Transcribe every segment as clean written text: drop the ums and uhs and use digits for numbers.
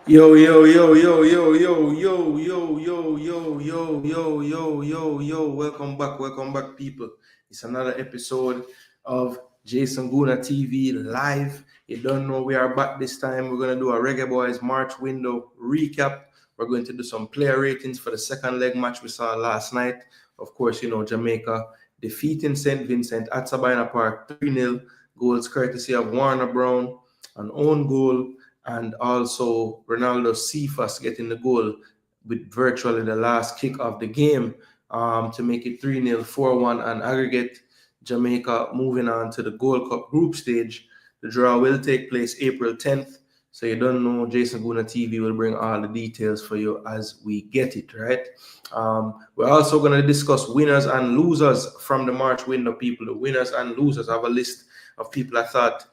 Yo, yo, yo, yo, yo, yo, yo, yo, yo, yo, yo, yo, yo, yo, yo. Welcome back, people. It's another episode of Gooner TV live. You don't know we are back this time. We're gonna do a Reggae Boyz March window recap. We're going to do some player ratings for the second leg match we saw last night. Of course, you know, Jamaica defeating St. Vincent at Sabina Park 3-0. Goals courtesy of Warner Brown, an own goal, and also Ronaldo Cephas getting the goal with virtually the last kick of the game to make it 3-0, 4-1 and aggregate. Jamaica moving on to the Gold Cup group stage. The draw will take place April 10th. So you don't know, Gooner TV will bring all the details for you as we get it, right? We're also going to discuss winners and losers from the March window, people. The winners and losers. I have a list of people I thought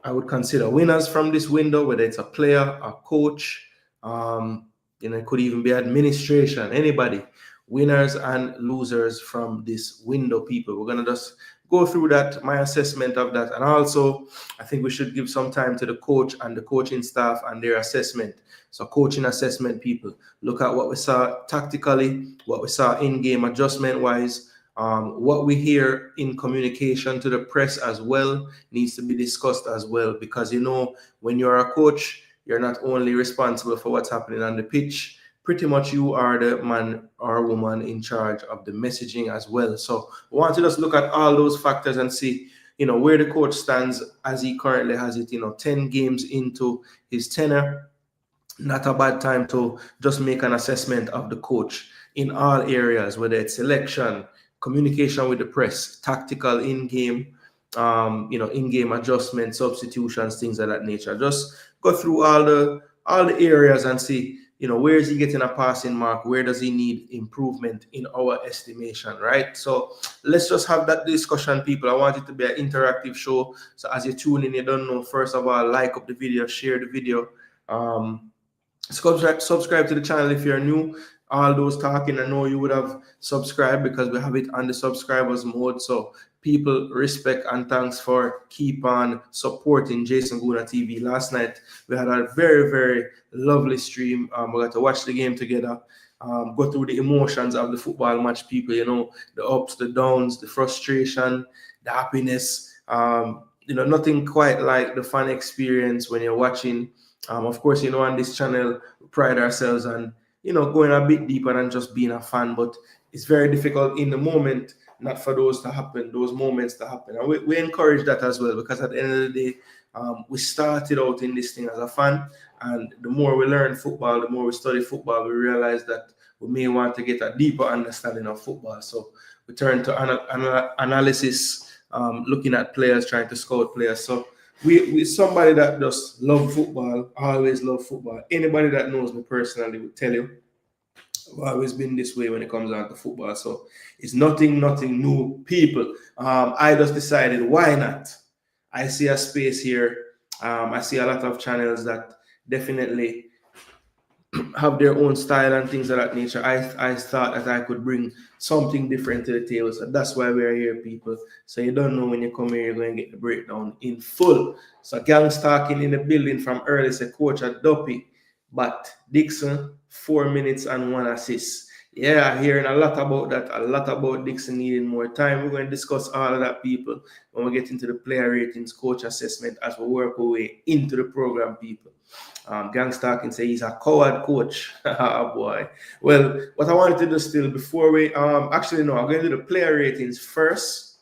I would consider winners from this window, whether it's a player, a coach, it could even be administration, anybody. Winners and losers from this window, people. We're going to just go through that, my assessment of that. And also, I think we should give some time to the coach and the coaching staff and their assessment. So coaching assessment, people. Look at what we saw tactically, what we saw in-game adjustment-wise, what we hear in communication to the press as well needs to be discussed as well, because you know, when you're a coach, you're not only responsible for what's happening on the pitch, pretty much you are the man or woman in charge of the messaging as well. So we want to just look at all those factors and see, you know, where the coach stands as he currently has it, 10 games into his tenure. Not a bad time to just make an assessment of the coach in all areas, whether it's selection, communication with the press, tactical in-game, in-game adjustments, substitutions, things of that nature. Just go through all the areas and see, where is he getting a passing mark? Where does he need improvement in our estimation, right? So let's just have that discussion, people. I want it to be an interactive show. So as you tune in, you don't know, first of all, like up the video, share the video. Subscribe to the channel if you're new. All those talking, I know you would have subscribed because we have it on the subscribers mode. So people, respect and thanks for keep on supporting Gooner TV. Last night we had a very, very lovely stream. We got to watch the game together, go through the emotions of the football match, people, the ups, the downs, the frustration, the happiness. Nothing quite like the fun experience when you're watching. Of course, on this channel, we pride ourselves on, going a bit deeper than just being a fan, but it's very difficult in the moment, not for those moments to happen. And we encourage that as well, because at the end of the day, we started out in this thing as a fan, and the more we learn football, the more we study football, we realize that we may want to get a deeper understanding of football. So we turn to analysis, looking at players, trying to scout players. So we somebody that just love football, always love football. Anybody that knows me personally will tell you I've always been this way when it comes down to football. So it's nothing new, people. I just decided, why not? I see a space here. I see a lot of channels that definitely have their own style and things of that nature. I thought that I could bring something different to the table. So that's why we're here, people. So you don't know when you come here, you're going to get the breakdown in full. So gangs talking in the building from early, say coach at Duppy, but Dixon, 4 minutes and 1 assist. Yeah, hearing a lot about that, a lot about Dixon needing more time. We're going to discuss all of that, people, when we get into the player ratings, coach assessment, as we work our way into the program, people. Gangster can say he's a coward coach. Oh boy. Well, what I wanted to do still before we actually no, I'm going to do the player ratings first.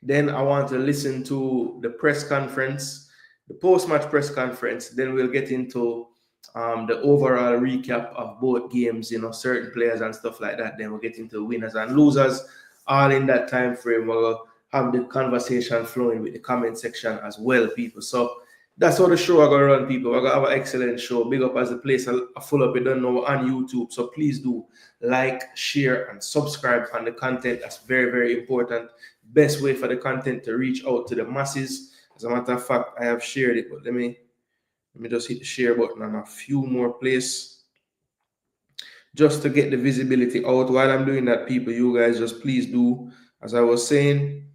Then I want to listen to the press conference, the post-match press conference. Then we'll get into the overall recap of both games, certain players and stuff like that. Then we'll get into winners and losers, all in that time frame. We'll have the conversation flowing with the comment section as well, people. So that's how the show are going to run, people. We're going to have an excellent show. Big up as the place are full up, you don't know, on YouTube. So please do like, share, and subscribe on the content. That's very, very important. Best way for the content to reach out to the masses. As a matter of fact, I have shared it, but let me just hit the share button on a few more places just to get the visibility out. While I'm doing that, people, you guys just please do, as I was saying,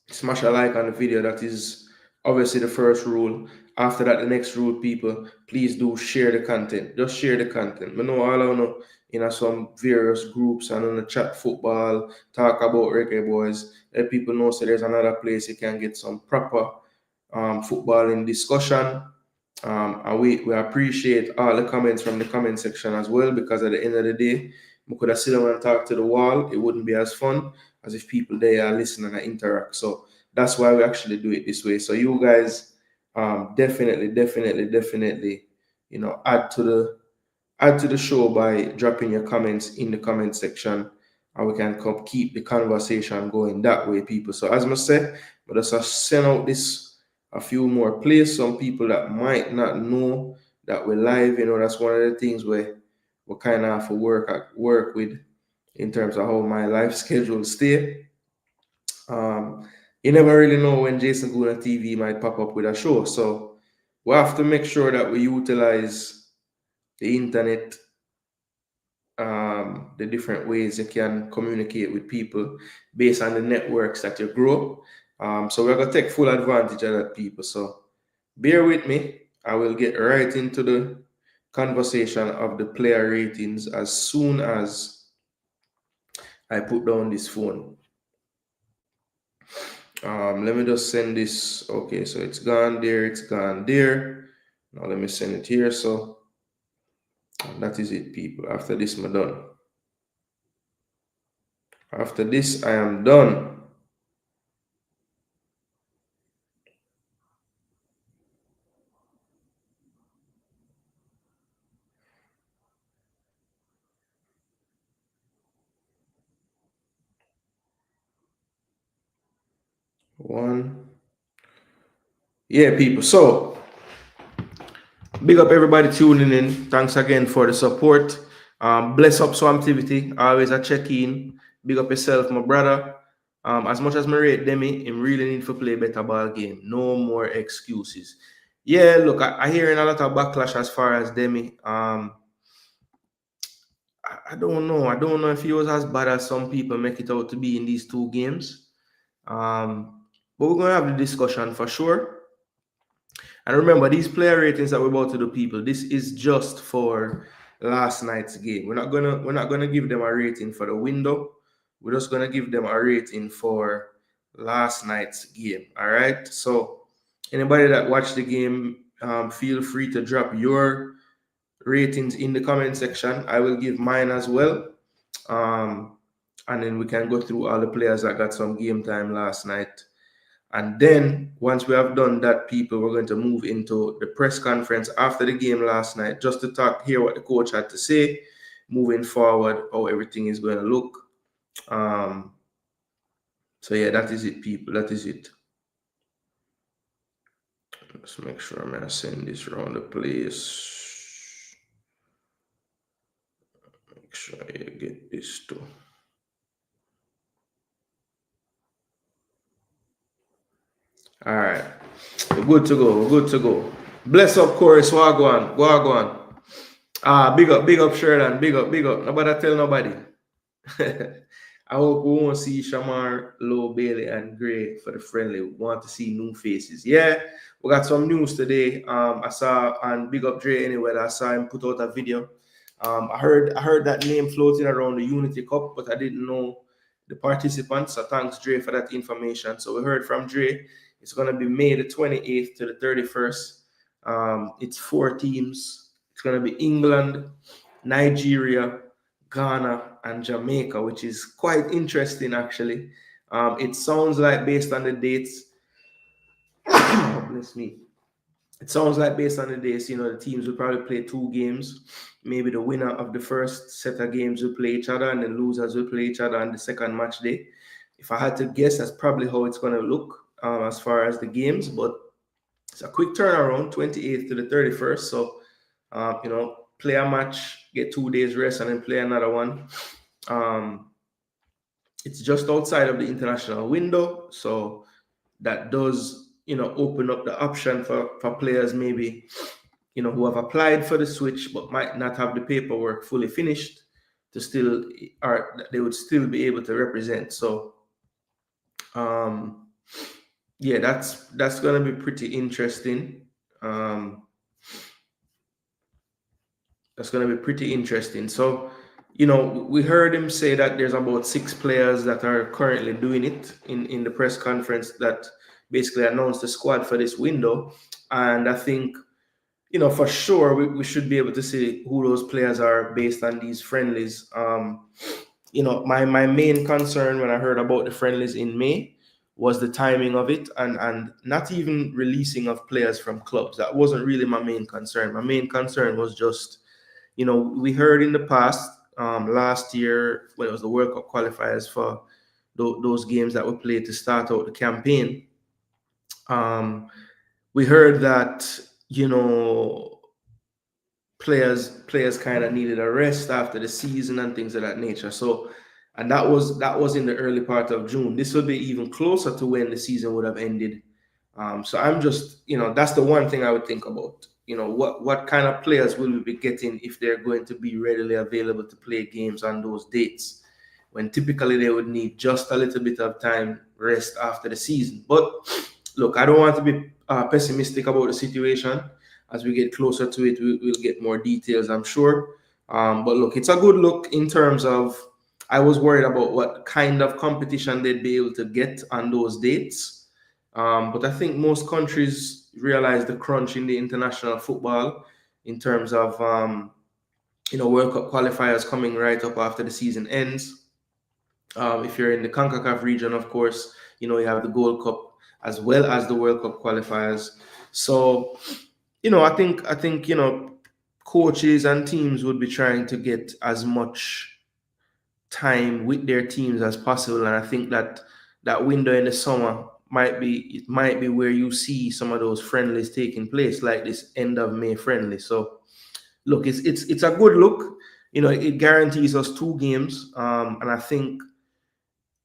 smash a like on the video. That is obviously the first rule. After that, the next rule, people, please do share the content. Just share the content. I know all I know in some various groups and on the chat football, talk about Reggae Boyz. Let people know so there's another place you can get some proper footballing discussion. And we appreciate all the comments from the comment section as well, because at the end of the day, we could have sit down and talk to the wall. It wouldn't be as fun as if people there are listening and interact. So that's why we actually do it this way. So you guys definitely, add to the show by dropping your comments in the comment section, and we can keep the conversation going that way, people. So as I said, but just send out this a few more plays. Some people that might not know that we're live, that's one of the things where we kind of have to work with in terms of how my life schedule stay. You never really know when Gooner TV might pop up with a show, so we have to make sure that we utilize the internet, the different ways you can communicate with people based on the networks that you grow. So we're gonna take full advantage of that, people. So bear with me. I will get right into the conversation of the player ratings as soon as I put down this phone. Let me just send this. Okay, so it's gone there, it's gone there. Now let me send it here. So that is it, people. After this, I'm done. After this, I am done. One. Yeah, people. So big up everybody tuning in. Thanks again for the support. Bless up Swamptivity. Always a check-in. Big up yourself, my brother. As much as I rate Demi, him really need to play better ball game. No more excuses. Yeah, look, I hearing a lot of backlash as far as Demi. I don't know. I don't know if he was as bad as some people make it out to be in these two games. But we're gonna have the discussion for sure. And remember, these player ratings that we're about to do, people, this is just for last night's game. We're not gonna give them a rating for the window. We're just gonna give them a rating for last night's game. All right. So anybody that watched the game, feel free to drop your ratings in the comment section. I will give mine as well. And then we can go through all the players that got some game time last night. And then once we have done that, people, we're going to move into the press conference after the game last night, just to hear what the coach had to say, moving forward, how everything is going to look. So yeah, that is it, people. That is it. Let's make sure I'm gonna send this around the place. Make sure you get this too. All right, we're good to go. We're good to go. Bless up, chorus. Wagwan, wagwan. Big up, Sheridan. Big up. Nobody tell nobody. I hope we won't see Shamar, Low, Bailey, and Gray for the friendly. We want to see new faces. Yeah, we got some news today. I saw, and big up Dre anyway, I saw him put out a video. I heard that name floating around the Unity Cup, but I didn't know the participants. So thanks, Dre, for that information. So we heard from Dre. It's going to be May the 28th to the 31st. It's 4 teams. It's going to be England, Nigeria, Ghana, and Jamaica, which is quite interesting, actually. It sounds like, based on the dates, bless me. It sounds like, based on the dates, the teams will probably play 2 games. Maybe the winner of the first set of games will play each other, and the losers will play each other on the second match day. If I had to guess, that's probably how it's going to look as far as the games. But it's a quick turnaround, 28th to the 31st. So, play a match, get 2 days rest, and then play another one. It's just outside of the international window, so that does open up the option for players maybe who have applied for the switch but might not have the paperwork fully finished to still, or they would still be able to represent. So yeah, that's gonna be pretty interesting. That's gonna be pretty interesting. So, we heard him say that there's about 6 players that are currently doing it in the press conference that basically announced the squad for this window. And I think, for sure we should be able to see who those players are based on these friendlies. My main concern when I heard about the friendlies in May was the timing of it, and not even releasing of players from clubs. That wasn't really my main concern. My main concern was just, we heard in the past, last year when it was the World Cup qualifiers for those games that were played to start out the campaign. We heard that, players kind of needed a rest after the season and things of that nature. So, and that was in the early part of June. This would be even closer to when the season would have ended. So I'm just, that's the one thing I would think about. What kind of players will we be getting if they're going to be readily available to play games on those dates, when typically they would need just a little bit of time rest after the season. But look, I don't want to be pessimistic about the situation. As we get closer to it, we'll get more details, I'm sure. But look, it's a good look in terms of, I was worried about what kind of competition they'd be able to get on those dates. But I think most countries realize the crunch in the international football in terms of, World Cup qualifiers coming right up after the season ends. If you're in the CONCACAF region, of course, you have the Gold Cup as well as the World Cup qualifiers. So, I think coaches and teams would be trying to get as much time with their teams as possible, and I think that window in the summer might be where you see some of those friendlies taking place, like this end of May friendly. So, look, it's a good look. It guarantees us 2 games, and I think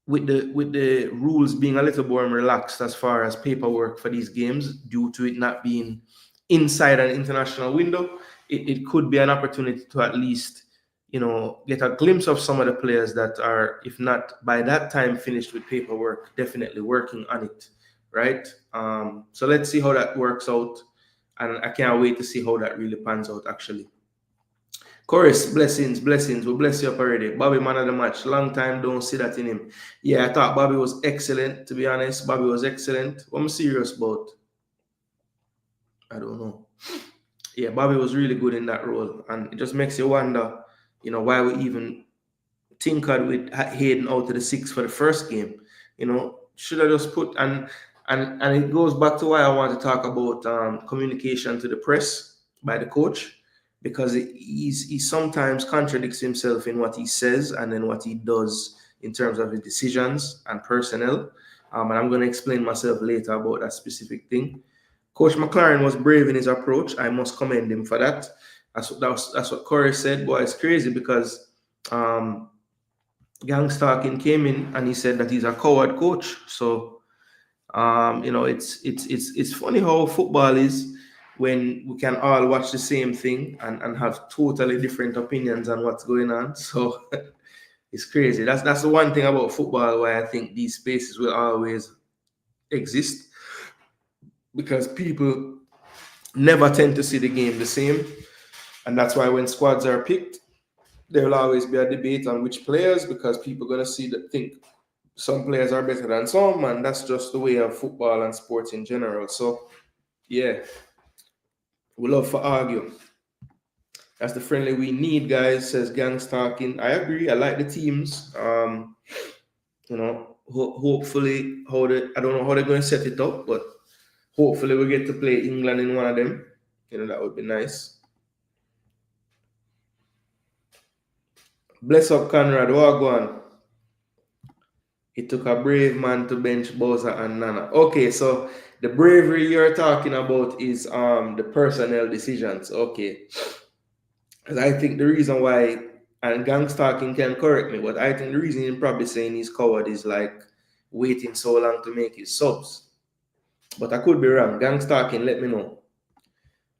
with the rules being a little more relaxed as far as paperwork for these games, due to it not being inside an international window, it could be an opportunity to at least, get a glimpse of some of the players that are, if not by that time finished with paperwork, definitely working on it, right? So let's see how that works out, and I can't wait to see how that really pans out, actually. Chorus, blessings. We bless you up already. Bobby, man of the match. Long time don't see that in him. Yeah, I thought Bobby was excellent, to be honest. Bobby was excellent. What I'm serious about? I don't know. Yeah, Bobby was really good in that role. And it just makes you wonder, why we even tinkered with Hayden out to the 6 for the first game. Should I just put, and it goes back to why I want to talk about communication to the press by the coach, because he sometimes contradicts himself in what he says and then what he does in terms of his decisions and personnel. And I'm going to explain myself later about that specific thing. Coach McLaren was brave in his approach. I must commend him for that. That's what Corey said. Boy, it's crazy because Gang Starkin came in and he said that he's a coward coach. So, it's funny how football is, when we can all watch the same thing and have totally different opinions on what's going on. So it's crazy. That's the one thing about football why I think these spaces will always exist, because people never tend to see the game the same. And that's why when squads are picked, there will always be a debate on which players, because people are going to think some players are better than some, and that's just the way of football and sports in general. So, yeah, we love to argue. That's the friendly we need, guys, says Gang Starkin. I agree. I like the teams. Hopefully, I don't know how they're going to set it up, but hopefully we get to play England in one of them. That would be nice. Bless up, Conrad. What go on? It took a brave man to bench Bowser and Nana. Okay, so the bravery you're talking about is the personnel decisions. Okay. Because I think the reason why, and Gang Starkin can correct me, but I think the reason he's probably saying he's coward is like waiting so long to make his subs. But I could be wrong. Gang Starkin, let me know.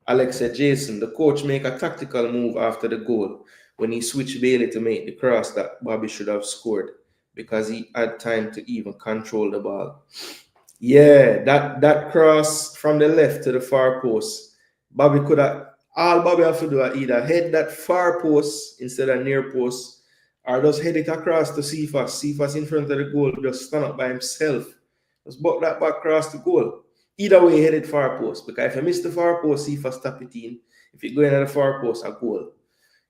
Alex said, Jason, the coach make a tactical move after the goal when he switched Bailey to make the cross that Bobby should have scored, because he had time to even control the ball. Yeah, that cross from the left to the far post. Bobby could have all Bobby have to do is either head that far post instead of near post, or just head it across to Cephas. Cephas in front of the goal, just stand up by himself. Just buck that back across the goal. Either way, head it far post. Because if you miss the far post, Cephas tap it in. If you go in at the far post, a goal.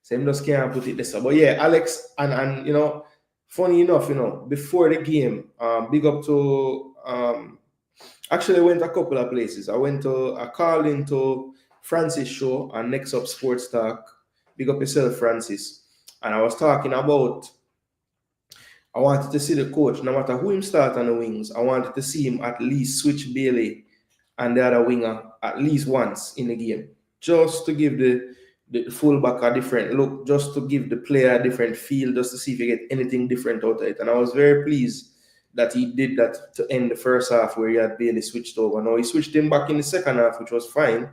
So him just can't put it this. But yeah, Alex and you know, funny enough, you know, before the game, big up to actually, I went a couple of places. I called into Francis show on Next Up Sports Talk. Big up yourself, Francis. And I was talking about I wanted to see the coach, no matter who him start on the wings, I wanted to see him at least switch Bailey and the other winger at least once in the game. Just to give the fullback a different look, just to give the player a different feel, just to see if you get anything different out of it. And I was very pleased that he did that to end the first half where he had Bailey switched over. Now he switched him back in the second half, which was fine.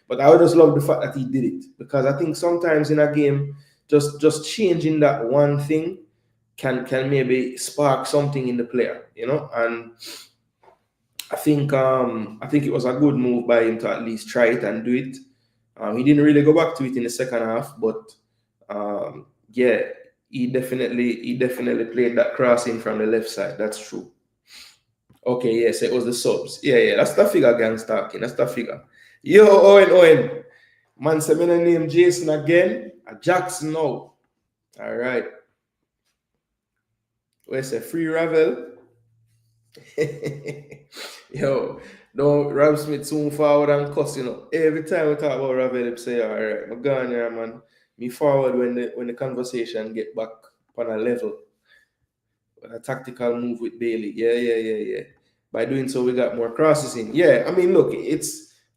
But I just love the fact that he did it. Because I think sometimes in a game, just changing that one thing can maybe spark something in the player, you know. And I think it was a good move by him to at least try it and do it. He didn't really go back to it in the second half, but yeah, he definitely played that crossing from the left side. That's true. Okay, yes, it was the subs. Yeah, that's the figure, gang talking. That's the figure. Yo, Owen. Man, say my name Jason again. Jackson now. All right. Where's a free Ravel? Yo, don't Rob Smith soon forward and cuss, you know. Every time we talk about Ravel, they say, all right, I'm gone here, man. Me forward when the conversation get back on a level. A tactical move with Bailey. Yeah. By doing so, we got more crosses in. Yeah, I mean, look,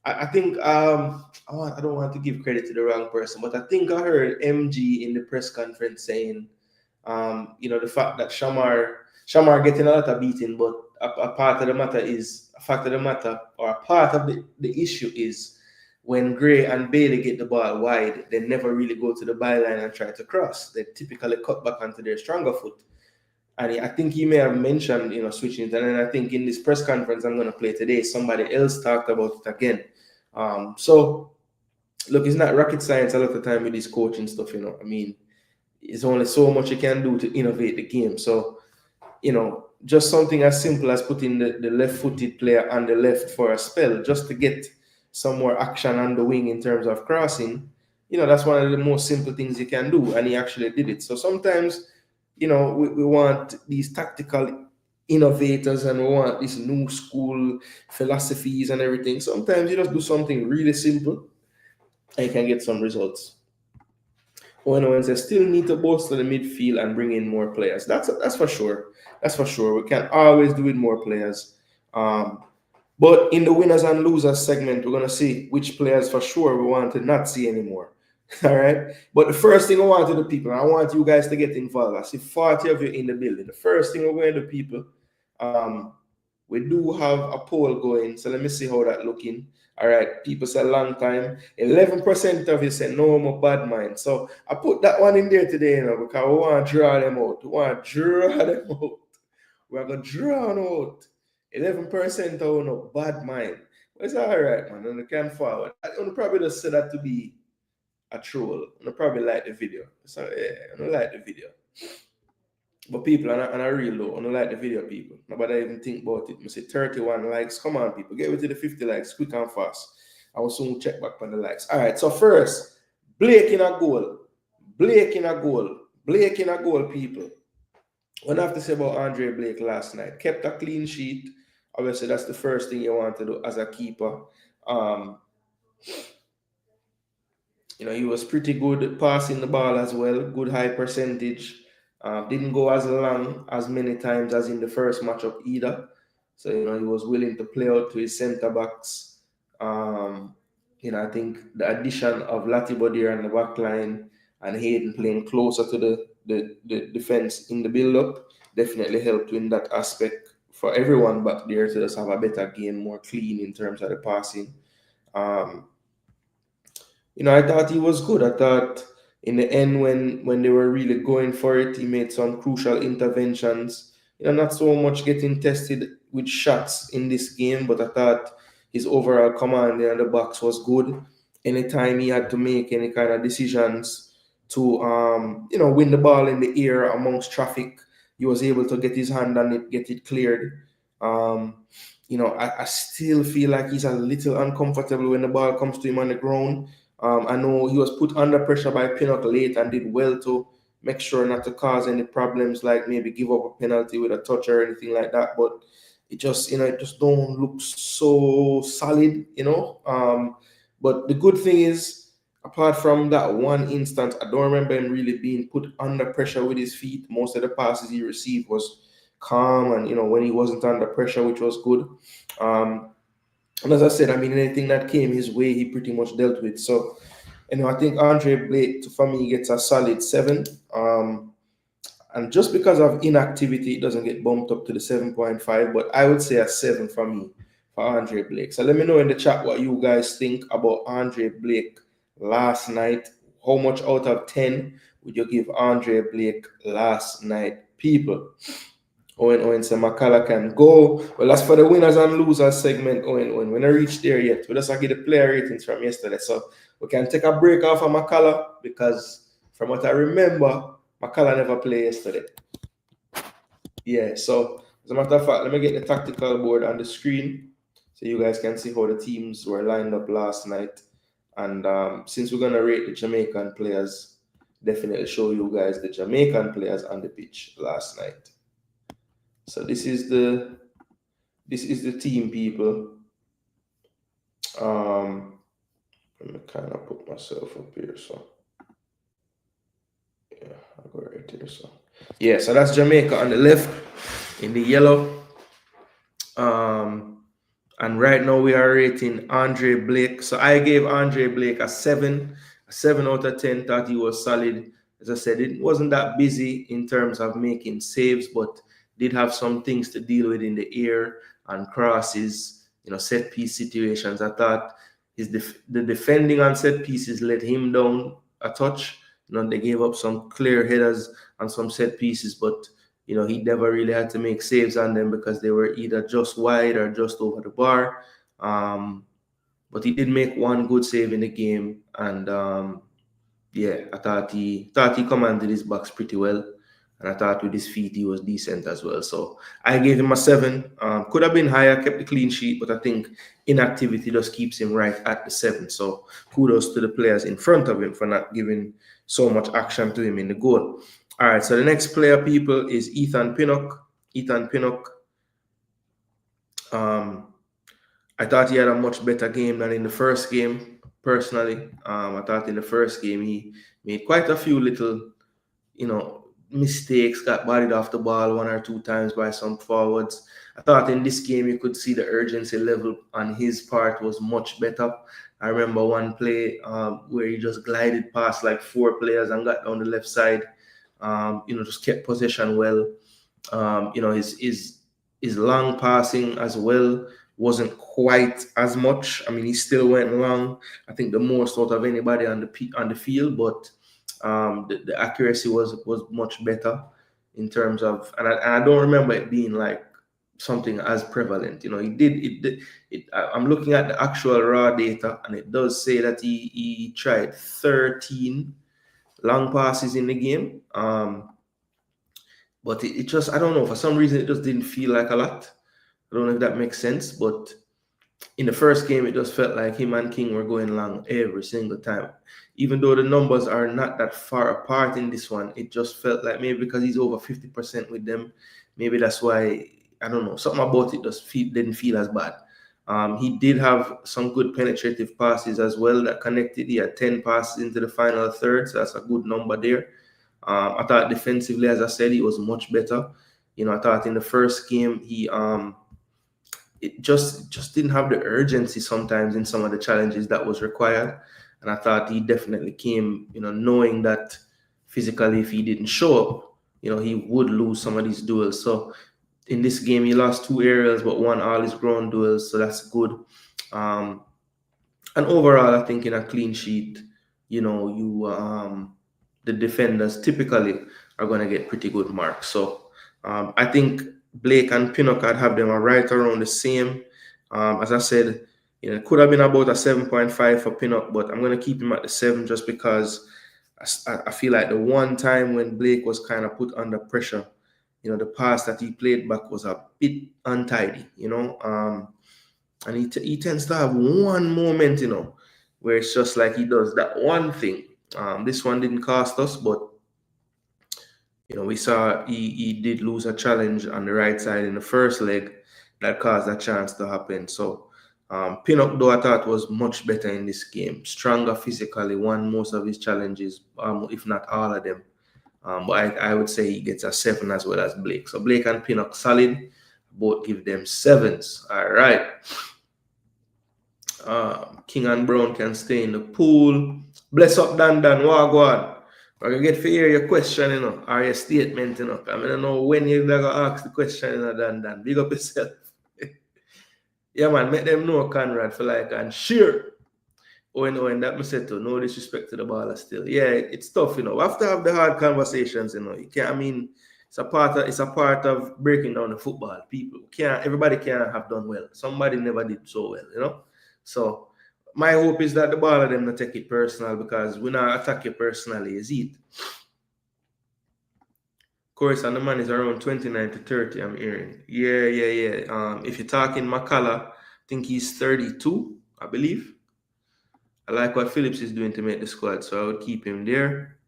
I think I don't want to give credit to the wrong person, but I think I heard MG in the press conference saying, you know, the fact that Shamar getting a lot of beating, but a part of the matter is a fact of the matter, or a part of the issue is when Gray and Bailey get the ball wide, they never really go to the byline and try to cross. They typically cut back onto their stronger foot. And I think he may have mentioned, you know, switching it. And then I think in this press conference I'm going to play today, somebody else talked about it again. So, look, it's not rocket science a lot of time with this coaching stuff, you know. I mean, it's only so much you can do to innovate the game. So, you know, just something as simple as putting the left-footed player on the left for a spell just to get some more action on the wing in terms of crossing, you know, that's one of the most simple things you can do. And he actually did it. So sometimes, you know, we want these tactical innovators and we want these new school philosophies and everything. Sometimes you just do something really simple and you can get some results. Owen says still need to bolster the midfield and bring in more players. That's for sure. That's for sure. We can always do with more players. But in the winners and losers segment, we're gonna see which players for sure we want to not see anymore. All right. But the first thing I want to do, people, I want you guys to get involved. I see 40 of you in the building. The first thing we're going to do, people, we do have a poll going. So let me see how that's looking. All right. People say long time. 11% of you say no more bad mind. So I put that one in there today, you know, because we want to draw them out. We want to draw them out. We're going to draw them out. 11% of no bad mind. But it's all right, man. And we can forward. I would probably just say that to be a troll. I probably like the video. So yeah, I don't like the video. But people, and I real low. I don't like the video, people. Nobody even think about it. I say 31 likes. Come on, people. Get to the 50 likes quick and fast. I will soon check back on the likes. All right, so first, Blake in a goal. Blake in a goal, people. What I have to say about Andre Blake last night. Kept a clean sheet. Obviously, that's the first thing you want to do as a keeper. You know, he was pretty good at passing the ball as well. Good high percentage. Didn't go as long as many times as in the first matchup either. So, you know, he was willing to play out to his centre backs. You know, I think the addition of Latibodir on the back line and Hayden playing closer to the defense in the build-up definitely helped in that aspect for everyone back there to just have a better game, more clean in terms of the passing. You know, I thought he was good. I thought in the end, when they were really going for it, he made some crucial interventions. You know, not so much getting tested with shots in this game, but I thought his overall command there in the box was good. Anytime he had to make any kind of decisions to win the ball in the air amongst traffic, he was able to get his hand on it, get it cleared. I still feel like he's a little uncomfortable when the ball comes to him on the ground. I know he was put under pressure by Pinnock late and did well to make sure not to cause any problems, like maybe give up a penalty with a touch or anything like that. But it just don't look so solid. But the good thing is, apart from that one instance, I don't remember him really being put under pressure with his feet. Most of the passes he received was calm, and when he wasn't under pressure, which was good. And as I said, I mean, anything that came his way, he pretty much dealt with. So, I think Andre Blake, for me, gets a solid 7. And just because of inactivity, it doesn't get bumped up to the 7.5, but I would say a 7 for me, for Andre Blake. So let me know in the chat what you guys think about Andre Blake last night. How much out of 10 would you give Andre Blake last night, people? Owen said McCullough can go. Well, that's for the winners and losers segment, Owen. We're not reached there yet. We just get the player ratings from yesterday. So we can take a break off of McCullough, because from what I remember, McCullough never played yesterday. Yeah, so as a matter of fact, let me get the tactical board on the screen so you guys can see how the teams were lined up last night. And since we're going to rate the Jamaican players, definitely show you guys the Jamaican players on the pitch last night. So this is the team, people. Let me kind of put myself up here. So yeah, I'll go right here. So yeah, so that's Jamaica on the left in the yellow. And right now we are rating Andre Blake. So I gave Andre Blake a 7 out of 10. Thought he was solid. As I said, it wasn't that busy in terms of making saves, but did have some things to deal with in the air and crosses, set piece situations. I thought the defending on set pieces let him down a touch. They gave up some clear headers on some set pieces, but he never really had to make saves on them because they were either just wide or just over the bar. But he did make one good save in the game, and yeah, I thought he commanded his box pretty well. And I thought with his feet, he was decent as well. So I gave him a 7. Could have been higher, kept the clean sheet, but I think inactivity just keeps him right at the 7. So kudos to the players in front of him for not giving so much action to him in the goal. All right, so the next player, people, is Ethan Pinnock. Ethan Pinnock. I thought he had a much better game than in the first game, personally. I thought in the first game he made quite a few little, mistakes, got bodied off the ball 1 or 2 times by some forwards. I thought in this game you could see the urgency level on his part was much better. I remember one play where he just glided past like 4 players and got down the left side. Just kept possession well. His long passing as well wasn't quite as much. I mean, he still went long. I think the most out of anybody on the field, but the accuracy was much better in terms of, and I don't remember it being like something as prevalent. I'm looking at the actual raw data, and it does say that he tried 13 long passes in the game. But it just, I don't know, for some reason it just didn't feel like a lot. I don't know if that makes sense, but in the first game, it just felt like him and King were going long every single time. Even though the numbers are not that far apart in this one, it just felt like maybe because he's over 50% with them, maybe that's why, I don't know, something about it just didn't feel as bad. He did have some good penetrative passes as well that connected. He had 10 passes into the final third, so that's a good number there. I thought defensively, as I said, he was much better. I thought in the first game, he it just didn't have the urgency sometimes in some of the challenges that was required. And I thought he definitely came, knowing that physically, if he didn't show up, he would lose some of these duels. So in this game, he lost 2 aerials, but won all his ground duels. So that's good. And overall, I think in a clean sheet, the defenders typically are going to get pretty good marks. So I think Blake and Pinnock, I'd have them right around the same. As I said, it could have been about a 7.5 for Pinnock, but I'm going to keep him at the 7 just because I feel like the one time when Blake was kind of put under pressure, the pass that he played back was a bit untidy, and he tends to have one moment, where it's just like he does that one thing. This one didn't cost us, but we saw he did lose a challenge on the right side in the first leg that caused a chance to happen. So Pinnock, though, I thought was much better in this game, stronger physically, won most of his challenges, if not all of them. But I would say he gets a 7 as well as Blake. So Blake and Pinnock solid, both give them 7s. All right. King and Brown can stay in the pool. Bless up Dan Wagwan. I can get to hear your question, or your statement, I don't know when you're going to ask the question, Dan. Big up yourself. Yeah, man, make them know, Conrad, for like and share. And that I said to no disrespect to the baller still. Yeah, it's tough, We have to have the hard conversations, You can't, it's a part of breaking down the football. Everybody can't have done well. Somebody never did so well, So my hope is that the baller them not take it personal, because we not attack you personally, is it? Of course, and the man is around 29 to 30, I'm hearing. Yeah. If you're talking McCullough, I think he's 32, I believe. I like what Phillips is doing to make the squad, so I would keep him there.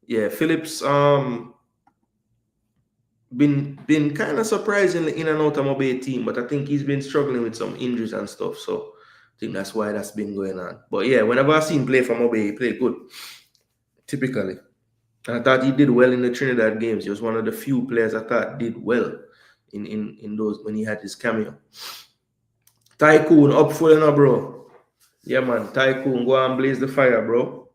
Yeah, Phillips been kind of surprisingly in and out of my team, but I think he's been struggling with some injuries and stuff, so I think that's why that's been going on. But yeah, whenever I've seen him play for Mobay, he played good, typically. And I thought he did well in the Trinidad games. He was one of the few players I thought did well in those when he had his cameo. Tycoon, up full now, bro. Yeah, man. Tycoon, go and blaze the fire, bro.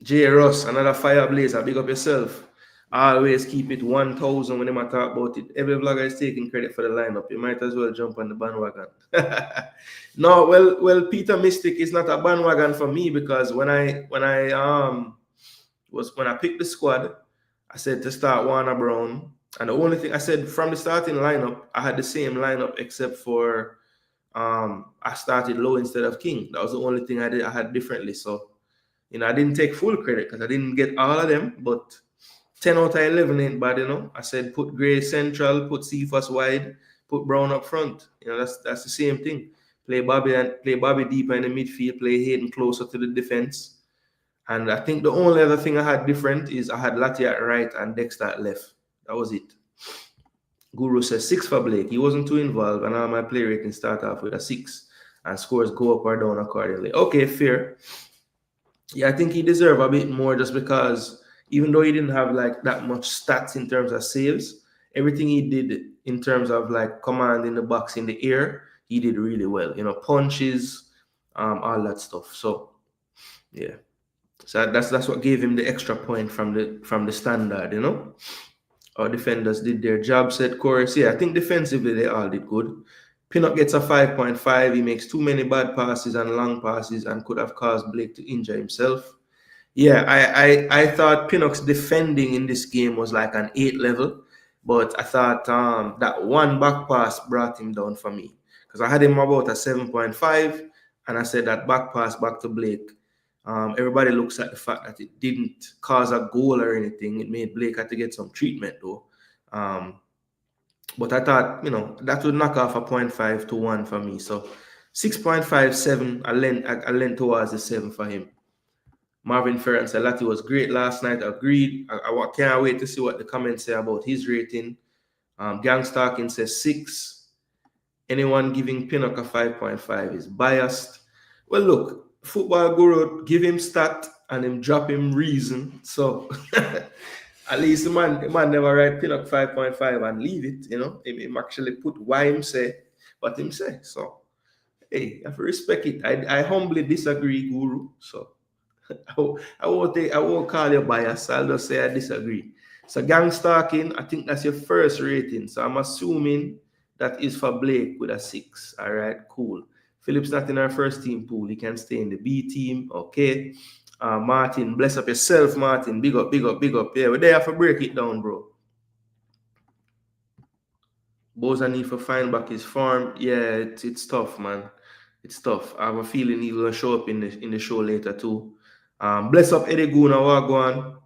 J. Ross, another fire blazer. Big up yourself. Always keep it 1,000 when they talk about it. Every vlogger is taking credit for the lineup. You might as well jump on the bandwagon. No, well, Peter Mystic is not a bandwagon for me, because when I picked the squad, I said to start Warner Brown, and the only thing I said from the starting lineup, I had the same lineup except for I started Low instead of King. That was the only thing I had differently. So I didn't take full credit because I didn't get all of them, but 10 out of 11 ain't bad, I said put Gray central, put Cephas wide, put Brown up front. That's the same thing. Play Bobby deeper in the midfield, play Hayden closer to the defense. And I think the only other thing I had different is I had Lati at right and Dexter at left. That was it. Guru says 6 for Blake. He wasn't too involved, and all my play rating start off with a 6. And scores go up or down accordingly. Okay, fair. Yeah, I think he deserved a bit more, just because even though he didn't have like that much stats in terms of saves, everything he did in terms of like command in the box, in the air, he did really well. Punches, all that stuff. So yeah. So that's what gave him the extra point from the standard, Our defenders did their job, said Chorus. Yeah, I think defensively they all did good. Pinnock gets a 5.5. He makes too many bad passes and long passes and could have caused Blake to injure himself. Yeah, I thought Pinnock's defending in this game was like an 8 level, but I thought that one back pass brought him down for me, because I had him about a 7.5, and I said that back pass back to Blake. Everybody looks at the fact that it didn't cause a goal or anything. It made Blake have to get some treatment though. But I thought, that would knock off a 0.5 to 1 for me. So 6.57, I lent towards the 7 for him. Marvin Ferrant said Lati was great last night. Agreed. I can't wait to see what the comments say about his rating. Gang Starkin says 6. Anyone giving Pinnock a 5.5 is biased. Well, look, Football Guru give him stat and him drop him reason. So at least the man never write Pinnock 5.5 and leave it, Him actually put why him say what him say. So hey, you have to respect it. I humbly disagree, Guru. So I won't call you biased. I'll just say I disagree. So Gang Starkin, I think that's your first rating. So I'm assuming that is for Blake with a 6. All right, cool. Phillips not in our first team pool. He can stay in the B team. Okay. Martin, bless up yourself, Martin. Big up. Yeah, we're there for break it down, bro. Boza need for find back his form. Yeah, it's tough, man. It's tough. I have a feeling he will show up in the show later too. Bless up Eddie Gooner, Wagwan.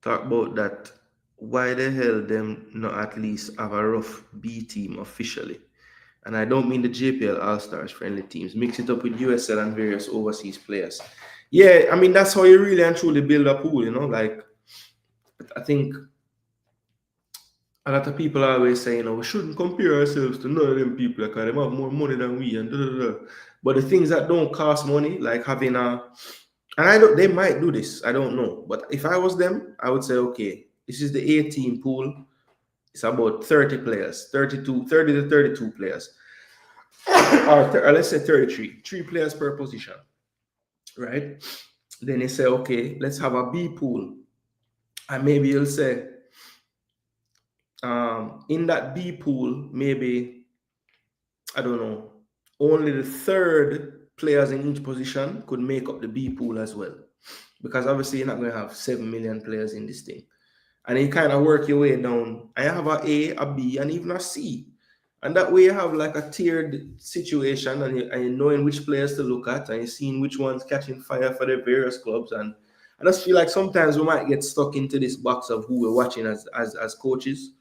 Talk about that. Why the hell them not at least have a rough B team officially? And I don't mean the JPL All-Stars friendly teams. Mix it up with USL and various overseas players. Yeah, I mean, that's how you really and truly build a pool, you know? Like, I think a lot of people always say, you know, we shouldn't compare ourselves to none of them people because they have more money than we and da, da, da. But the things that don't cost money, like having a, and I don't, they might do this, I don't know. But if I was them, I would say, okay, this is the 18 pool. It's about 30 players, 30 to 32 players. or let's say 33, 3 players per position, right? Then they say, okay, let's have a B pool. And maybe you'll say, in that B pool, maybe, I don't know, only the third players in each position could make up the B pool as well. Because obviously you're not going to have 7 million players in this thing. And you kind of work your way down. And you have a B, and even a C. And that way you have like a tiered situation, and you're knowing which players to look at, and you're seeing which ones catching fire for the various clubs. And I just feel like sometimes we might get stuck into this box of who we're watching as coaches.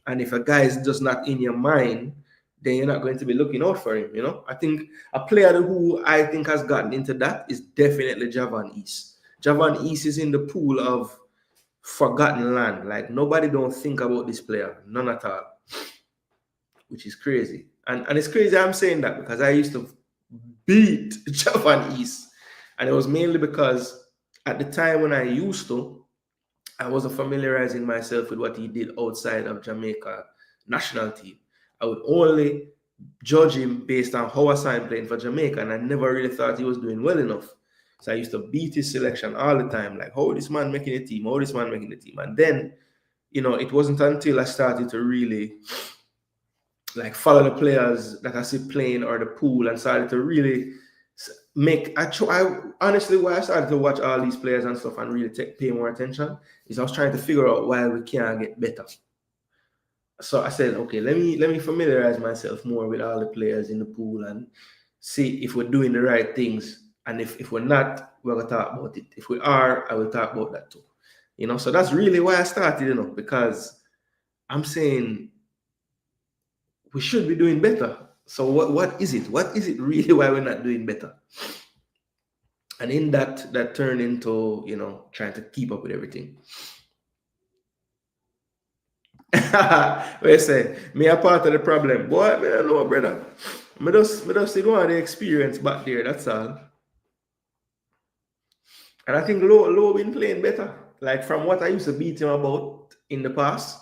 And if a guy is just not in your mind, then you're not going to be looking out for him, you know? I think a player who I think has gotten into that is definitely Javan East. Javan East is in the pool of forgotten land. Like, nobody don't think about this player, none at all, which is crazy. And it's crazy I'm saying that because I used to beat Javan East, and it was mainly because at the time when I used to, I wasn't familiarizing myself with what he did outside of Jamaica national team. I would only judge him based on how I saw him playing for Jamaica, and I never really thought he was doing well enough. So I used to beat his selection all the time, like, how this man making a team, how this man making a team. And then, you know, it wasn't until I started to really like follow the players that I see playing or the pool and started to really I honestly, why I started to watch all these players and stuff and really pay more attention is I was trying to figure out why we can't get better. So I said, okay, let me familiarize myself more with all the players in the pool and see if we're doing the right things. And if we're not, we're gonna talk about it. If we are, I will talk about that too. You know, so that's really why I started, you know, because I'm saying we should be doing better. So what is it? What is it really why we're not doing better? And in that turned into, you know, trying to keep up with everything. We say, me a part of the problem. Boy, I don't know, brother. I just didn't want the experience back there, that's all. And I think Low been playing better. Like from what I used to beat him about in the past,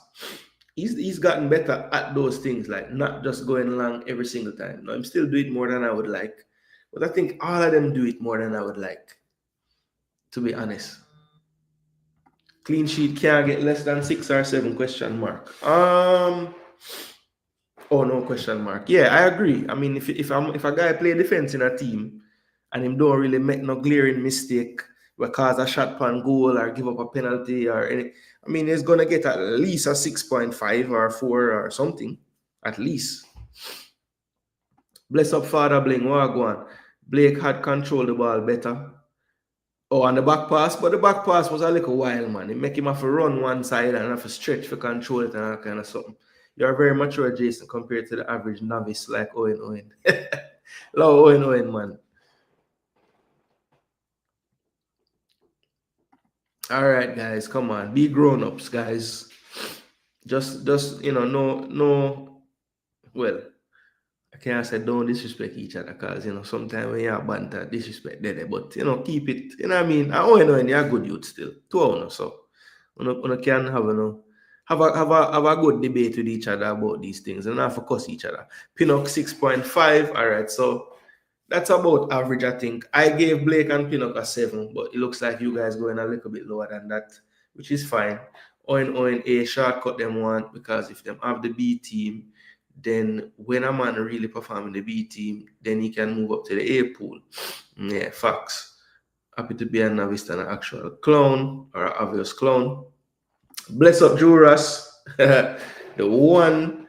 he's gotten better at those things, like not just going along every single time. No, I'm still doing more than I would like. But I think all of them do it more than I would like, to be honest. Clean sheet can't get less than 6 or 7 question mark. Oh, no question mark. Yeah, I agree. I mean, if a guy play defense in a team and him don't really make no glaring mistake or cause a shot pan goal or give up a penalty or any, I mean, he's gonna get at least a 6.5 or 4 or something, at least. Bless up Father Bling, Wagwan. Blake had controlled the ball better. Oh, and the back pass, but the back pass was a little wild, man. It make him have to run one side and have to stretch for control it and that kind of something. You're very mature, Jason, compared to the average novice like Owen. Love Owen, man. All right, guys, come on. Be grown-ups, guys. Just you know, no, well, I can't say don't disrespect each other because, you know, sometimes when you're banter, disrespect them, but, you know, keep it, you know what I mean? I Owen, you're a good youth still. 2 so you can have, you know, have a good debate with each other about these things and not focus each other. Pinnock 6.5. All right, so that's about average, I think. I gave Blake and Pinnock a 7, but it looks like you guys going a little bit lower than that, which is fine. Owen A shortcut them one because if them have the B team, then when a man really perform in the B team, then he can move up to the A pool. Yeah, facts. Happy to be a novice and an actual clown or an obvious clown. Bless up Juras, the one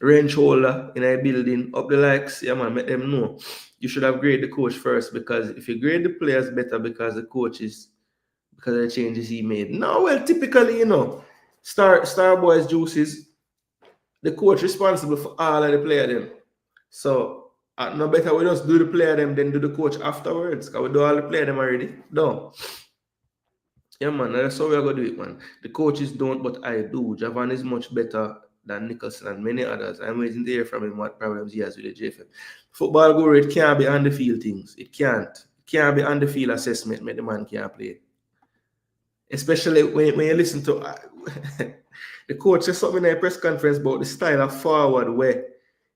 range holder in a building. Up the likes, yeah man, make them know. You should have graded the coach first, because if you grade the players better because the coach is, because of the changes he made. No, well, typically, Star Boys juices, the coach responsible for all of the player them. So no better we just do the player them than do the coach afterwards. Because we do all the player them already. No. Yeah, man, that's how we're gonna do it, man. The coaches don't, but I do. Javan is much better than Nicholson and many others. I'm waiting to hear from him what problems he has with the JFM. Football guru, it can't be on the field things. It can't. It can't be on the field assessment, make the man can't play. Especially when you listen to the coach said something in a press conference about the style of forward where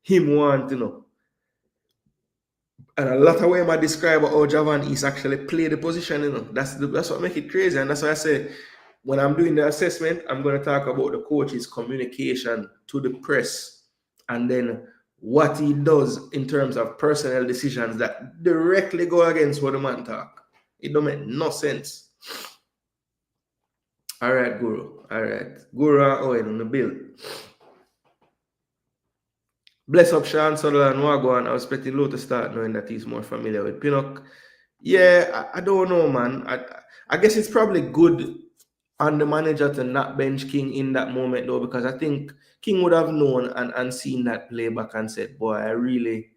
him want, and a lot of way I describe how Javan is actually play the position, That's what make it crazy. And that's why I say when I'm doing the assessment, I'm going to talk about the coach's communication to the press, and then what he does in terms of personnel decisions that directly go against what the man talk. It don't make no sense. All right, Guru. All right. Guru and Owen on the bill. Bless up Sean Sutherland Wagwan. I was expecting Lou to start knowing that he's more familiar with Pinnock. Yeah, I don't know, man. I guess it's probably good on the manager to not bench King in that moment, though, because I think King would have known and seen that playback and said, boy, I really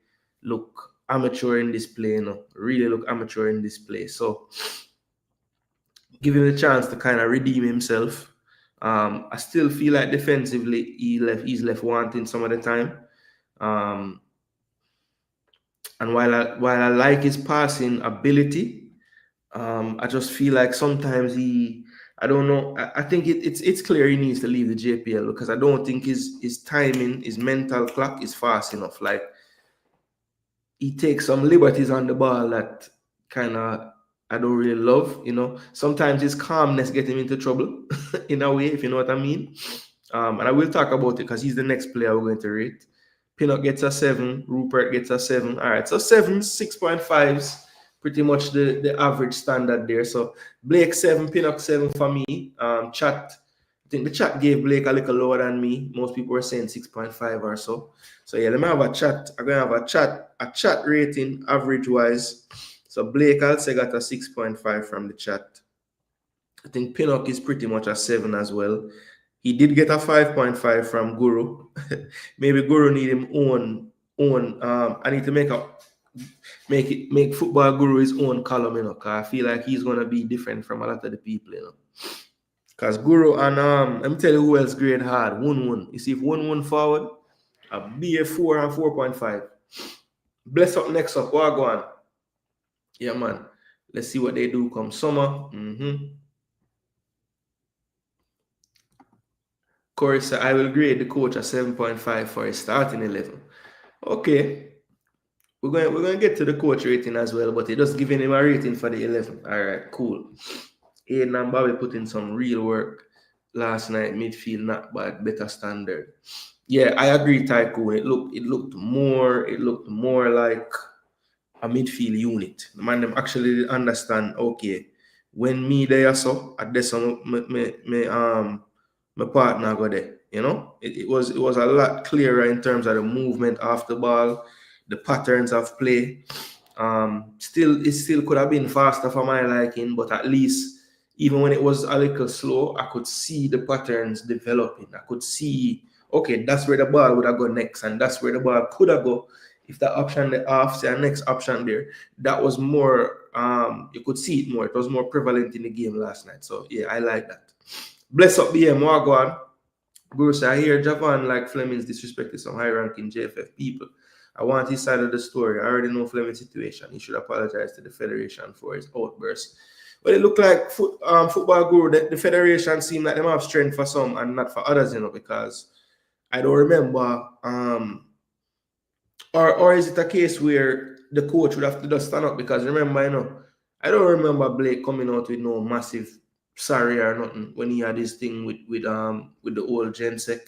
look amateur in this play, Really look amateur in this play. So give him the chance to kind of redeem himself. I still feel like defensively he's left wanting some of the time. And while I like his passing ability, I just feel like sometimes I don't know. I think it's clear he needs to leave the JPL, because I don't think his timing, his mental clock is fast enough. Like, he takes some liberties on the ball that kind of I don't really love. Sometimes his calmness gets him into trouble in a way, if you know what I mean. And I will talk about it because he's the next player we're going to rate. Pinnock gets a 7. Rupert gets a 7. All right, so 7s, 6.5s, pretty much the average standard there. So Blake 7, Pinnock 7 for me. Chat, I think the chat gave Blake a little lower than me. Most people were saying 6.5 or so. So yeah, let me have a chat. I'm gonna have a chat rating average wise. So Blake, I'll say, got a 6.5 from the chat. I think Pinnock is pretty much a 7 as well. He did get a 5.5 from Guru. Maybe Guru need him own. I need to make Football Guru his own column, because I feel like he's gonna be different from a lot of the people, Because Guru and let me tell you who else grade hard. Wun. You see, if Wun forward, a BA4 and 4.5. Bless up next up. What go on? Yeah, man. Let's see what they do come summer. Corey said, I will grade the coach a 7.5 for his starting 11. Okay. We're going to get to the coach rating as well, but they're just giving him a rating for the 11. All right, cool. Aiden and Bobby put in some real work last night. Midfield, not bad, better standard. Yeah, I agree, Tycoon. It looked more like a midfield unit. The man them actually understand, okay, when me there so at this my partner go there, it was a lot clearer in terms of the movement off the ball, the patterns of play. It still could have been faster for my liking, but at least even when it was a little slow, I could see the patterns developing. I could see, okay, that's where the ball would have gone next, and that's where the ball could have go. If that option the off, say next option there, that was more, you could see it more. It was more prevalent in the game last night. So yeah, I like that. Bless up BM, Wagwan. Guru say, I hear Javan like Fleming's disrespected some high-ranking JFF people. I want his side of the story. I already know Fleming's situation. He should apologize to the Federation for his outburst. But it looked like Football Guru, the Federation seemed like they have strength for some and not for others, because I don't remember, or is it a case where the coach would have to just stand up? Because remember, I don't remember Blake coming out with no massive sorry or nothing when he had his thing with the old Gensec.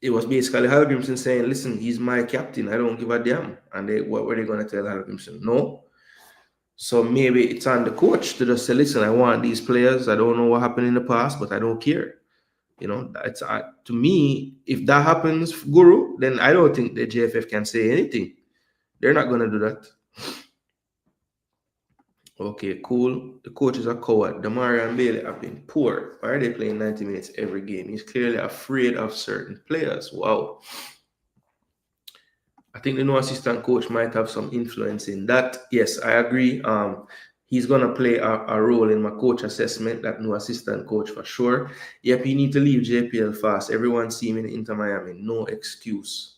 It was basically Hallgrimson saying, listen, he's my captain. I don't give a damn. And what were they going to tell Hallgrimson? No. So maybe it's on the coach to just say, listen, I want these players. I don't know what happened in the past, but I don't care. You know, it's to me, if that happens, Guru, then I don't think the JFF can say anything. They're not going to do that. Okay, cool. The coach is a coward. Damari and Bailey have been poor. Why are they playing 90 minutes every game? He's clearly afraid of certain players. Wow. I think the new assistant coach might have some influence in that. Yes, I agree. He's gonna play a role in my coach assessment. That new assistant coach for sure. Yep, he need to leave JPL fast. Everyone see him in Inter Miami. No excuse.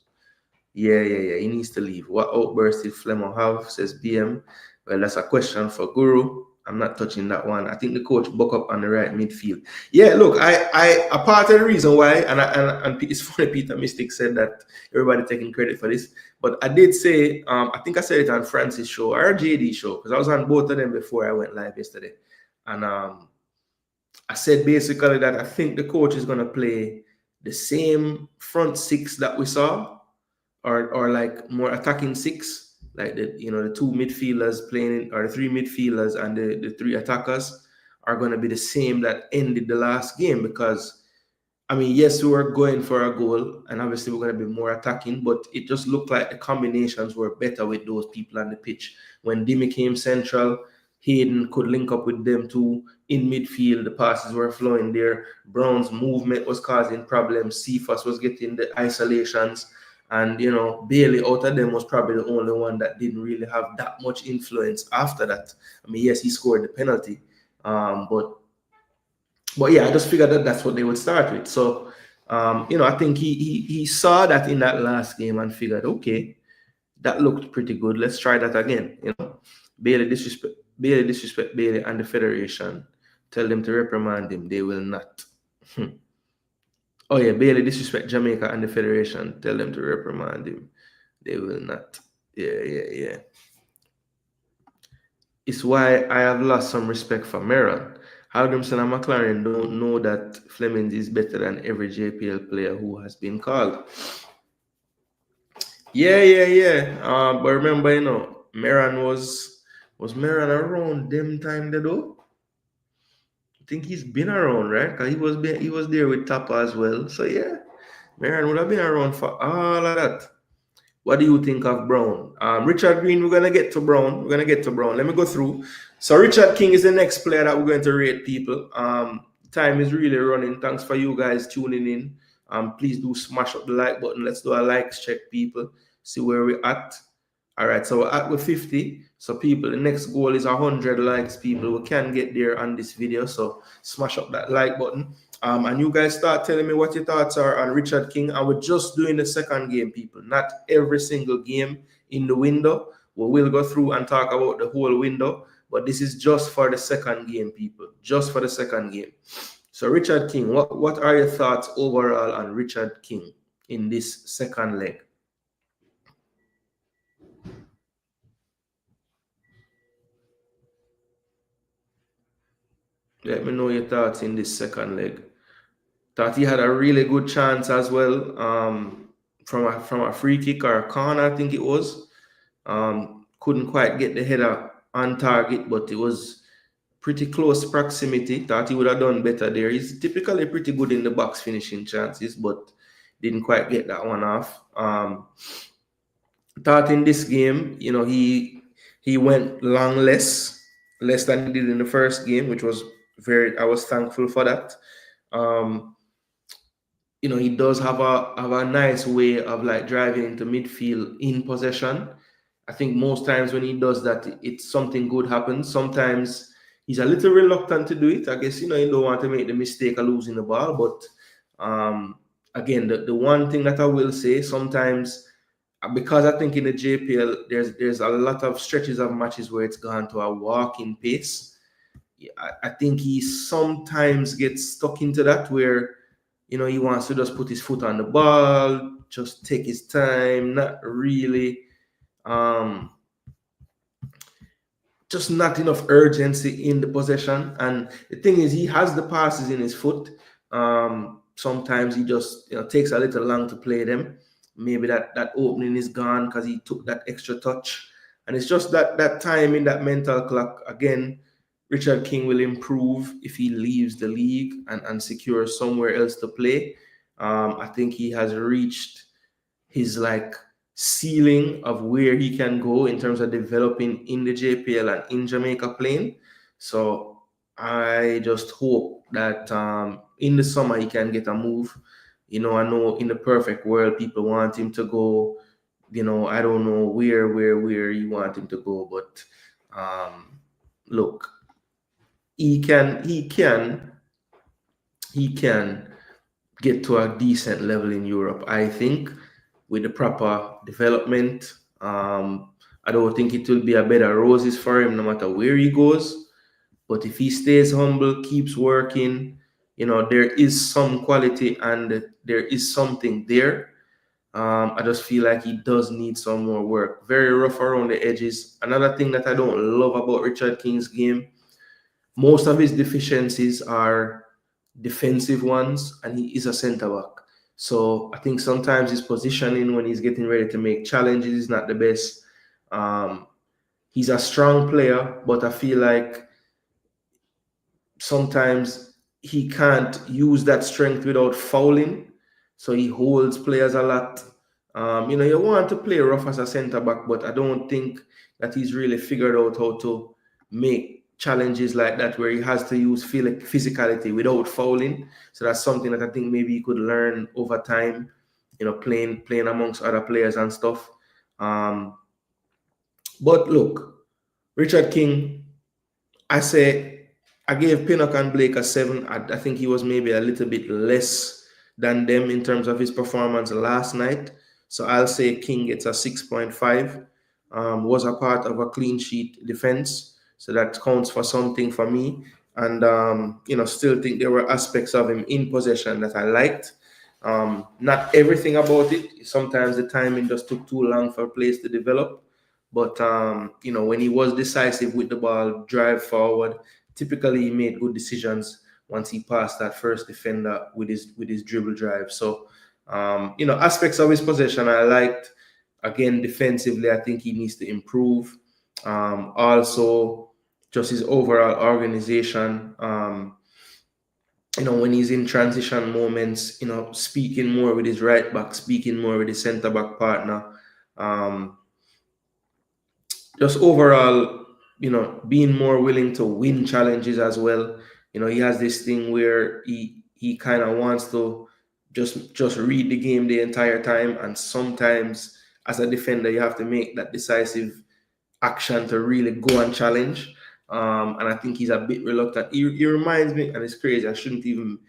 Yeah. He needs to leave. What outburst did Flemo have? Says BM. Well, that's a question for Guru. I'm not touching that one. I think the coach buck up on the right midfield. Yeah, look, I a part of the reason why, and it's funny Peter Mystic said that everybody taking credit for this, but I did say, I think I said it on Francis' show or JD show, because I was on both of them before I went live yesterday. And I said basically that I think the coach is gonna play the same front six that we saw, or like more attacking six, like the two midfielders playing, or the three midfielders and the three attackers are going to be the same that ended the last game. Because I mean, yes, we were going for a goal and obviously we're going to be more attacking, but it just looked like the combinations were better with those people on the pitch. When Dimi came central, Hayden could link up with them too. In midfield, the passes were flowing there. Brown's movement was causing problems. Cephas was getting the isolations. And, Bailey out of them was probably the only one that didn't really have that much influence after that. I mean, yes, he scored the penalty. But yeah, I just figured that that's what they would start with. So, I think he saw that in that last game and figured, okay, that looked pretty good. Let's try that again. Bailey disrespect Bailey and the Federation. Tell them to reprimand him. They will not. Oh yeah, Bailey disrespect Jamaica and the Federation. Tell them to reprimand him. They will not. Yeah. It's why I have lost some respect for Meron. Haldrimson and McLaren don't know that Flemings is better than every JPL player who has been called. Yeah. But remember, Meron was Meron around them time though? I think he's been around, right? Because he was there with Tapa as well. So yeah, Meron would have been around for all of that. What do you think of Brown? Richard Green, we're going to get to Brown. Let me go through. So Richard King is the next player that we're going to rate, people. Time is really running. Thanks for you guys tuning in. Please do smash up the like button. Let's do a likes check, people. See where we're at. All right, so we're at with 50. So people, the next goal is 100 likes, people. We can get there on this video. So smash up that like button. And you guys start telling me what your thoughts are on Richard King. And we're just doing the second game, people. Not every single game in the window. We will go through and talk about the whole window. But this is just for the second game, people. Just for the second game. So Richard King, what are your thoughts overall on Richard King in this second leg? Let me know your thoughts in this second leg. Thought he had a really good chance as well, from a free kick or a corner, I think it was. Couldn't quite get the header on target, but it was pretty close proximity. Thought he would have done better there. He's typically pretty good in the box finishing chances, but didn't quite get that one off. Thought in this game, he went long less than he did in the first game, which was I was thankful for that. He does have a nice way of like driving into midfield in possession. I think most times when he does that, it's something good happens. Sometimes he's a little reluctant to do it. I guess, he don't want to make the mistake of losing the ball. But again, the one thing that I will say, sometimes, because I think in the JPL, there's a lot of stretches of matches where it's gone to a walking pace. I think he sometimes gets stuck into that where, he wants to just put his foot on the ball, just take his time, not really, just not enough urgency in the possession. And the thing is, he has the passes in his foot. Sometimes he just takes a little long to play them. Maybe that opening is gone because he took that extra touch. And it's just that time in that mental clock. Again, Richard King will improve if he leaves the league and secures somewhere else to play. I think he has reached his like ceiling of where he can go in terms of developing in the JPL and in Jamaica playing. So I just hope that in the summer he can get a move. I know in the perfect world people want him to go. I don't know where you want him to go, but look, he can get to a decent level in Europe, I think, with the proper development. I don't think it will be a bed of roses for him no matter where he goes. But if he stays humble, keeps working, there is some quality and there is something there. I just feel like he does need some more work. Very rough around the edges. Another thing that I don't love about Richard King's game, most of his deficiencies are defensive ones, and he is a centre back. So I think sometimes his positioning when he's getting ready to make challenges is not the best. He's a strong player, but I feel like sometimes he can't use that strength without fouling. So he holds players a lot. You want to play rough as a centre back, but I don't think that he's really figured out how to make challenges like that where he has to use physicality without fouling. So that's something that I think maybe he could learn over time, playing amongst other players and stuff. But look, Richard King, I gave Pinnock and Blake a 7. I think he was maybe a little bit less than them in terms of his performance last night. So I'll say King gets a 6.5. Was a part of a clean sheet defense. So that counts for something for me. And, still think there were aspects of him in possession that I liked. Not everything about it. Sometimes the timing just took too long for plays to develop. But, when he was decisive with the ball, drive forward, typically he made good decisions once he passed that first defender with his dribble drive. So, aspects of his possession I liked. Again, defensively, I think he needs to improve. Also, just his overall organization. When he's in transition moments, speaking more with his right back, speaking more with his centre back partner. Just overall, being more willing to win challenges as well. He has this thing where he kind of wants to just read the game the entire time, and sometimes as a defender you have to make that decisive action to really go and challenge. And I think he's a bit reluctant. He reminds me, and it's crazy, I shouldn't even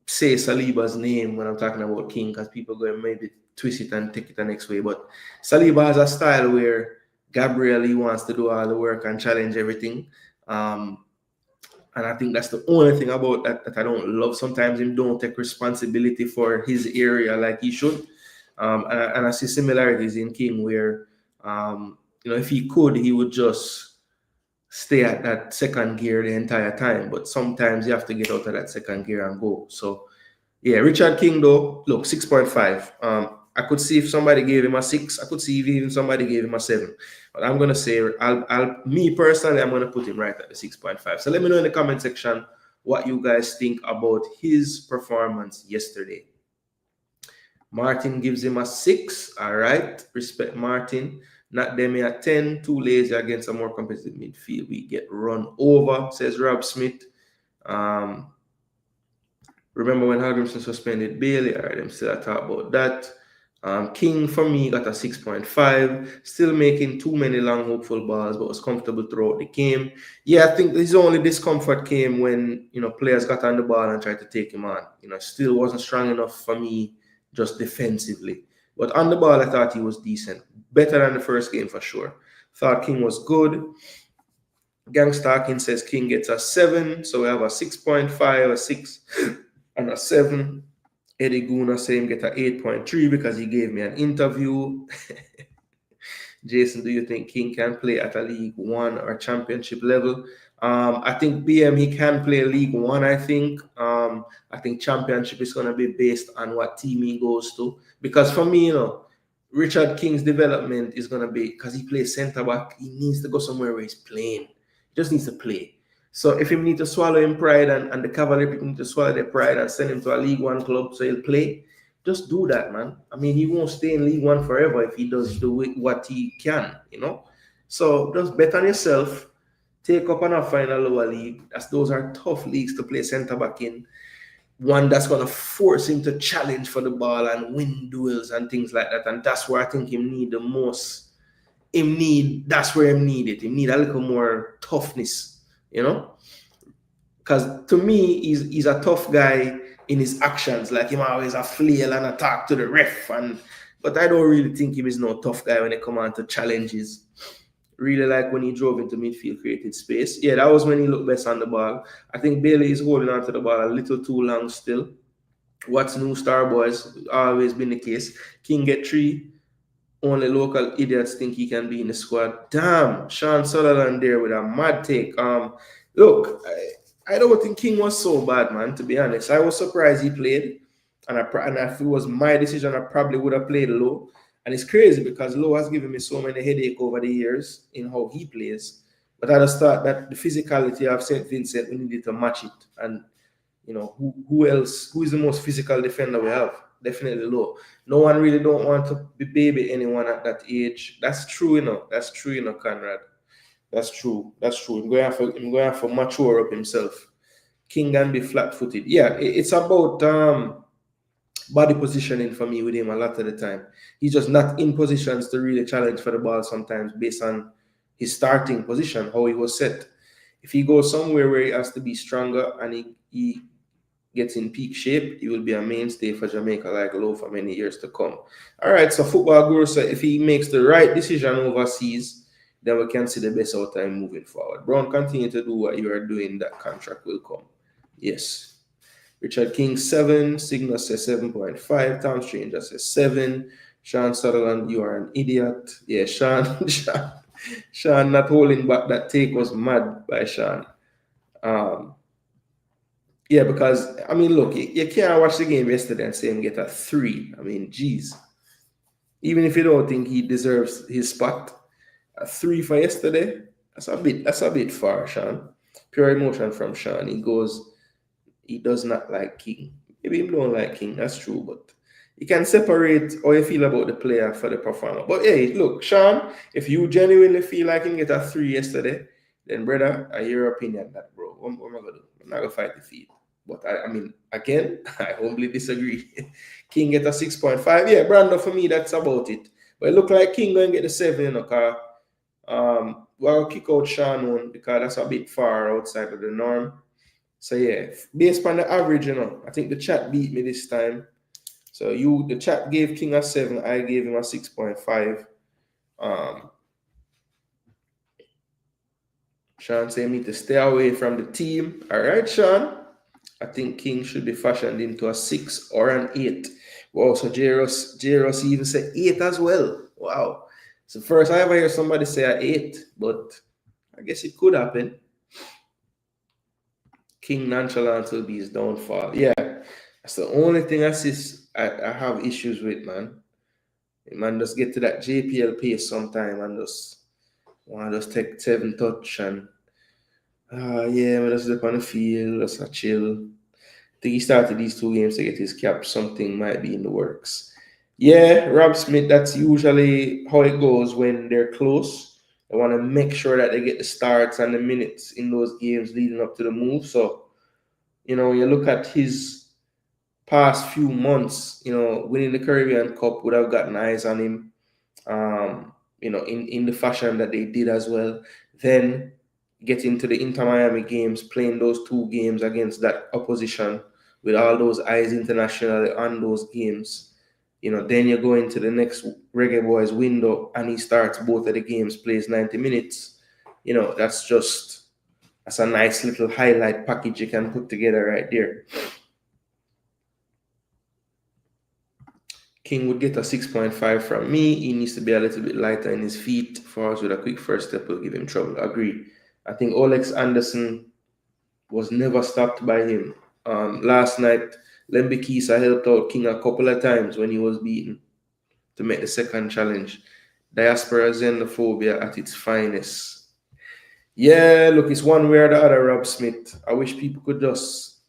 say Saliba's name when I'm talking about King because people go and maybe twist it and take it the next way. But Saliba has a style where Gabriel, he wants to do all the work and challenge everything. And I think that's the only thing about that I don't love. Sometimes him don't take responsibility for his area like he should. And I see similarities in King where, if he could, he would just stay at that second gear the entire time. But sometimes you have to get out of that second gear and go. So, yeah, Richard King, though, look, 6.5. I could see if somebody gave him a 6. I could see if even somebody gave him a 7. But I'm gonna say, me personally, I'm gonna put him right at the 6.5. So let me know in the comment section what you guys think about his performance yesterday. Martin gives him a 6. All right, respect Martin. Not Demi at 10. Too lazy against a more competitive midfield. We get run over, says Rob Smith. Remember when Hodgson suspended Bailey? All right, I'm still talk about that. King for me got a 6.5. Still making too many long hopeful balls, but was comfortable throughout the game. Yeah, I think his only discomfort came when players got on the ball and tried to take him on. Still wasn't strong enough for me just defensively. But on the ball, I thought he was decent. Better than the first game for sure. Thought King was good. Gangstarkin says King gets a 7. So we have a 6.5, a 6, and a 7. Eddie Gooner saying get a 8.3 because he gave me an interview. Jason, do you think King can play at a League One or championship level? I think BM, he can play League One, I think. I think championship is going to be based on what team he goes to. Because for me, Richard King's development is going to be, because he plays centre back, he needs to go somewhere where he's playing. He just needs to play. So if he need to swallow him pride and the Cavalier people need to swallow their pride and send him to a League One club so he'll play, just do that, man. I mean, he won't stay in League One forever if he does what he can, you know. So just bet on yourself. Take up an offer in a lower league. Those are tough leagues to play centre back in. One that's going to force him to challenge for the ball and win duels and things like that. And that's where I think him need the most. That's where him need it. He need a little more toughness, you know? Because to me, he's a tough guy in his actions. Like him always a flail and attack to the ref. But I don't really think him is no tough guy when it come on to challenges. Really like when he drove into midfield, created space. Yeah, that was when he looked best on the ball. I think Bailey is holding on to the ball a little too long still. What's new, Star Boys? Always been the case. King get 3. Only local idiots think he can be in the squad. Damn, Sean Sutherland there with a mad take. Look, I don't think King was so bad, man, to be honest. I was surprised he played. And if it was my decision, I probably would have played low. And it's crazy because Lowe has given me so many headache over the years in how he plays. But I just thought that the physicality of St. Vincent, we needed to match it. And, you know, who else? Who is the most physical defender we have? Definitely Lowe. No one really don't want to be baby anyone at that age. That's true, you know. That's true, you know, Conrad. That's true. That's true. I'm going to have to mature up himself. King can be flat-footed. Yeah, it's about body positioning for me with him a lot of the time. He's just not in positions to really challenge for the ball sometimes based on his starting position, how he was set. If he goes somewhere where he has to be stronger and he gets in peak shape, he will be a mainstay for Jamaica like Lowe for many years to come. All right, so Football Guru said if he makes the right decision overseas, then we can see the best out of him moving forward. Brown, continue to do what you are doing, that contract will come. Yes. Richard King 7, Signal says 7.5, Tom Stranger says 7, Sean Sutherland, you are an idiot. Yeah, Sean not holding back that take was mad by Sean. Yeah, because I mean, look, you can't watch the game yesterday and say him get a 3. I mean, geez. Even if you don't think he deserves his spot, a 3 for yesterday, that's a bit far, Sean. Pure emotion from Sean. He does not like King. Maybe he don't like King, that's true, but you can separate how you feel about the player for the performer. But hey, look, Sean, if you genuinely feel like you get a 3 yesterday, then brother, I hear your opinion that, bro. What am I gonna do? I'm not gonna fight the feed. But I mean, again, I humbly disagree. King get a 6.5. Yeah, Brando, for me, that's about it. But it look like King going to get the 7, you know, because we'll kick out Sean one because that's a bit far outside of the norm. So yeah, based on the average, you know, I think the chat beat me this time. So the chat gave King a 7, I gave him a 6.5. Sean said me to stay away from the team. All right, Sean. I think King should be fashioned into a 6 or an 8. Wow, so J-Ross even said 8 as well. Wow. So first I ever hear somebody say an 8, but I guess it could happen. King nonchalant will be his downfall. Yeah, that's the only thing I have issues with, man. Man, just get to that JPL pace sometime and just take 7 touch and yeah, man, just look on the field, just a chill. I think he started these 2 games to get his cap. Something might be in the works. Yeah, Rob Smith, that's usually how it goes when they're close. They want to make sure that they get the starts and the minutes in those games leading up to the move. So, you know, you look at his past few months, you know, winning the Caribbean Cup would have gotten eyes on him, you know, in the fashion that they did as well. Then getting to the Inter Miami games, playing those 2 games against that opposition with all those eyes internationally on those games. You know, then you go into the next Reggae Boyz window and he starts both of the games, plays 90 minutes. You know, that's a nice little highlight package you can put together right there. King would get a 6.5 from me. He needs to be a little bit lighter in his feet. For us with a quick first step will give him trouble. Agree. I think Olex Anderson was never stopped by him. Last night, Lembe Kisa helped out King a couple of times when he was beaten. to make the second challenge. Diaspora xenophobia at its finest. Yeah, look, it's one way or the other, Rob Smith. I wish people could just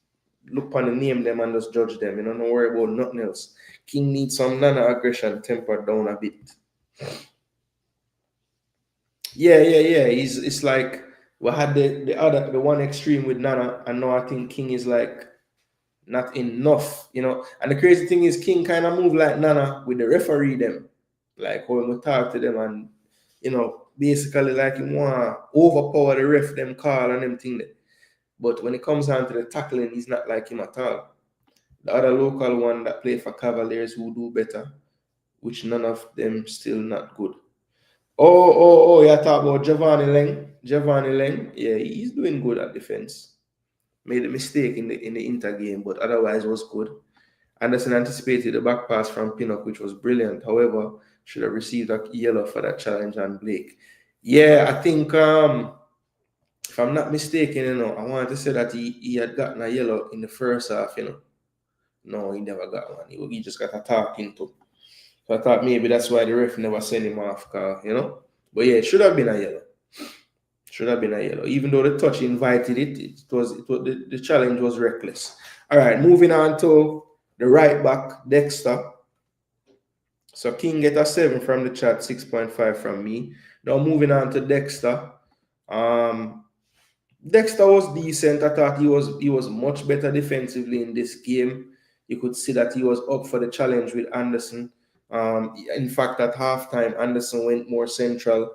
look on the name them and just judge them. You know, don't worry about nothing else. King needs some Nana aggression tempered down a bit. Yeah. It's like we had the one extreme with Nana, and now I think King is like not enough, you know. And the crazy thing is King kind of move like Nana with the referee them. Like when we talk to them and you know, basically like you want overpower the ref them call and them thing there. But when it comes down to the tackling, he's not like him at all. The other local one that play for Cavaliers who do better, which none of them still not good. Oh, yeah, talk about Giovanni Leng. Yeah, he's doing good at defense. Made a mistake in the inter game, but otherwise was good. Anderson anticipated the back pass from Pinnock, which was brilliant. However, should have received a yellow for that challenge on Blake. Yeah, I think if I'm not mistaken, you know, I wanted to say that he had gotten a yellow in the first half, you know. No, he never got one. He just got a talking to. So I thought maybe that's why the ref never sent him off, you know. But yeah, it should have been a yellow. Should have been a yellow. Even though the touch invited it, the challenge was reckless. All right, moving on to the right back, Dexter. So King get a 7 from the chat, 6.5 from me. Now moving on to Dexter. Dexter was decent. I thought he was much better defensively in this game. You could see that he was up for the challenge with Anderson. In fact, at halftime, Anderson went more central.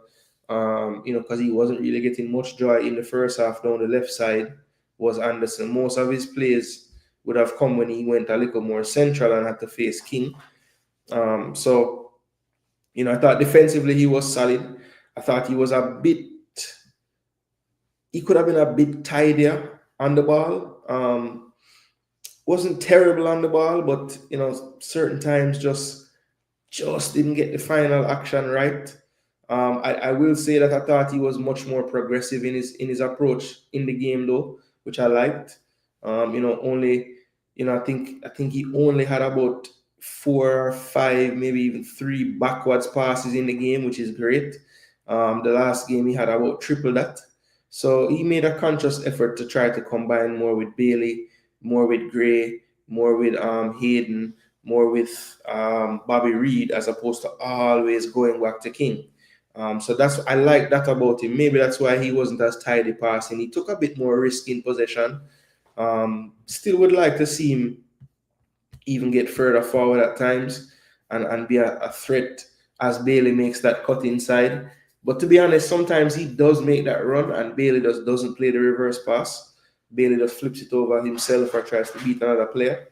You know, because he wasn't really getting much joy in the first half down the left side was Anderson. Most of his plays would have come when he went a little more central and had to face King. So, you know, I thought defensively he was solid. I thought he could have been a bit tidier on the ball. Wasn't terrible on the ball, but, you know, certain times just didn't get the final action right. I will say that I thought he was much more progressive in his approach in the game though, which I liked. You know, I think he only had about 4 or 5, maybe even 3 backwards passes in the game, which is great. The last game he had about triple that. So he made a conscious effort to try to combine more with Bailey, more with Gray, more with Hayden, more with Bobby Reed, as opposed to always going back to King. So I like that about him. Maybe that's why he wasn't as tidy passing. He took a bit more risk in possession. Still would like to see him even get further forward at times and be a threat as Bailey makes that cut inside. But to be honest, sometimes he does make that run and Bailey doesn't play the reverse pass. Bailey just flips it over himself or tries to beat another player.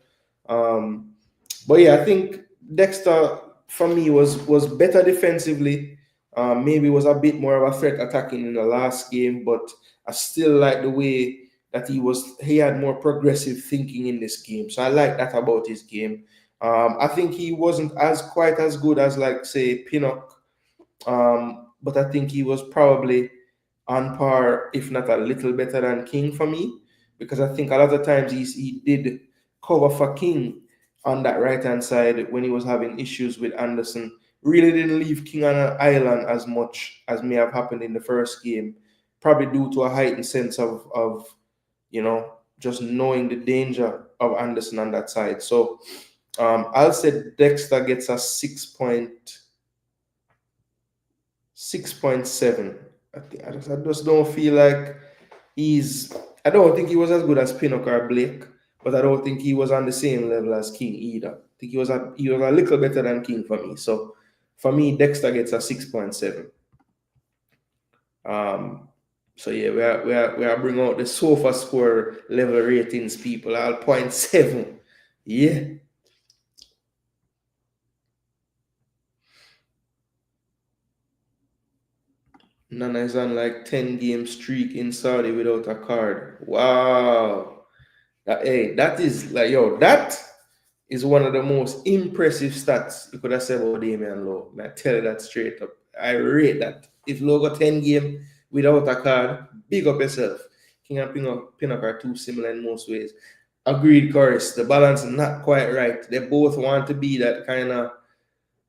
But yeah, I think Dexter for me was better defensively. Maybe was a bit more of a threat attacking in the last game, but I still like the way that he had more progressive thinking in this game. So I like that about his game. I think he wasn't quite as good as, like, say, Pinnock. But I think he was probably on par, if not a little better than King for me, because I think a lot of times he did cover for King on that right-hand side when he was having issues with Anderson. Really didn't leave King on an island as much as may have happened in the first game, probably due to a heightened sense of you know, just knowing the danger of Anderson on that side. So I'll say Dexter gets a 6.7. I just don't feel like I don't think he was as good as Pinnock or Blake, but I don't think he was on the same level as King either. I think he was a little better than King for me. So for me, Dexter gets a 6.7. So yeah, we are bringing out the sofa score level ratings, people. All 0.7. Yeah. Nana is on like 10-game streak in Saudi without a card. Wow. That is like, that is one of the most impressive stats you could have said about Damian Lowe. I tell you that straight up. I rate that. If Lowe got 10 game without a card, big up yourself. King and Pinnock are too similar in most ways. Agreed, Chorus. The balance is not quite right. They both want to be that kind of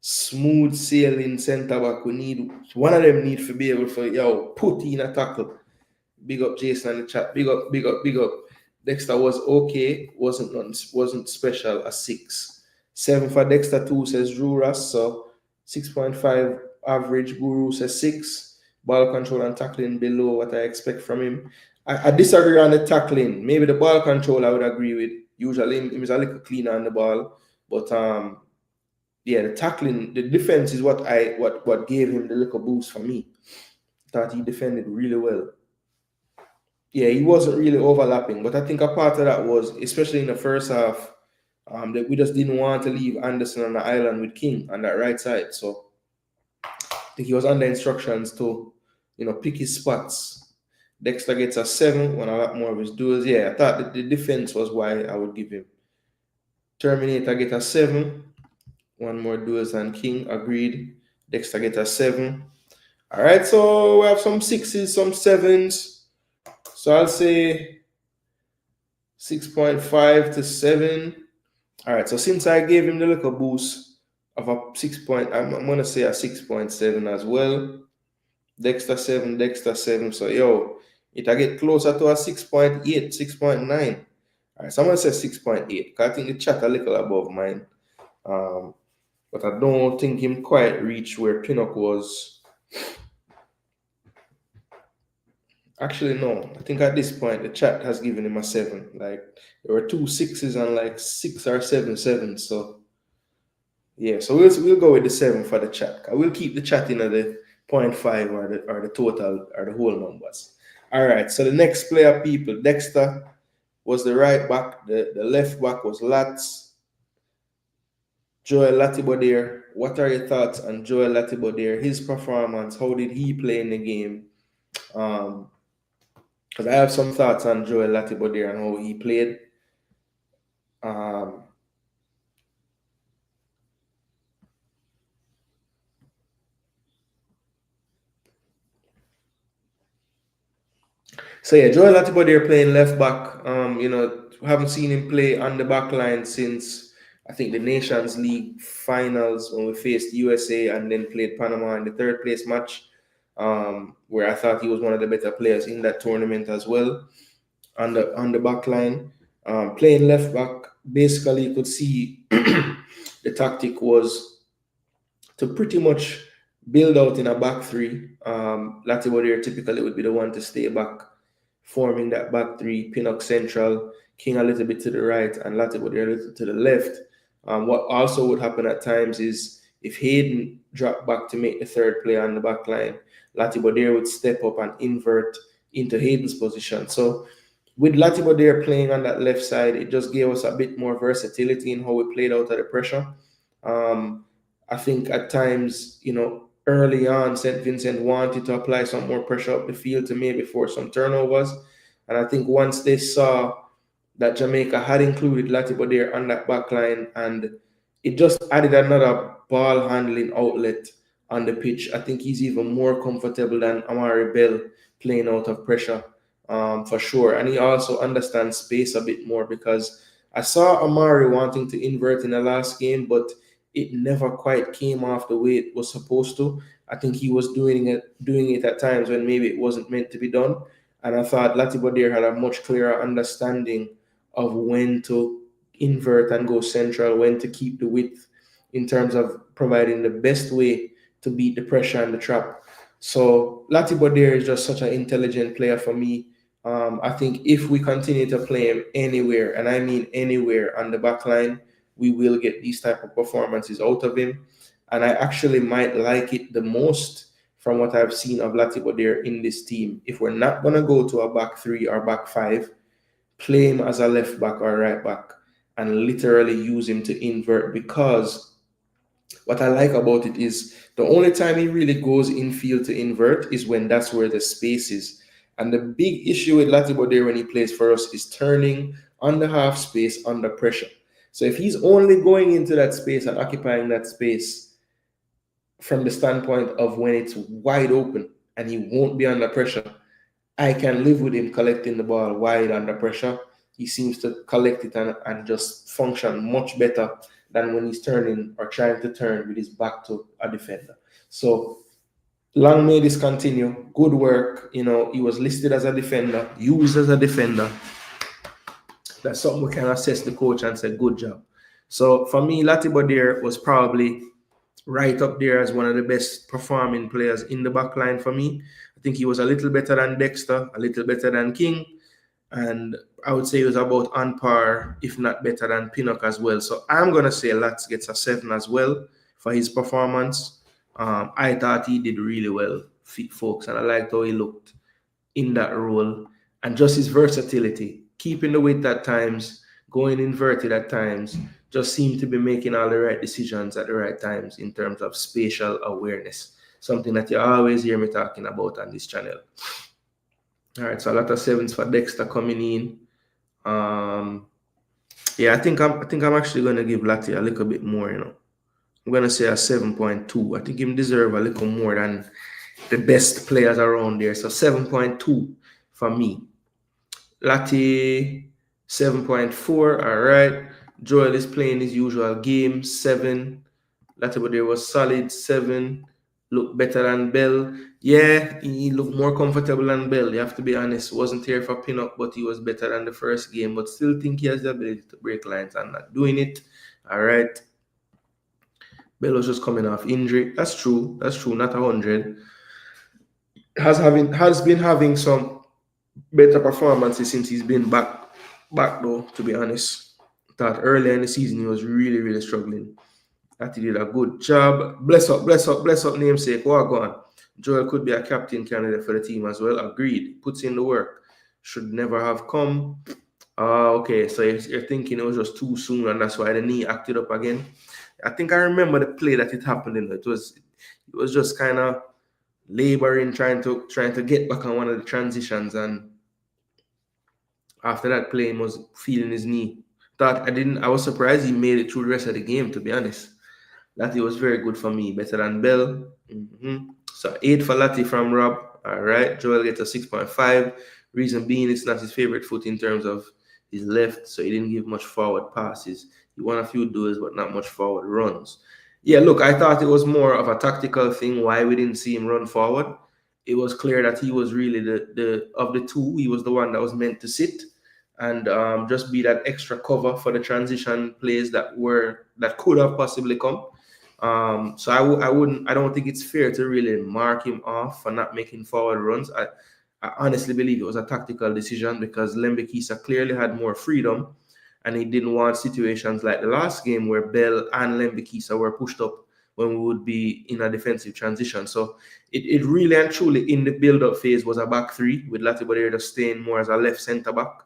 smooth sailing centre back. We need one of them need to be able to put in a tackle. Big up Jason in the chat. Big up, big up, big up. Dexter was okay, wasn't special. A 6. 7 for Dexter 2 says Drew Ross. So 6.5 average. Guru says 6. Ball control and tackling below what I expect from him. I disagree on the tackling. Maybe the ball control I would agree with. Usually he was a little cleaner on the ball, but yeah, the tackling, the defense is what gave him the little boost for me. Thought he defended really well. Yeah, he wasn't really overlapping, but I think a part of that was, especially in the first half, that we just didn't want to leave Anderson on the island with King on that right side. So I think he was under instructions to, pick his spots. Dexter gets a 7 when a lot more of his duels. Yeah, I thought that the defense was why I would give him. Terminator get a 7. One more duels than King. Agreed. Dexter get a 7. All right, so we have some 6s, some 7s. So I'll say 6.5 to 7. All right, so since I gave him the little boost of a 6 point, I'm going to say a 6.7 as well. Dexter 7, Dexter 7. So, it I get closer to a 6.8, 6.9. All right, so I'm going to say 6.8 because I think the chat a little above mine. But I don't think him quite reached where Pinnock was. Actually, no. I think at this point, the chat has given him a 7. Like, there were 2 6s and like 6 or 7 7s. So, yeah. So, we'll go with the 7 for the chat. I will keep the chat in at the 0.5 or the total or the whole numbers. All right. So, the next player, people, Dexter was the right back. The left back was Lats. Joel Latibodiere. What are your thoughts on Joel Latibodiere? His performance? How did he play in the game? Because I have some thoughts on Joel Latibodiere and how he played. So yeah, Joel Latibodiere playing left back. Haven't seen him play on the back line since I think the Nations League finals when we faced USA and then played Panama in the 3rd place match, where I thought he was one of the better players in that tournament as well. On the back line, playing left back, basically you could see the tactic was to pretty much build out in a back 3. Latibodiere typically would be the one to stay back, forming that back 3, Pinnock central, King a little bit to the right, and Latibodiere a little to the left. What also would happen at times is if Hayden dropped back to make the 3rd player on the back line, Latibodiere would step up and invert into Hayden's position. So with Latibodiere playing on that left side, it just gave us a bit more versatility in how we played out of the pressure. I think at times, early on, St. Vincent wanted to apply some more pressure up the field to maybe force some turnovers. And I think once they saw that Jamaica had included Latibodiere on that back line and it just added another ball handling outlet on the pitch, I think he's even more comfortable than Amari Bell playing out of pressure. For sure. And he also understands space a bit more because I saw Amari wanting to invert in the last game, but it never quite came off the way it was supposed to. I think he was doing it at times when maybe it wasn't meant to be done. And I thought Latibodiere had a much clearer understanding of when to invert and go central, when to keep the width in terms of providing the best way to beat the pressure and the trap. So Latibodiere is just such an intelligent player for me. I think if we continue to play him anywhere, and I mean anywhere on the back line, we will get these type of performances out of him. And I actually might like it the most from what I've seen of Latibodiere in this team. If we're not going to go to a back 3 or back 5, play him as a left back or right back and literally use him to invert, because what I like about it is the only time he really goes infield to invert is when that's where the space is. And the big issue with Latibodiere when he plays for us is turning on the half space under pressure. So if he's only going into that space and occupying that space from the standpoint of when it's wide open and he won't be under pressure, I can live with him collecting the ball wide under pressure. He seems to collect it and just function much better than when he's turning or trying to turn with his back to a defender. So long may this continue. Good work. You know, he was listed as a defender, used as a defender. That's something we can assess the coach and say, good job. So for me, Latibo there was probably right up there as one of the best performing players in the back line for me. I think he was a little better than Dexter, a little better than King, and I would say he was about on par, if not better than Pinnock as well. So I'm going to say Lats gets a 7 as well for his performance. I thought he did really well, folks, and I liked how he looked in that role and just his versatility, keeping the weight at times, going inverted at times, just seemed to be making all the right decisions at the right times in terms of spatial awareness, something that you always hear me talking about on this channel. All right, so a lot of 7s for Dexter coming in. Yeah, I think I'm actually going to give Lati a little bit more, you know. I'm going to say a 7.2. I think him deserve a little more than the best players around there. So 7.2 for me. Lati, 7.4. All right. Joel is playing his usual game, 7. Lati there was solid, 7. Looked better than Bell. Yeah, he looked more comfortable than Bell. You have to be honest. Wasn't here for Pinnock, but he was better than the first game. But still think he has the ability to break lines and not doing it. All right. Bell was just coming off injury. That's true. That's true. Not 100. Has been having some better performances since he's been back though, to be honest. Thought earlier in the season he was really, really struggling. That he did a good job. Bless up, namesake. What go on? Joel could be a captain candidate for the team as well. Agreed. Puts in the work. Should never have come. Okay, so you're thinking it was just too soon and that's why the knee acted up again. I think I remember the play that it happened in. It was just kind of laboring, trying to get back on one of the transitions, and after that play, he was feeling his knee. I was surprised he made it through the rest of the game, to be honest. Lati was very good for me, better than Bell. So 8 for Lati from Rob. All right, Joel gets a 6.5. Reason being, it's not his favorite foot in terms of his left, so he didn't give much forward passes. He won a few duels, but not much forward runs. Yeah, look, I thought it was more of a tactical thing why we didn't see him run forward. It was clear that he was really the of the two, he was the one that was meant to sit and just be that extra cover for the transition plays that could have possibly come. So I don't think it's fair to really mark him off for not making forward runs. I honestly believe it was a tactical decision because Lembekisa clearly had more freedom and he didn't want situations like the last game where Bell and Lembekisa were pushed up when we would be in a defensive transition. So it really and truly in the build-up phase was a back 3 with Latibo just staying more as a left centre back.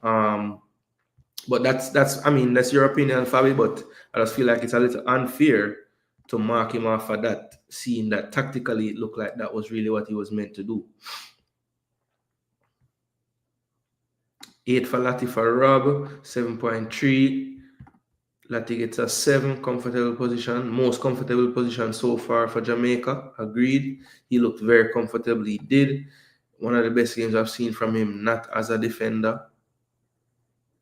But that's your opinion, Fabi, but I just feel like it's a little unfair to mark him off for that, seeing that tactically it looked like that was really what he was meant to do. 8 for Lati for Rob, 7.3. Lati gets a 7, comfortable position, most comfortable position so far for Jamaica. Agreed. He looked very comfortable. He did. One of the best games I've seen from him, not as a defender.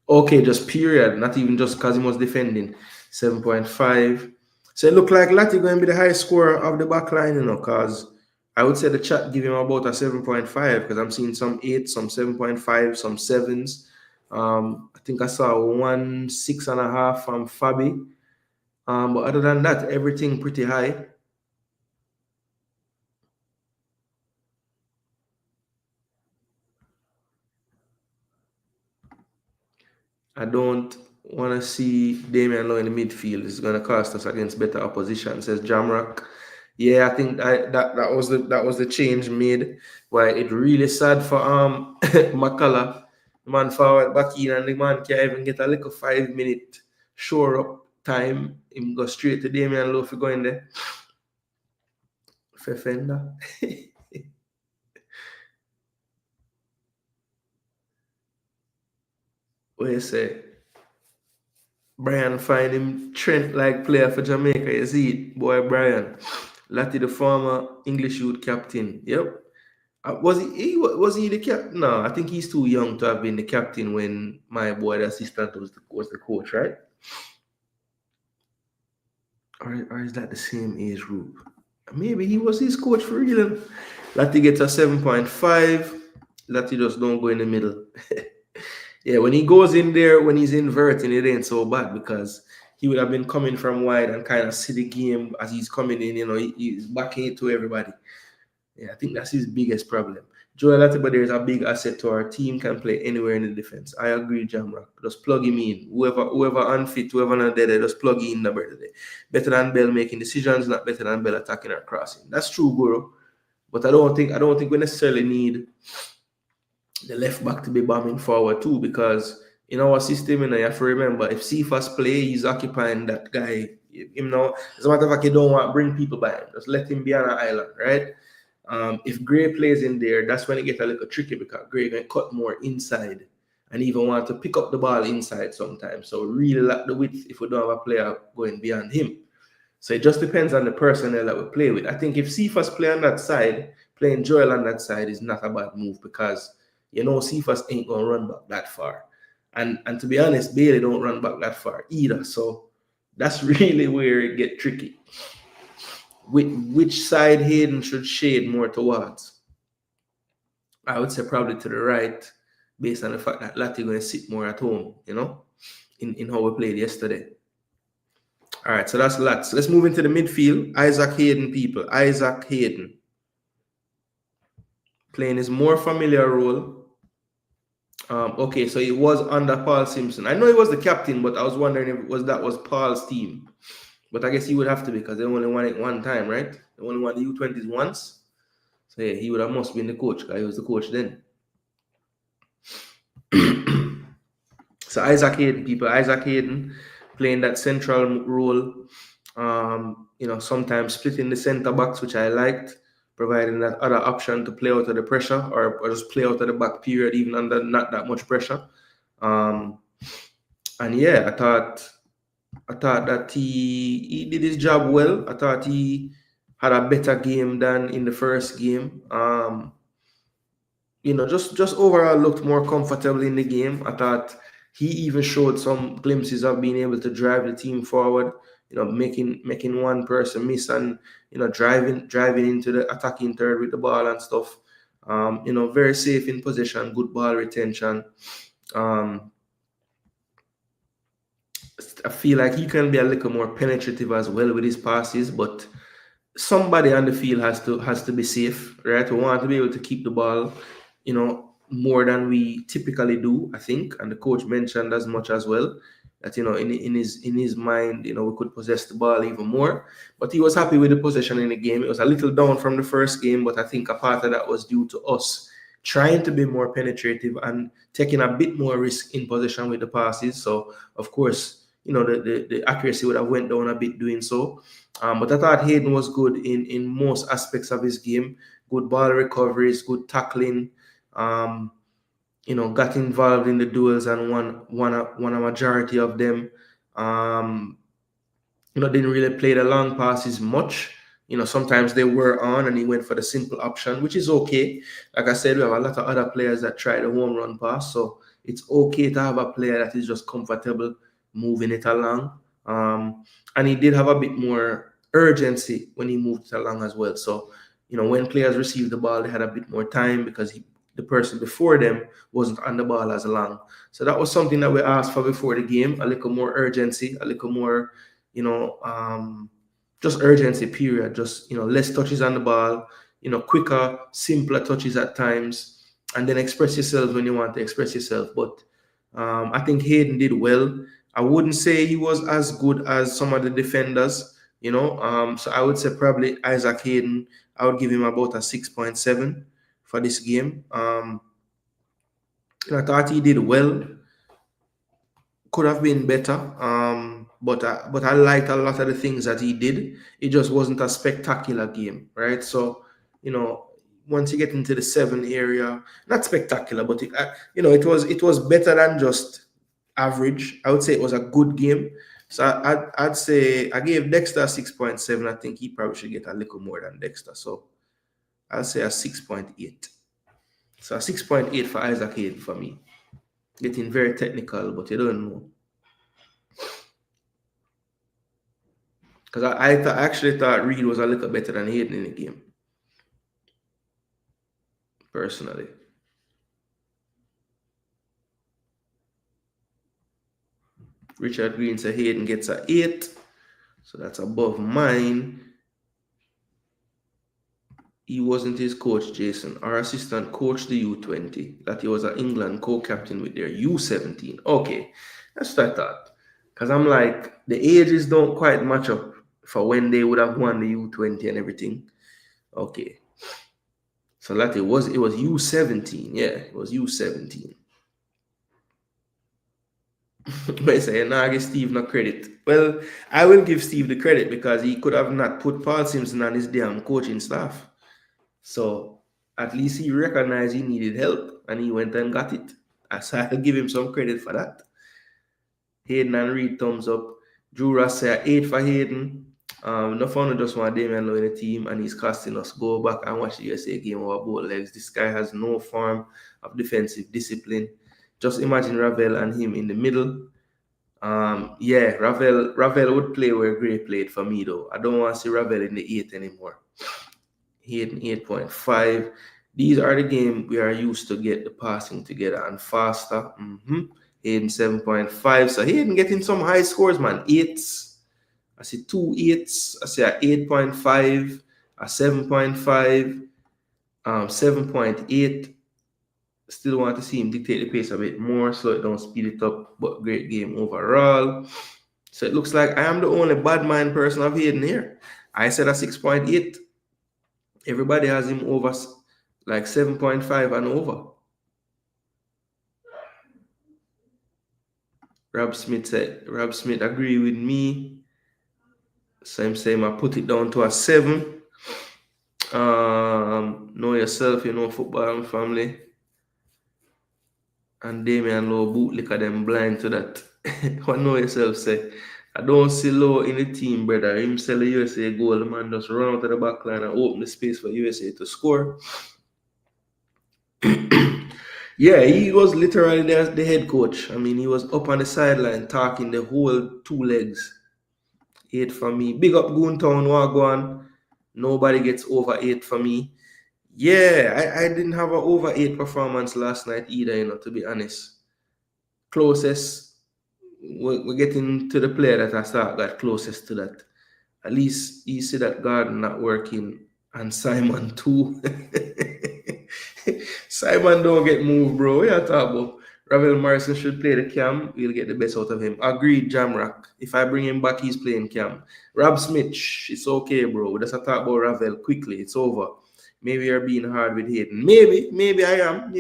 Okay, just period, not even just because he was defending. 7.5. So it looked like Lati going to be the highest scorer of the back line, you know, because I would say the chat give him about a 7.5 because I'm seeing some 8, some 7.5, some 7s. I think I saw 1 6.5 from Fabi. But other than that, everything pretty high. I don't want to see Damian Lowe in the midfield. It's going to cost us against better opposition, says Jamrock. Yeah, I think that was the change made. Why it really sad for McCullough. The man forward back in and the man can't even get a little 5-minute shore up time. Him go straight to Damian Lowe for going there. Fefenda. What you say? Brian find him Trent-like player for Jamaica. You see it, boy Brian. Lati, the former English youth captain. Yep. Was he the captain? No, I think he's too young to have been the captain when my boy, the assistant, was the coach, right? or is that the same age group? Maybe he was his coach for real. Lati gets a 7.5. Lati just don't go in the middle. Yeah, when he goes in there, when he's inverting, it ain't so bad because he would have been coming from wide and kind of see the game as he's coming in, he's backing it to everybody. Yeah, I think that's his biggest problem. Joel Latibody is a big asset to our team, can play anywhere in the defense. I agree, Jamrock. Just plug him in. Whoever unfit, whoever not there, just plug him in the birthday. Better than Bell making decisions, not better than Bell attacking or crossing. That's true, Guru. But I don't think we necessarily need the left back to be bombing forward too, because in our system, you have to remember if Cephas play, he's occupying that guy. As a matter of fact, you don't want to bring people by him. Just let him be on an island, right? If Gray plays in there, that's when it gets a little tricky because Gray can cut more inside and even want to pick up the ball inside sometimes. So really lack the width if we don't have a player going beyond him. So it just depends on the personnel that we play with. I think if Cephas play on that side, playing Joel on that side is not a bad move because Cephas ain't gonna run back that far. And to be honest, Bailey don't run back that far either. So that's really where it gets tricky. Which side Hayden should shade more towards? I would say probably to the right, based on the fact that Lati going to sit more at home, in how we played yesterday. All right, so that's lots. Let's move into the midfield. Isaac Hayden, people. Isaac Hayden playing his more familiar role. Okay, so he was under Paul Simpson. I know he was the captain, but I was wondering if that was Paul's team. But I guess he would have to because they only won it one time, right? They only won the U20s once. So yeah, he would have must been the coach because he was the coach then. So Isaac Hayden, people. Isaac Hayden playing that central role. Sometimes splitting the centre backs, which I liked, providing that other option to play out of the pressure or just play out of the back period, even under not that much pressure. And yeah, I thought that he did his job well. I thought he had a better game than in the first game. Just overall looked more comfortable in the game. I thought he even showed some glimpses of being able to drive the team forward, making one person miss and, driving into the attacking third with the ball and stuff. Very safe in possession, good ball retention. I feel like he can be a little more penetrative as well with his passes, but somebody on the field has to be safe, right? We want to be able to keep the ball, more than we typically do, I think. And the coach mentioned as much as well that, in his mind, we could possess the ball even more. But he was happy with the possession in the game. It was a little down from the first game, but I think a part of that was due to us trying to be more penetrative and taking a bit more risk in possession with the passes. So, of course, the accuracy would have went down a bit doing so. But I thought Hayden was good in most aspects of his game. Good ball recoveries, good tackling. Got involved in the duels and won a majority of them. Didn't really play the long passes much. Sometimes they were on and he went for the simple option, which is okay. Like I said, we have a lot of other players that try the home run pass, so it's okay to have a player that is just comfortable moving it along. And he did have a bit more urgency when he moved it along as well. So, when players received the ball, they had a bit more time because the person before them wasn't on the ball as long. So that was something that we asked for before the game, a little more urgency, a little more, just urgency, period. Just, less touches on the ball, quicker, simpler touches at times, and then express yourself when you want to express yourself. But I think Hayden did well. I wouldn't say he was as good as some of the defenders, so I would say probably Isaac Hayden, I would give him about a 6.7 for this game. I thought he did well. Could have been better, but I liked a lot of the things that he did. It just wasn't a spectacular game, right? So, once you get into the 7 area, not spectacular, but it was better than just average. I would say it was a good game. So I'd say I gave Dexter a 6.7. I think he probably should get a little more than Dexter. So I'll say a 6.8. So a 6.8 for Isaac Hayden for me. Getting very technical, but you don't know. Because I actually thought Reed was a little better than Hayden in the game, personally. Richard Green said Hayden gets an 8, so that's above mine. He wasn't his coach, Jason. Our assistant coached the U20. That he was an England co-captain with their U17. Okay, that's what I thought. Because I'm like, the ages don't quite match up for when they would have won the U20 and everything. Okay. So that it was U17. Yeah, it was U17. But I say, nah, I give Steve no credit. Well, I will give Steve the credit because he could have not put Paul Simpson on his damn coaching staff. So at least he recognized he needed help and he went and got it. So I'll give him some credit for that. Hayden and Reed, thumbs up. Drew Ross said 8 for Hayden. No fun just want Damian Lowe in the team and he's costing us. Go back and watch the USA game over both legs. This guy has no form of defensive discipline. Just imagine Ravel and him in the middle. Yeah, Ravel would play where Gray played for me though. I don't want to see Ravel in the 8 anymore. Hayden 8.5. These are the games we are used to get the passing together and faster. Hayden 7.5. So Hayden getting some high scores, man. 8s. I see 2 8s. I see a 8.5, a 7.5, 7.8. Still want to see him dictate the pace a bit more, slow it down, speed it up, but great game overall. So it looks like I am the only bad mind person of Hayden here. I said a 6.8. Everybody has him over like 7.5 and over. Rob Smith agree with me. So I'm saying I put it down to a 7. Know yourself, you know, football and family. And Damian Lowe bootlicker them blind to that. What know yourself say? I don't see Lowe in the team, brother. Him sell the USA goal, the man just run out of the back line and open the space for USA to score. Yeah, he was literally the head coach. I mean, he was up on the sideline talking the whole 2 legs. 8 for me. Big up Goontown, Wagwan. Nobody gets over 8 for me. Yeah, I didn't have an over 8 performance last night either, you know, to be honest. Closest, we're getting to the player that I thought got closest to that. At least you see that Garden not working and Simon too. Simon don't get moved, bro. What you talking about? Ravel Morrison should play the cam. We'll get the best out of him. Agreed, Jamrock. If I bring him back, he's playing cam. Rob Smith, it's okay, bro. Let's talk about Ravel quickly. It's over. Maybe you're being hard with Hayden. Maybe I am.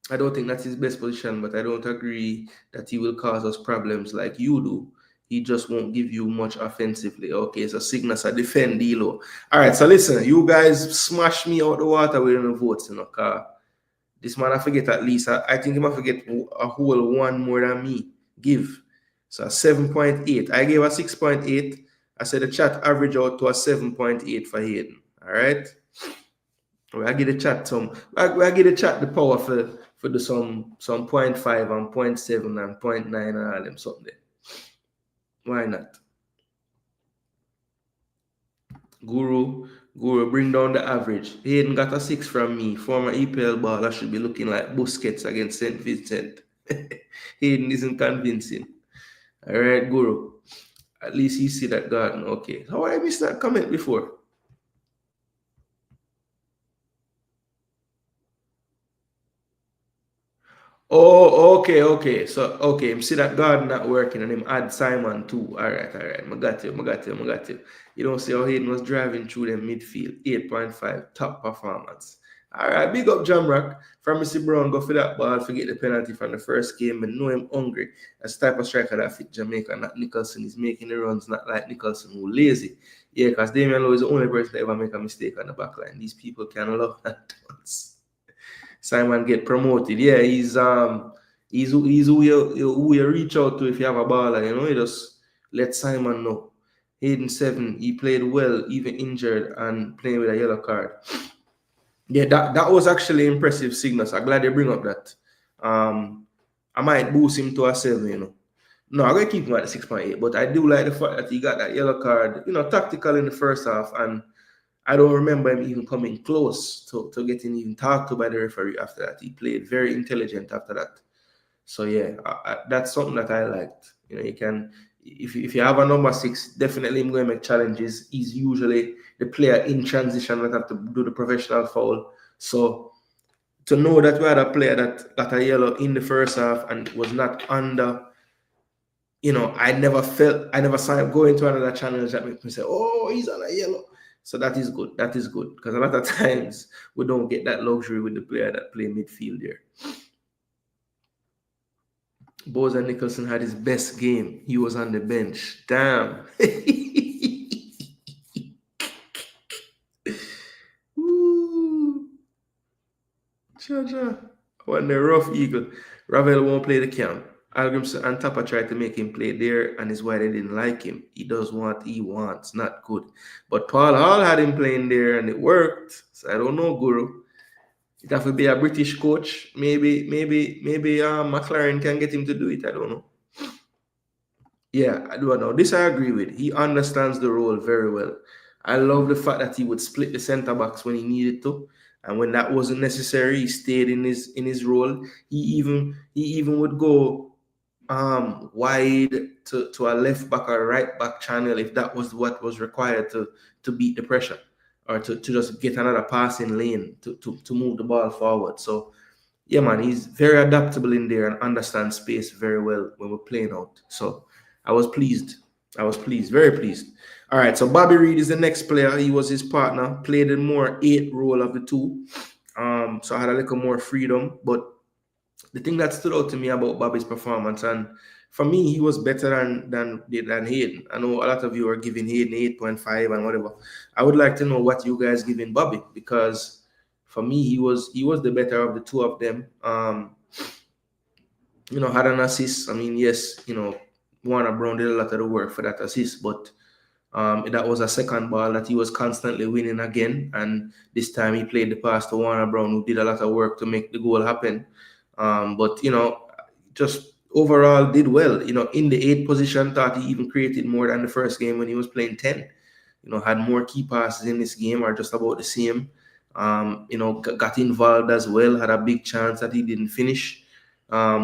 I don't think that's his best position, but I don't agree that he will cause us problems like you do. He just won't give you much offensively. Okay, so Cygnus, I defend Dilo. All right, so listen, you guys smash me out the water with the votes, you know, car. This man I forget at least. I think he might forget a whole 1 more than me. Give. So 7.8. I gave a 6.8. I said the chat average out to a 7.8 for Hayden. All right. I give the chat I give the chat the power for the some 0.5 and 0.7 and 0.9 and all them something there. Why not? Guru, bring down the average. Hayden got a 6 from me. Former EPL baller should be looking like Busquets against St. Vincent. Hayden isn't convincing. All right, Guru. At least you see that Garden. Okay. How I missed that comment before? Oh, okay. So, okay, him see that Garden not working and him add Simon too. All right. I got you. You don't see how Hayden was driving through the midfield. 8.5, top performance. All right, big up Jamrock. From Mr. Brown, go for that ball, forget the penalty from the first game, but know him hungry. That's the type of striker that fit Jamaica, not Nicholson. He's making the runs, not like Nicholson, who lazy. Yeah, because Damian Lowe is the only person that ever make a mistake on the back line. These people can love that once. Simon get promoted. Yeah, he's who you reach out to if you have a baller, you know, you just let Simon know. Hayden 7, he played well, even injured and playing with a yellow card. Yeah, that was actually impressive, Cygnus. I'm glad you bring up that. I might boost him to a 7, you know. No, I'm gonna keep him at the 6.8, but I do like the fact that he got that yellow card, tactical in the first half, and I don't remember him even coming close to getting even talked to by the referee after that. He played very intelligent after that. So yeah, that's something that I liked. You can, if you have a number 6, definitely him going to make challenges. He's usually the player in transition that have to do the professional foul. So to know that we had a player that got a yellow in the first half and was not under, I never saw him go into another challenge that makes me say, oh, he's on a yellow. So that is good. That is good. Because a lot of times we don't get that luxury with the player that play midfield there. Boza Nicholson had his best game. He was on the bench. Damn. Ooh. Cha-cha. When the rough eagle. Ravel won't play the camp. Algrimson and Tapa tried to make him play there, and is why they didn't like him. He does what he wants. Not good. But Paul Hall had him playing there, and it worked. So I don't know, Guru. It have to be a British coach. Maybe McLaren can get him to do it. I don't know. Yeah, I don't know. This I agree with. He understands the role very well. I love the fact that he would split the centre backs when he needed to, and when that wasn't necessary, he stayed in his role. He even would go wide to a left back or right back channel if that was what was required to beat the pressure, or to just get another passing lane to move the ball forward. So yeah, man, he's very adaptable in there and understands space very well when we're playing out. So I was pleased. Very pleased. All right, so Bobby Reid is the next player. He was his partner, played the more 8 role of the two. So I had a little more freedom. But the thing that stood out to me about Bobby's performance, and for me, he was better than Hayden. I know a lot of you are giving Hayden 8.5 and whatever. I would like to know what you guys giving Bobby, because for me, he was the better of the two of them. Had an assist. I mean, yes, Warner Brown did a lot of the work for that assist, but that was a second ball that he was constantly winning again. And this time he played the pass to Warner Brown, who did a lot of work to make the goal happen. But just overall did well. In the 8th position, thought he even created more than the first game when he was playing 10. Had more key passes in this game, or just about the same. Got involved as well, had a big chance that he didn't finish,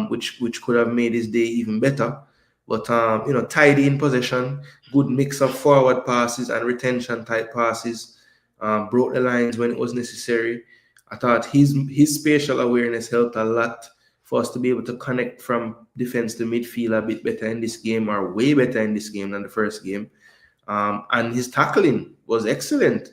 which could have made his day even better. But tidy in possession, good mix of forward passes and retention type passes, broke the lines when it was necessary. I thought his spatial awareness helped a lot for us to be able to connect from defense to midfield a bit better in this game, or way better in this game than the first game. And his tackling was excellent.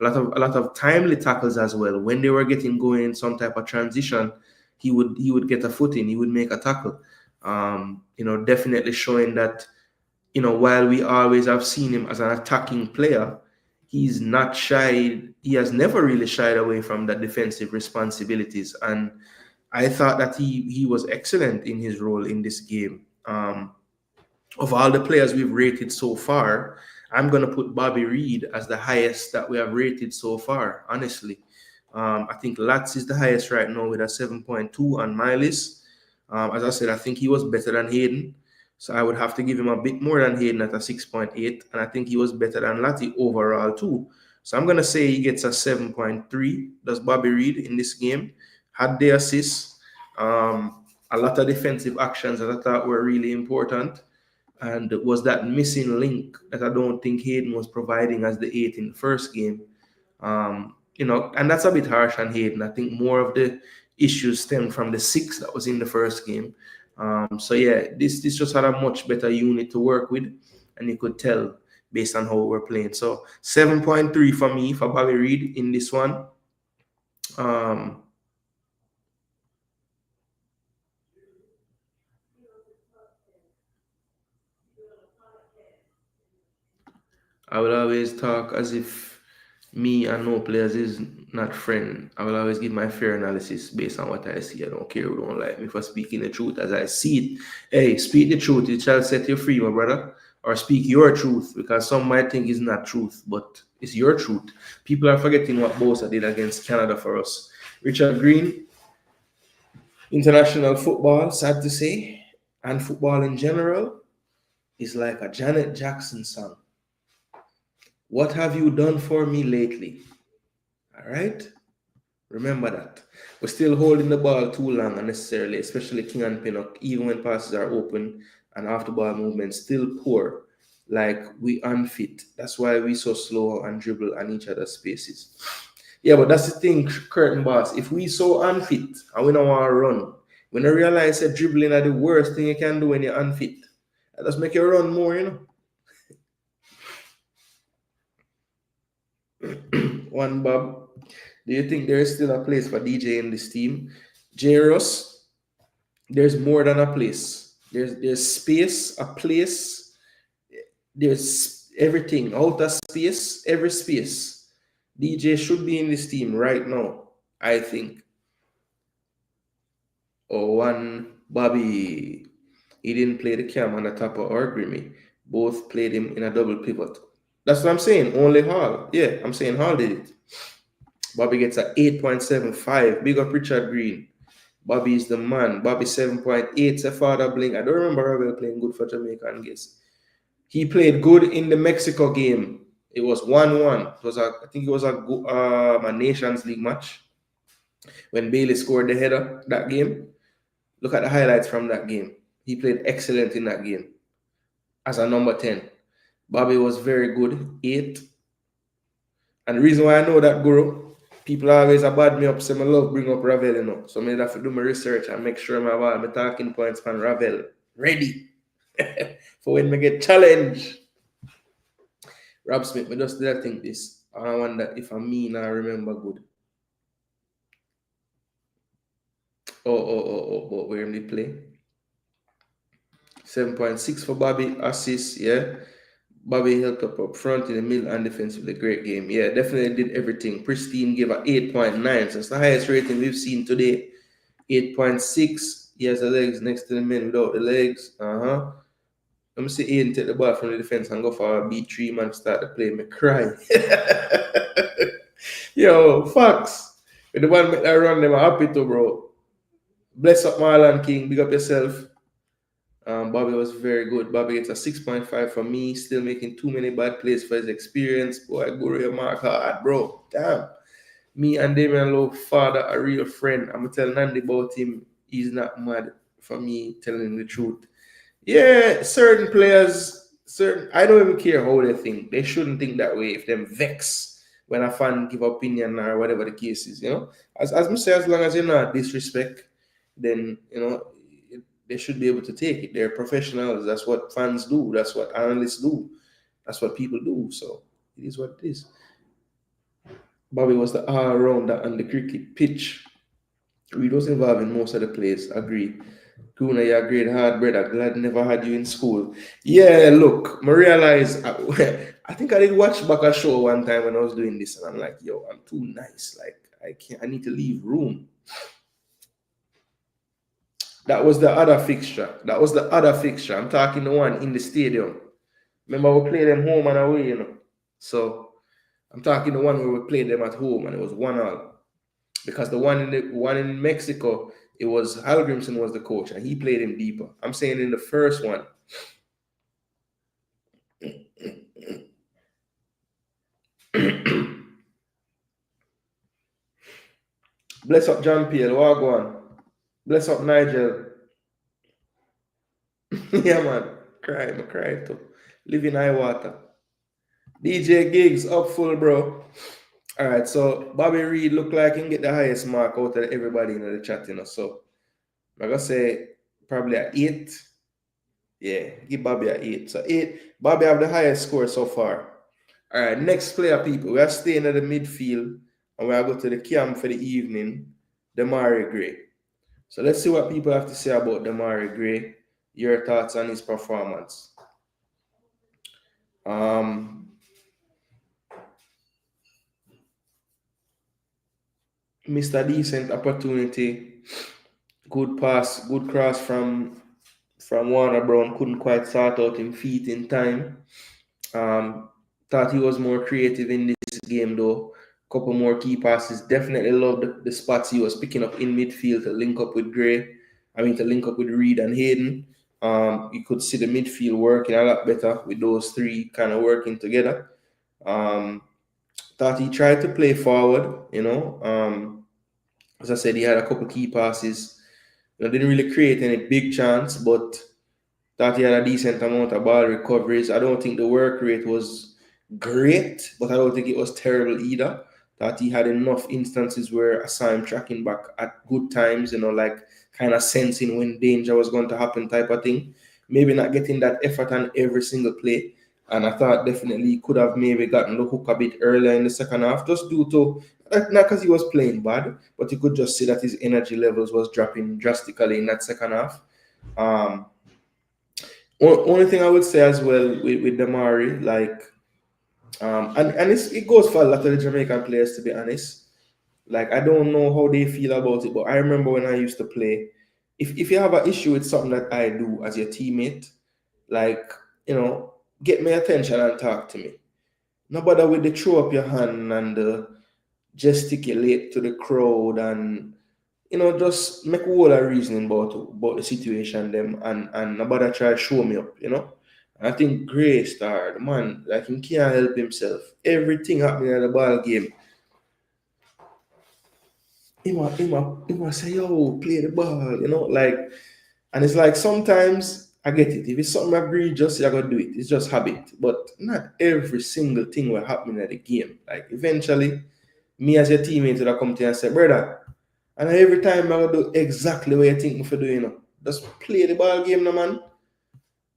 A lot of timely tackles as well. When they were getting going in some type of transition, he would get a foot in, he would make a tackle. Definitely showing that, while we always have seen him as an attacking player, he's not shy. He has never really shied away from the defensive responsibilities. And I thought that he was excellent in his role in this game. Of all the players we've rated so far, I'm going to put Bobby Reid as the highest that we have rated so far, honestly. I think Latz is the highest right now with a 7.2 on my list. As I said, I think he was better than Hayden. So I would have to give him a bit more than Hayden at a 6.8. And I think he was better than Lati overall too. So I'm going to say he gets a 7.3. Does Bobby Reid in this game. Had the assists. A lot of defensive actions that I thought were really important. And was that missing link that I don't think Hayden was providing as the 8 in the first game. And that's a bit harsh on Hayden. I think more of the issues stem from the 6 that was in the first game. So yeah, this just had a much better unit to work with, and you could tell based on how we're playing. So 7.3 for me for Bobby Reid in this one. I will always talk as if me and no players is not friend. I will always give my fair analysis based on what I see. I don't care who don't like me for speaking the truth as I see it. Hey, speak the truth. It shall set you free, my brother. Or speak your truth, because some might think it's not truth, but it's your truth. People are forgetting what Bosa did against Canada for us. Richard Green, international football, sad to say. And football in general is like a Janet Jackson song. What have you done for me lately? All right? Remember that. We're still holding the ball too long unnecessarily, especially King and Pinnock, even when passes are open and after ball movement still poor, like we unfit. That's why we so slow and dribble on each other's spaces. Yeah, but that's the thing, curtain boss. If we so unfit and we don't want to run, we don't realize that dribbling are the worst thing you can do when you're unfit. That just make you run more, you know. One Bob. Do you think there is still a place for DJ in this team? J-Ross, there's more than a place. There's space, a place, there's everything, outer space, every space. DJ should be in this team right now, I think. Oh, one Bobby, he didn't play the cam on the top or Grimmy. Both played him in a double pivot. That's what I'm saying. Only Hall. Yeah, I'm saying Hall did it. Bobby gets a 8.75. Big up Richard Green. Bobby is the man. Bobby 7.8. Father Bling. I don't remember Ravel playing good for Jamaica, I guess. He played good in the Mexico game. It was 1-1. It was I think it was a Nations League match when Bailey scored the header that game. Look at the highlights from that game. He played excellent in that game as a number 10. Bobby was very good. 8. And the reason why I know that, Guru, people always bad me up, say I love bring up Ravel, you know. So I have to do my research and make sure my talking points from Ravel ready for when I get challenged. Rob Smith, I just did think this. I wonder if I mean I remember good. But where did he play? 7.6 for Bobby, assist, yeah. Bobby helped up front in the middle and defensively. Great game. Yeah, definitely did everything. Pristine gave a 8.9. So it's the highest rating we've seen today. 8.6. He has the legs next to the men without the legs. Let me see Aiden take the ball from the defense and go for a B3 man start to play. Me cry. Yo, Fox. With the one make that run, them are happy to, bro. Bless up Marlon King. Big up yourself. Bobby was very good. Bobby gets a 6.5 from me. Still making too many bad plays for his experience. Boy, go to your mark hard, bro. Damn. Me and Damian Lowe, father, a real friend. I'm going to tell Nandi about him. He's not mad for me telling him the truth. Yeah, certain players, I don't even care how they think. They shouldn't think that way if them vex when a fan give opinion or whatever the case is, you know. As I say, as long as you're not disrespect, then, you know, they should be able to take it. They're professionals. That's what fans do. That's what analysts do. That's what people do. So it is what it is. Bobby was the all-rounder on the cricket pitch. Reed was involved in most of the plays. Agree. Gooner, you're a great hard brother. Glad never had you in school. Yeah, look, I realized, I think I did watch back a show one time when I was doing this, and I'm like, yo, I'm too nice. Like, I need to leave room. That was the other fixture. I'm talking the one in the stadium. Remember, we played them home and away, you know. So I'm talking the one where we played them at home and it was 1-1. Because the one in Mexico, it was Hal Grimson was the coach and he played him deeper. I'm saying in the first one. Bless up John Peel, Wagwan. Bless up Nigel. Yeah, man. I cry too. Live in high water. DJ Gigs up full, bro. All right, so Bobby Reed looked like he can get the highest mark out of everybody in the chat, you know. So I'm gonna say probably an 8. Yeah, give Bobby an 8. So 8. Bobby have the highest score so far. All right, next player, people. We are staying at the midfield and we are going to the camp for the evening. Damari Gray. So let's see what people have to say about Damari Gray. Your thoughts on his performance. Mr. Decent opportunity. Good pass, good cross from Warner Brown. Couldn't quite sort out him feet in time. Thought he was more creative in this game though. Couple more key passes. Definitely loved the spots he was picking up in midfield to link up with Gray. To link up with Reed and Hayden. You could see the midfield working a lot better with those three kind of working together. Thought he tried to play forward, as I said, he had a couple key passes. Didn't really create any big chance, but thought he had a decent amount of ball recoveries. I don't think the work rate was great, but I don't think it was terrible either. That he had enough instances where I saw him tracking back at good times, like kind of sensing when danger was going to happen type of thing. Maybe not getting that effort on every single play. And I thought definitely he could have maybe gotten the hook a bit earlier in the second half, just due to, not because he was playing bad, but you could just see that his energy levels was dropping drastically in that second half. Only thing I would say as well with Damari, and it goes for a lot of the Jamaican players, to be honest. Like, I don't know how they feel about it, but I remember when I used to play, if you have an issue with something that I do as your teammate, like, get my attention and talk to me. No bother with the throw up your hand and gesticulate to the crowd and just make a whole of reasoning about the situation them and no bother try to show me up, I think Gray starred, man, like he can't help himself. Everything happening at the ball game. He might say, yo, play the ball, and it's like sometimes I get it. If it's something egregious, you're gonna do it. It's just habit. But not every single thing will happen at the game. Like eventually, me as your teammate will come to you and say, brother, and every time I will do exactly what you think me for doing. Just play the ball game, no man.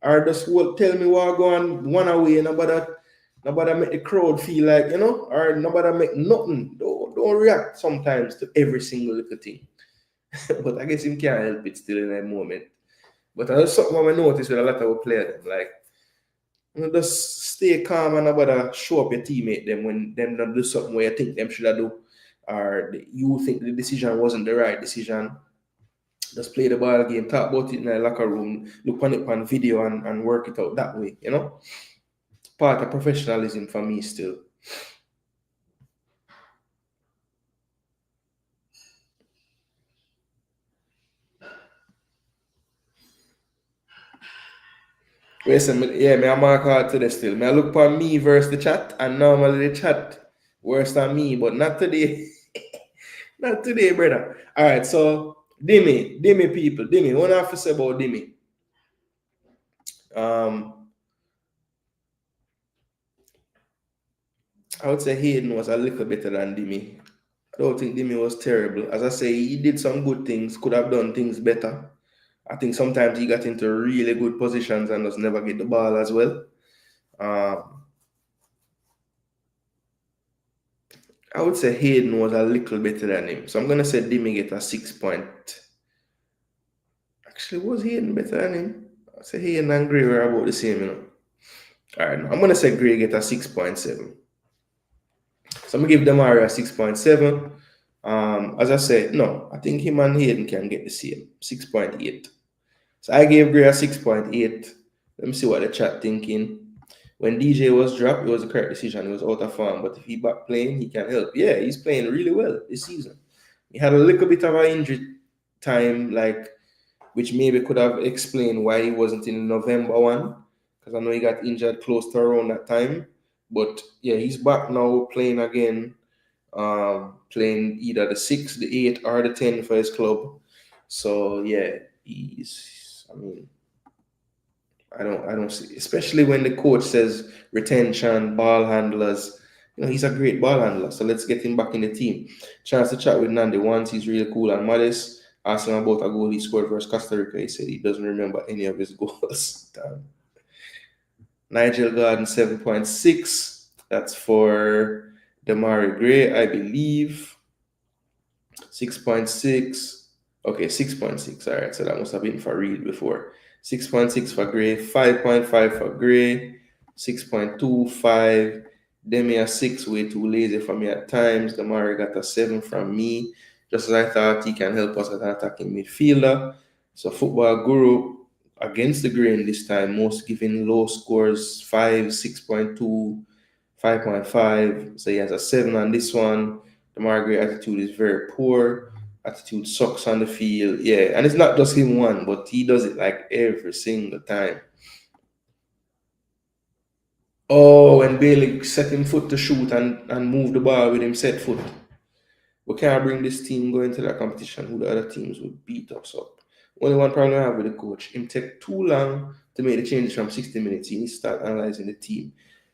Or just tell me what go on one away, nobody make the crowd feel like, or nobody make nothing. Don't react sometimes to every single little thing. But I guess him can't help it still in that moment. But that's something I notice with a lot of players. Like, just stay calm and nobody show up your teammate them when them don't do something where you think them should have do, or you think the decision wasn't the right decision. Just play the ball game, talk about it in the locker room, look on it on video and work it out that way, Part of professionalism for me still. Listen, yeah, me I mark hard to this still. Me I look for me versus the chat, and normally the chat worse than me, but not today. Not today, brother. All right, so Dimmy people, Dimmy. What I have to say about Dimmy? I would say Hayden was a little better than Dimmy. I don't think Dimmy was terrible. As I say, he did some good things, could have done things better. I think sometimes he got into really good positions and just never get the ball as well. I would say Hayden was a little better than him. So I'm going to say Dimmy get a 6 point. Actually, was Hayden better than him? I'd say Hayden and Gray were about the same, All right, I'm going to say Gray get a 6.7. So I'm going to give Damari a 6.7. As I said, no, I think him and Hayden can get the same, 6.8. So I gave Gray a 6.8. Let me see what the chat thinking. When DJ was dropped, it was a correct decision. He was out of form. But if he back playing, he can help. Yeah, he's playing really well this season. He had a little bit of an injury time, which maybe could have explained why he wasn't in November one. Because I know he got injured close to around that time. But yeah, he's back now playing again. Playing either the 6, the 8, or the 10 for his club. So yeah, I don't see, especially when the coach says retention, ball handlers. He's a great ball handler. So let's get him back in the team. Chance to chat with Nandi once. He's really cool and modest. Asked him about a goal he scored versus Costa Rica. He said he doesn't remember any of his goals. Damn. Nigel Garden 7.6. That's for Damari Gray, I believe. 6.6. Okay, 6.6. All right, so that must have been for real before. 6.6 for Gray, 5.5 for Gray, 6.25. Demi a 6, way too lazy for me at times. Damari got a 7 from me. Just as I thought he can help us as an attacking midfielder. So Football Guru against the grain this time, most giving low scores, 5, 6.2, 5.5. So he has a 7 on this one. The Margaret attitude is very poor. attitude sucks on the field. Yeah, and it's not just him one, but he does it like every single time. Oh, when Bailey set him foot to shoot and move the ball with him set foot. We can't bring this team going to that competition who the other teams would beat us up. Only one problem I have with the coach. Him take too long to make the changes from 60 minutes. He needs to start analyzing the team.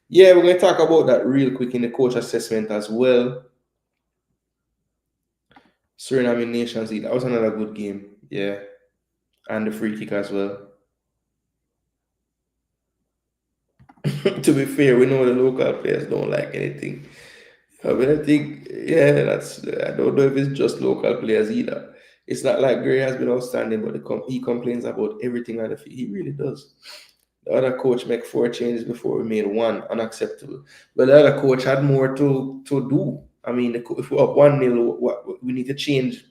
Yeah, we're going to talk about that real quick in the coach assessment as well. Suriname Nations League. That was another good game. Yeah. And the free kick as well. To be fair, we know the local players don't like anything. I mean, I think, yeah, I don't know if it's just local players either. It's not like Gray has been outstanding, but he complains about everything on the field. He really does. The other coach made 4 changes before we made 1, unacceptable. But the other coach had more to do. I mean, if we're up 1-0, we need to change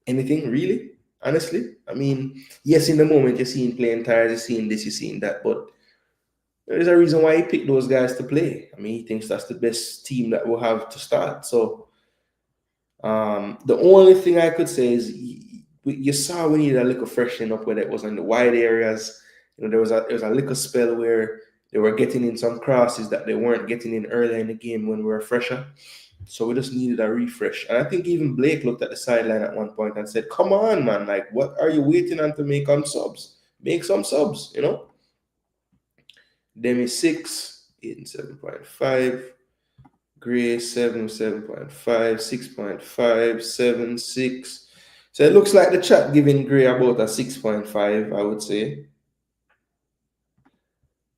anything, really? Honestly? I mean, yes, in the moment, you're seeing playing tired, you're seeing this, you're seeing that, but there's a reason why he picked those guys to play. I mean, he thinks that's the best team that we'll have to start. So the only thing I could say is you saw we needed a little freshening up, whether it was on the wide areas. You know, there was a little spell where they were getting in some crosses that they weren't getting in earlier in the game when we were fresher. So we just needed a refresh. And I think even Blake looked at the sideline at one point and said, "Come on, man, like, what are you waiting on to make on subs? Make some subs, you know?" Demi 6, 7.5. Gray 7.5, 6.5, 7, 6. So it looks like the chat giving Gray about a 6.5, I would say.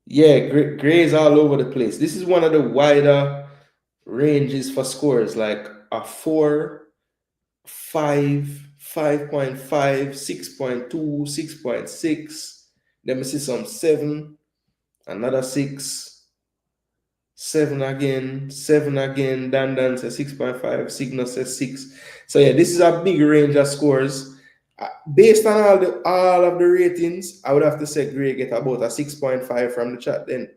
Yeah, Gray is all over the place. This is one of the wider ranges for scores, like a 4, 5, 5.5, 6.2, 6.6. Then we see some 7, another 6. 7 again, Dan says 6.5, Signal says 6. So yeah, this is a big range of scores. Based on all of the ratings, I would have to say Gray get about a 6.5 from the chat then.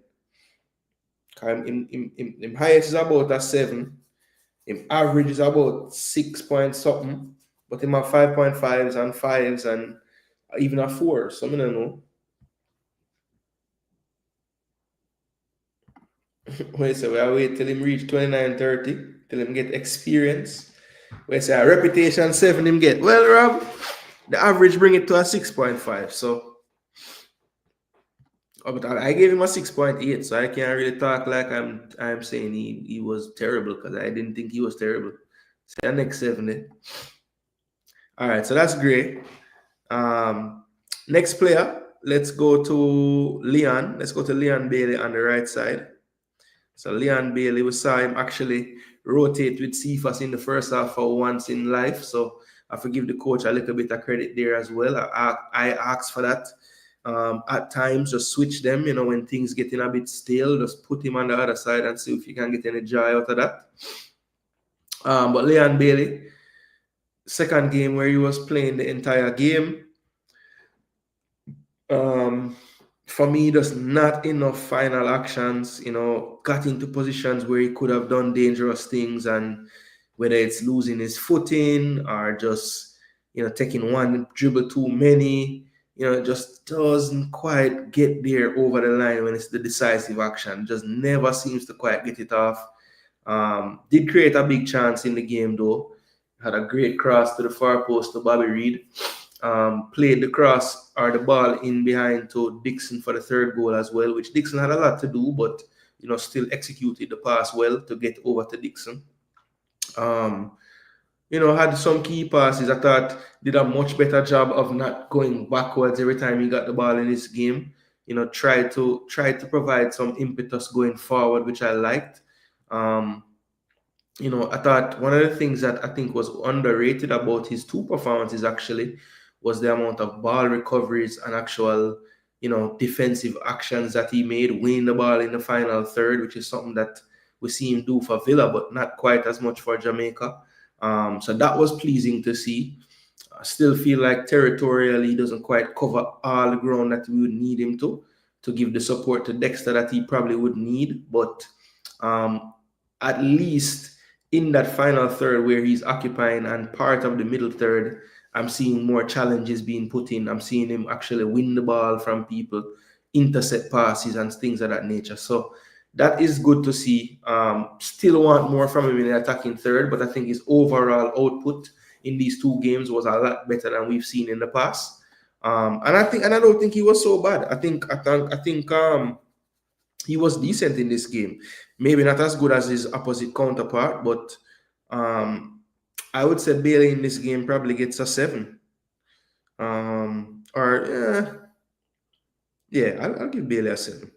Him highest is about a 7. Him average is about 6 point something. But him have 5.5s and 5s and even a 4. So I don't know. Wait, so I wait till him reach 29, 30, till him get experience. We say a reputation 7 him get. Well, Rob, the average bring it to a 6.5. So, but I gave him a 6.8, so I can't really talk like I'm saying he was terrible, because I didn't think he was terrible. So next 7 then. All right, so that's great. Next player, let's go to Leon. Let's go to Leon Bailey on the right side. So Leon Bailey, we saw him actually rotate with Cephas in the first half for once in life. So I forgive the coach a little bit of credit there as well. I asked for that. At times, just switch them, you know, when things getting a bit stale, just put him on the other side and see if you can get any joy out of that. But Leon Bailey, second game where he was playing the entire game. For me, just not enough final actions, you know, got into positions where he could have done dangerous things, and whether it's losing his footing or just, you know, taking one dribble too many, you know, it just doesn't quite get there over the line when it's the decisive action. Just never seems to quite get it off. Did create a big chance in the game though. Had a great cross to the far post to Bobby Reed. Played the cross or the ball in behind to Dixon for the third goal as well, which Dixon had a lot to do, but, you know, still executed the pass well to get over to Dixon. You know, had some key passes. I thought did a much better job of not going backwards every time he got the ball in this game. You know, try to provide some impetus going forward, which I liked. You know, I thought one of the things that I think was underrated about his 2 performances actually was the amount of ball recoveries and actual, you know, defensive actions that he made, winning the ball in the final third, which is something that we see him do for Villa, but not quite as much for Jamaica. So that was pleasing to see. I still feel like territorially he doesn't quite cover all the ground that we would need him to give the support to Dexter that he probably would need, but at least in that final third where he's occupying and part of the middle third, I'm seeing more challenges being put in. I'm seeing him actually win the ball from people, intercept passes and things of that nature. So that is good to see. Still want more from him in the attacking third, but I think his overall output in these two games was a lot better than we've seen in the past. And I don't think he was so bad. I think he was decent in this game. Maybe not as good as his opposite counterpart, but I would say Bailey in this game probably gets a 7. I'll give Bailey a 7.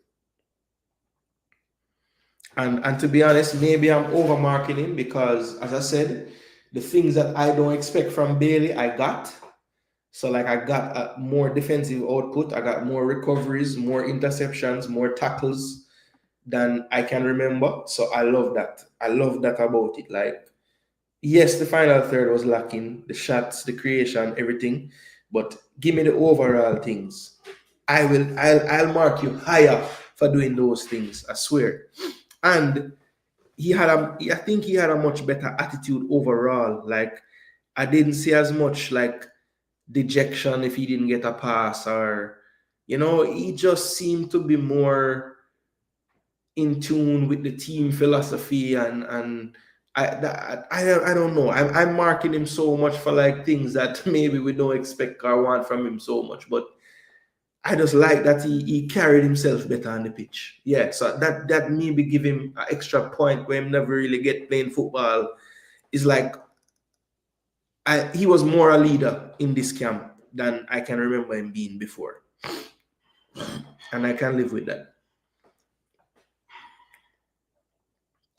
And to be honest, maybe I'm overmarking him because, as I said, the things that I don't expect from Bailey, I got. So, like, I got more defensive output. I got more recoveries, more interceptions, more tackles than I can remember. So I love that. I love that about it. Like, yes, the final third was lacking, the shots, the creation, everything. But give me the overall things. I'll mark you higher for doing those things, I swear. And I think he had a much better attitude overall. Like, I didn't see as much like dejection if he didn't get a pass, or he just seemed to be more in tune with the team philosophy, and I don't know. I'm marking him so much for like things that maybe we don't expect or want from him so much, but I just like that he carried himself better on the pitch. Yeah, so that maybe give him an extra point where he never really get playing football. Is like he was more a leader in this camp than I can remember him being before, and I can live with that.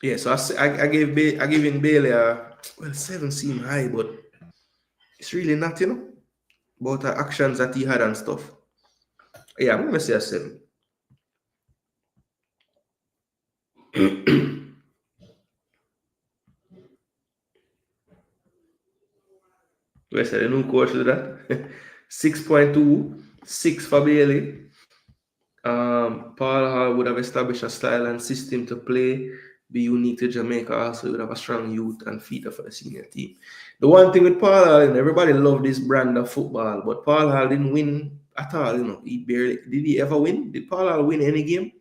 Yeah, so I gave Bailey a 7 seem high, but it's really not, about the actions that he had and stuff. Yeah, I'm gonna say a 7. I said the new coach did that. 6.2, 6 for Bailey. Paul Hall would have established a style and system to play, be unique to Jamaica. Also, he would have a strong youth and feeder for the senior team. The one thing with Paul Hall, everybody loved this brand of football, but Paul Hall didn't win at all. He barely did. He ever win? Did Paul Hall win any game?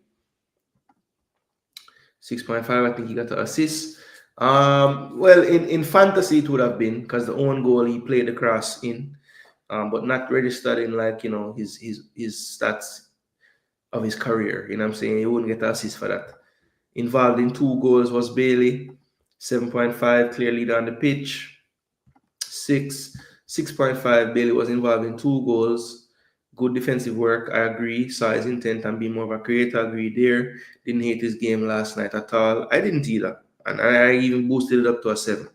6.5. I think he got an assist. Well, in fantasy it would have been because the own goal he played the cross in, but not registered in like his stats of his career. You know what I'm saying? He wouldn't get an assist for that. Involved in 2 goals was Bailey. 7.5, clear leader on the pitch. 6.5, Bailey was involved in 2 goals. Good defensive work, I agree. Saw his intent and being more of a creator, agree there. Didn't hate his game last night at all. I didn't either. And I even boosted it up to a 7.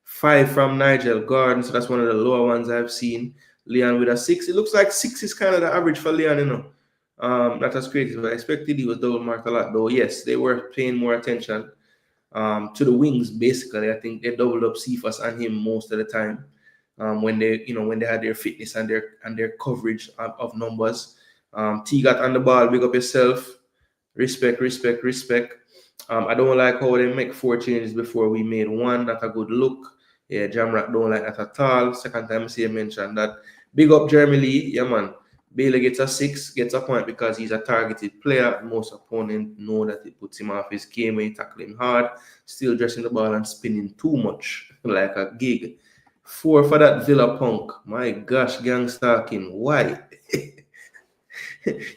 5 from Nigel Gordon, so that's one of the lower ones I've seen. Leon with a 6. It looks like 6 is kind of the average for Leon, Not as great as I expected. He was double marked a lot, though. Yes, they were paying more attention to the wings. Basically, I think they doubled up Cephas and him most of the time when they had their fitness and their coverage of numbers. T got on the ball. Big up yourself. Respect. I don't like how they make 4 changes before we made 1. Not a good look. Yeah, Jamrock don't like that at all. Second time I see him mention that. Big up Jeremy Lee. Yeah, man. Bailey gets a 6, gets a point because he's a targeted player. Most opponents know that it puts him off his game when he tackle him hard. Still dressing the ball and spinning too much like a gig. 4 for that Villa punk. My gosh, gang stalking. Why?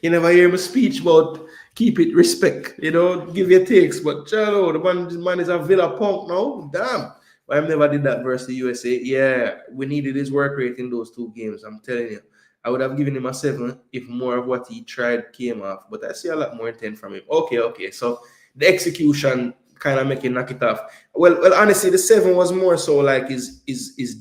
You never hear my speech about keep it respect, give your takes. But Charlo, the man is a Villa punk now. Damn. But I never did that versus the USA. Yeah, we needed his work rate in those 2 games. I'm telling you. I would have given him a 7 if more of what he tried came off. But I see a lot more intent from him. Okay. So the execution kind of make him knock it off. Well, honestly, the 7 was more so like his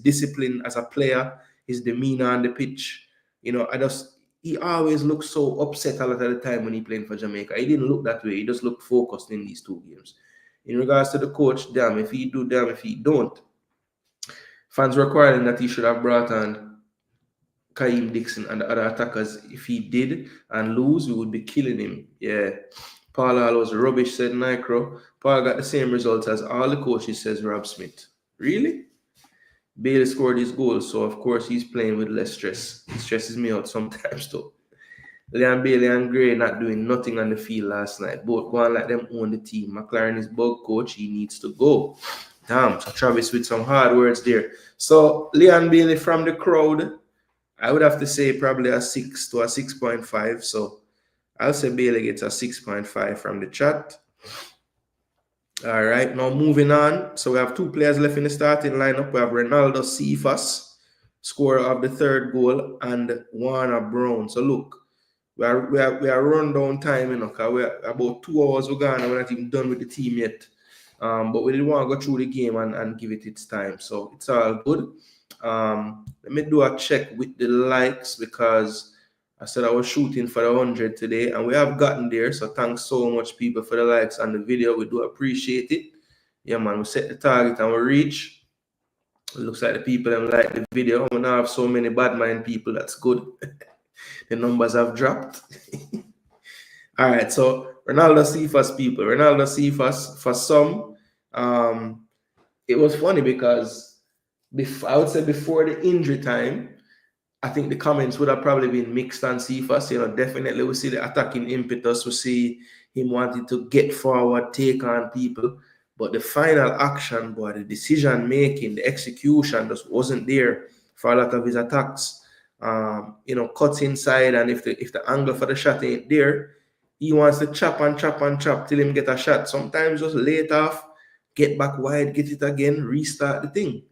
discipline as a player, his demeanor on the pitch. He always looked so upset a lot of the time when he played for Jamaica. He didn't look that way. He just looked focused in these 2 games. In regards to the coach, damn if he do, damn if he don't. Fans requiring that he should have brought on Kaim Dixon and the other attackers. If he did and lose, we would be killing him. Yeah. Paul Hall was rubbish, said Nicro. Paul got the same results as all the coaches, says Rob Smith. Really? Bailey scored his goal, so of course he's playing with less stress. It stresses me out sometimes though. Leon Bailey and Gray not doing nothing on the field last night. Both go on like them own the team. McLaren is bug coach. He needs to go. Damn, so Travis with some hard words there. So Leon Bailey from the crowd, I would have to say probably a 6 to a 6.5. So I'll say Bailey gets a 6.5 from the chat. All right, now moving on. So we have 2 players left in the starting lineup. We have Ronaldo Cephas, scorer of the 3rd goal, and Warner Brown. So look, we are run down time, you know, because we're about 2 hours we're gone and we're not even done with the team yet. But we didn't want to go through the game and give it its time. So it's all good. Let me do a check with the likes because I said I was shooting for the 100 today and we have gotten there. So thanks so much, people, for the likes on the video. We do appreciate it. Yeah, man, we set the target and we reach. It looks like the people them like the video. We now have so many bad mind people. That's good. The numbers have dropped. All right, so Ronaldo Cephas, people. Ronaldo Cephas, for some, it was funny because I would say before the injury time, I think the comments would have probably been mixed on Cephas. You know, definitely we see the attacking impetus. We see him wanting to get forward, take on people. But the final action, boy, the decision making, the execution just wasn't there for a lot of his attacks. You know, cuts inside, and if the angle for the shot ain't there, he wants to chop and chop and chop till him get a shot. Sometimes just lay it off, get back wide, get it again, restart the thing.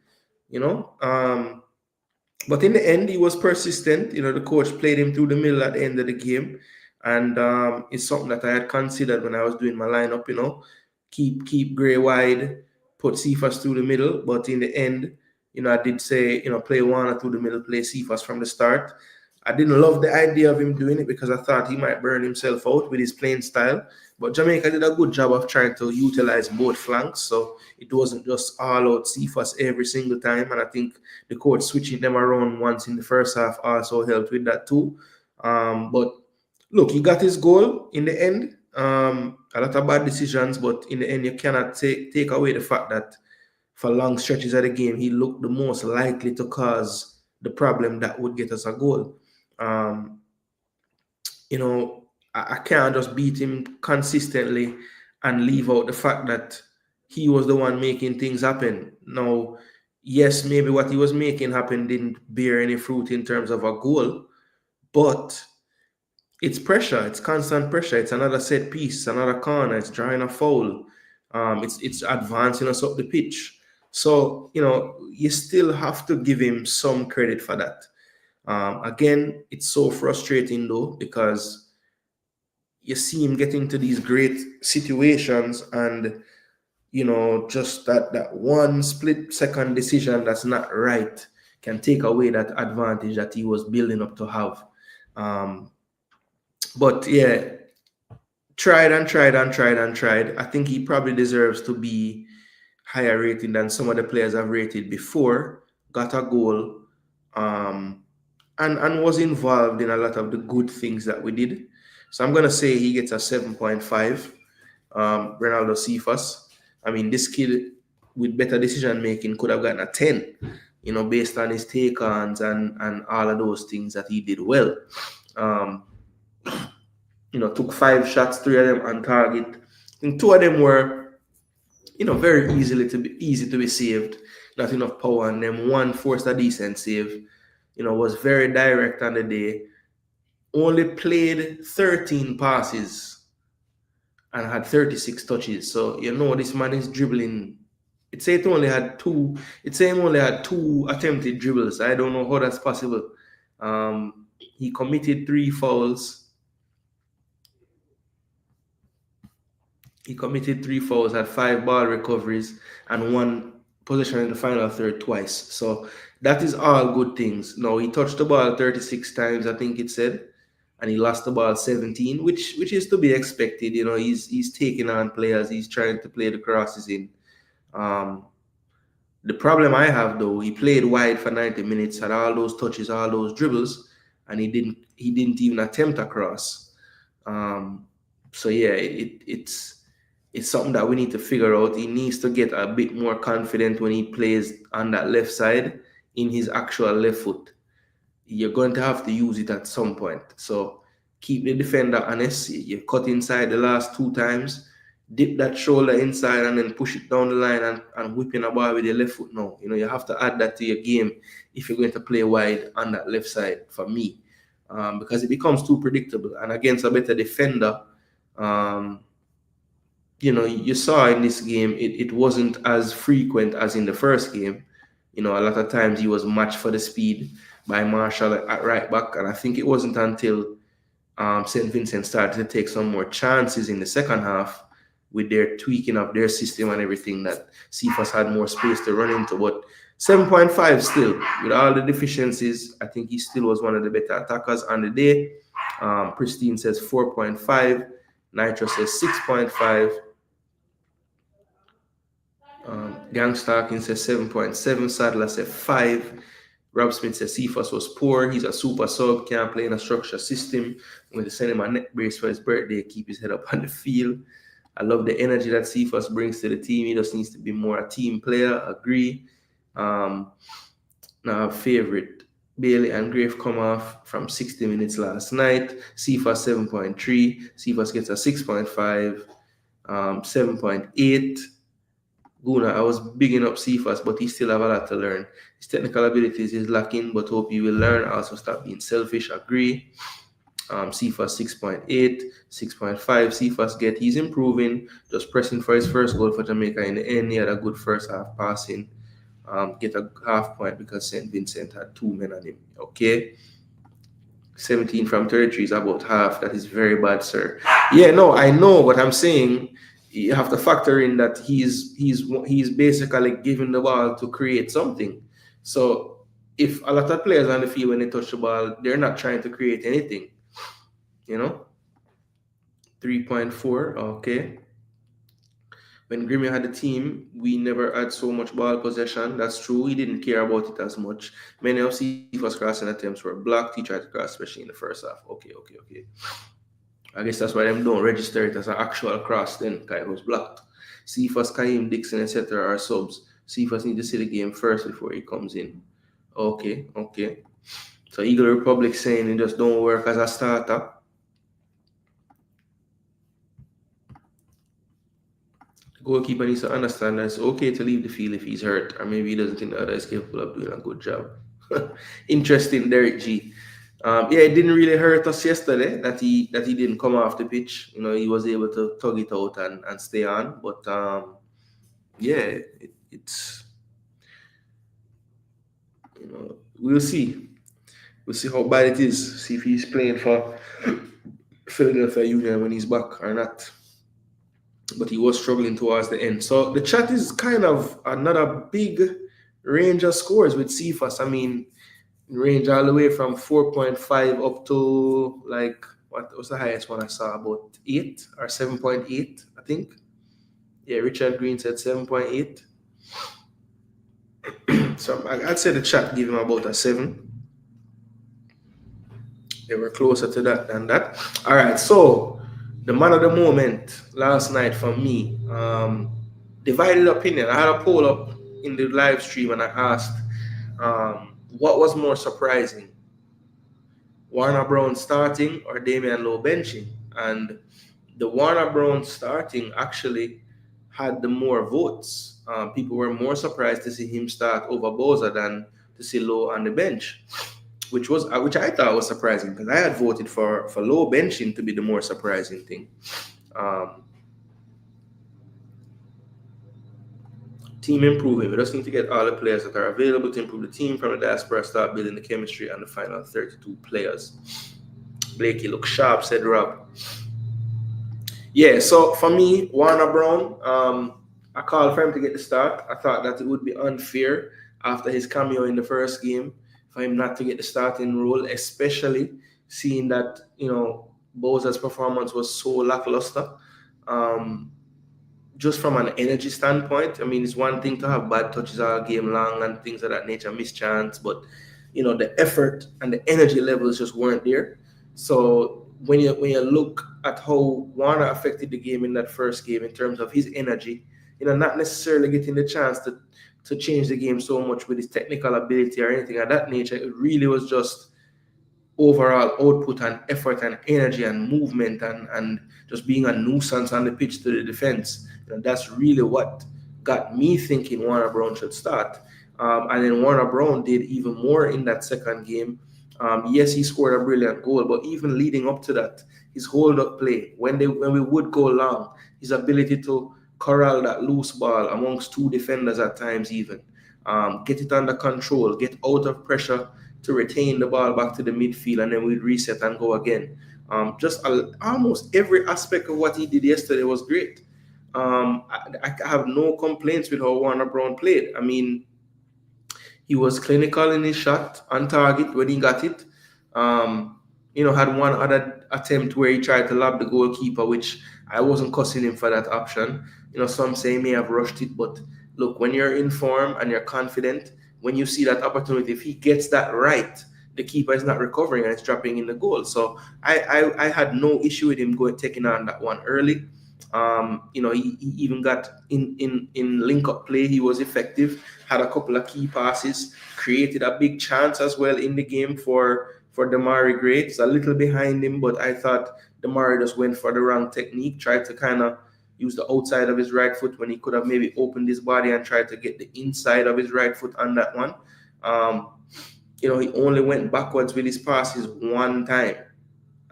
You know, but in the end, he was persistent. You know, the coach played him through the middle at the end of the game, and it's something that I had considered when I was doing my lineup. You know, keep Gray wide, put Cephas through the middle, but in the end, you know, I did say, you know, play Warner through the middle, play Cephas from the start. I didn't love the idea of him doing it because I thought he might burn himself out with his playing style. But Jamaica did a good job of trying to utilize both flanks. So it wasn't just all out Cephas every single time. And I think the coach switching them around once in the first half also helped with that too. But look, he got his goal in the end. A lot of bad decisions, but in the end, you cannot take away the fact that for long stretches of the game, he looked the most likely to cause the problem that would get us a goal. You know, I can't just beat him consistently and leave out the fact that he was the one making things happen. Now, yes, maybe what he was making happen didn't bear any fruit in terms of a goal, but it's pressure. It's constant pressure. It's another set piece, another corner. It's drawing a foul. It's advancing us up the pitch. So, you know, you still have to give him some credit for that. Again, it's so frustrating though, because you see him get into these great situations and, you know, just that one split second decision that's not right can take away that advantage that he was building up to have. But yeah, tried. I think he probably deserves to be higher rating than some of the players I've rated before, got a goal, and was involved in a lot of the good things that we did. So I'm going to say he gets a 7.5, Ronaldo Cephas. I mean, this kid with better decision making could have gotten a 10, you know, based on his take-ons and all of those things that he did well. You know, took 5 shots, 3 of them on target. And 2 of them were, you know, very easy to be saved. Not enough power on them. 1 forced a decent save. You know, was very direct on the day. Only played 13 passes and had 36 touches. So, you know, this man is dribbling. It said he only had 2 attempted dribbles. I don't know how that's possible. He committed 3 fouls. He committed 3 fouls, had 5 ball recoveries, and 1 possession in the final third twice. So that is all good things. Now, he touched the ball 36 times, I think it said, and he lost the ball 17, which is to be expected. You know, he's taking on players. He's trying to play the crosses in. The problem I have, though, he played wide for 90 minutes, had all those touches, all those dribbles, and he didn't even attempt a cross. So yeah, it's something that we need to figure out. He needs to get a bit more confident when he plays on that left side in his actual left foot. You're going to have to use it at some point. So keep the defender honest. You cut inside the last 2 times, dip that shoulder inside and then push it down the line and whipping a ball with your left foot. No, you have to add that to your game if you're going to play wide on that left side for me. Because it becomes too predictable. And against a better defender, you saw in this game, it wasn't as frequent as in the first game. A lot of times he was matched for the speed by Marshall at right back. And I think it wasn't until St. Vincent started to take some more chances in the second half with their tweaking of their system and everything that Cephas had more space to run into. But 7.5 still, with all the deficiencies, I think he still was one of the better attackers on the day. Pristine says 4.5. Nitro says 6.5. Gang Starkin says 7.7. Sadler says 5. Rob Smith says Cephas was poor. He's a super sub, can't play in a structured system. I'm going to send him a neck brace for his birthday, keep his head up on the field. I love the energy that Cephas brings to the team. He just needs to be more a team player. Agree. Now, favorite Bailey and Grave come off from 60 minutes last night. Cephas 7.3. Cephas gets a 6.5. 7.8. Gooner, I was bigging up Cephas, but he still have a lot to learn. His technical abilities is lacking, but hope he will learn. Also, stop being selfish. Agree. Cephas 6.8, 6.5. Cephas he's improving. Just pressing for his first goal for Jamaica in the end. He had a good first half passing. Get a half point because St. Vincent had 2 men on him. Okay. 17 from 33 is about half. That is very bad, sir. Yeah, no, I know what I'm saying. You have to factor in that he's basically giving the ball to create something. So if a lot of players on the field when they touch the ball, they're not trying to create anything. 3.4. Okay. When Grimmy had the team, we never had so much ball possession. That's true. He didn't care about it as much. Many of Cephas crossing attempts were blocked. He tried to cross, especially in the first half. Okay. I guess that's why them don't register it as an actual cross then, because it was blocked. Cephas, Kaim, Dixon, etc. are subs. Cephas need to see the game first before he comes in. Okay. So Eagle Republic saying it just don't work as a starter. The goalkeeper needs to understand that it's okay to leave the field if he's hurt, or maybe he doesn't think the other is capable of doing a good job. Interesting, Derek G. It didn't really hurt us yesterday that he didn't come off the pitch. He was able to tug it out and stay on. But it's we'll see. We'll see how bad it is. See if he's playing for Philadelphia Union when he's back or not. But he was struggling towards the end. So the chat is kind of another big range of scores with Cephas. I mean, range all the way from 4.5 up to what was the highest one I saw? About 8 or 7.8, I think. Yeah, Richard Green said 7.8. So I'd say the chat give him about a 7. They were closer to that than that. All right, so the man of the moment last night for me, divided opinion. I had a poll up in the live stream and I asked, what was more surprising? Warner Brown starting or Damian Lowe benching? And the Warner Brown starting actually had the more votes. People were more surprised to see him start over Boza than to see Lowe on the bench, which I thought was surprising because I had voted for Lowe benching to be the more surprising thing. Team improving. We just need to get all the players that are available to improve the team from the diaspora, start building the chemistry and the final 32 players. Blakey look sharp, said Rob. Yeah, so for me, Warner Brown, I called for him to get the start. I thought that it would be unfair after his cameo in the first game for him not to get the starting role, especially seeing that, Boza's performance was so lackluster. Just from an energy standpoint, I mean, it's one thing to have bad touches all game long and things of that nature, miss chance, but the effort and the energy levels just weren't there. So when you look at how Warner affected the game in that first game in terms of his energy, not necessarily getting the chance to change the game so much with his technical ability or anything of that nature. It really was just overall output and effort and energy and movement and just being a nuisance on the pitch to the defense. That's really what got me thinking Warner Brown should start. And then Warner Brown did even more in that second game. Yes, he scored a brilliant goal, but even leading up to that, his hold-up play, when we would go long, his ability to corral that loose ball amongst two defenders at times even, get it under control, get out of pressure to retain the ball back to the midfield, and then we'd reset and go again. Almost every aspect of what he did yesterday was great. I have no complaints with how Warner Brown played. I mean, he was clinical in his shot, on target when he got it. Had one other attempt where he tried to lob the goalkeeper, which I wasn't cussing him for that option. Some say he may have rushed it, but look, when you're in form and you're confident, when you see that opportunity, if he gets that right, the keeper is not recovering and it's dropping in the goal. So I had no issue with him taking on that one early. He even got in link-up play. He was effective, had a couple of key passes, created a big chance as well in the game for Damari Gray. It's a little behind him, but I thought Damari just went for the wrong technique, tried to kind of use the outside of his right foot when he could have maybe opened his body and tried to get the inside of his right foot on that one. He only went backwards with his passes one time.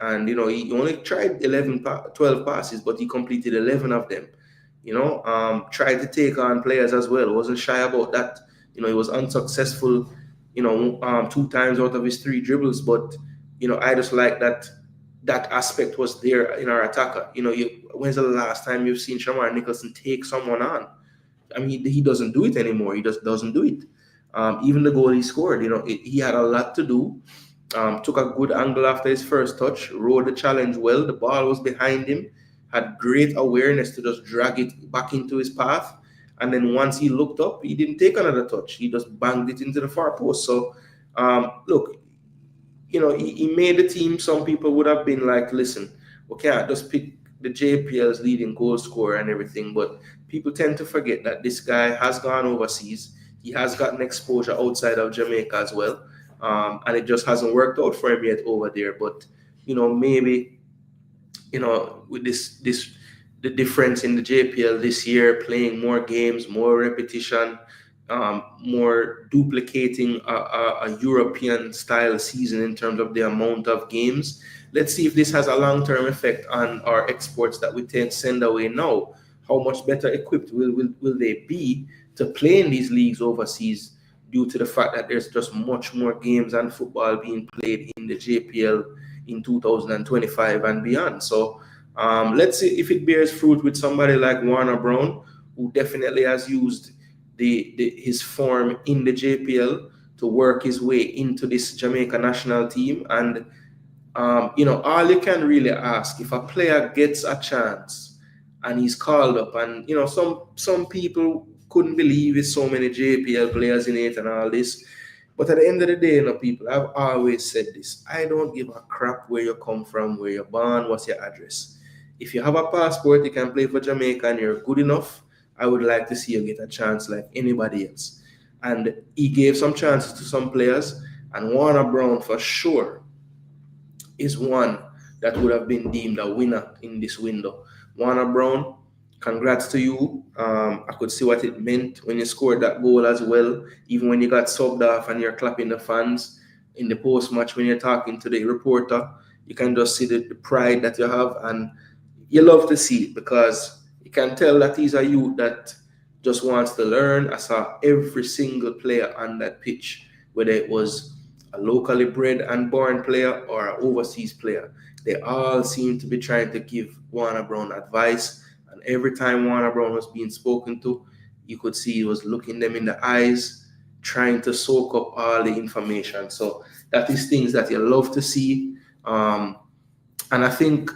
And, he only tried 12 passes, but he completed 11 of them. Tried to take on players as well. Wasn't shy about that. He was unsuccessful, 2 times out of his 3 dribbles. But, I just like that aspect was there in our attacker. When's the last time you've seen Shamar Nicholson take someone on? I mean, he doesn't do it anymore. He just doesn't do it. Even the goal he scored, he had a lot to do. Took a good angle after his first touch, rode the challenge well. The ball was behind him, had great awareness to just drag it back into his path. And then once he looked up, he didn't take another touch. He just banged it into the far post. So, look, he made the team. Some people would have been like, listen, we can't just pick the JPL's leading goal scorer and everything. But people tend to forget that this guy has gone overseas. He has gotten exposure outside of Jamaica as well. And it just hasn't worked out for him yet over there. But, maybe, with the difference in the JPL this year, playing more games, more repetition, more duplicating a European style season in terms of the amount of games. Let's see if this has a long-term effect on our exports that we tend to send away now. How much better equipped will they be to play in these leagues overseas due to the fact that there's just much more games and football being played in the JPL in 2025 and beyond. So let's see if it bears fruit with somebody like Warner Brown, who definitely has used his form in the JPL to work his way into this Jamaica national team. And, all you can really ask, if a player gets a chance and he's called up, and, some people couldn't believe it's so many JPL players in it and all this. But at the end of the day, people, I've always said this. I don't give a crap where you come from, where you're born, what's your address. If you have a passport, you can play for Jamaica and you're good enough, I would like to see you get a chance like anybody else. And he gave some chances to some players, and Warner Brown for sure is one that would have been deemed a winner in this window. Warner Brown, congrats to you. I could see what it meant when you scored that goal as well. Even when you got subbed off and you're clapping the fans in the post-match when you're talking to the reporter, you can just see the pride that you have, and you love to see it because you can tell that he's a youth that just wants to learn. I saw every single player on that pitch, whether it was a locally bred and born player or an overseas player. They all seem to be trying to give Warner Brown advice. And every time Warner Brown was being spoken to, you could see he was looking them in the eyes, trying to soak up all the information. So that is things that you love to see. And I think,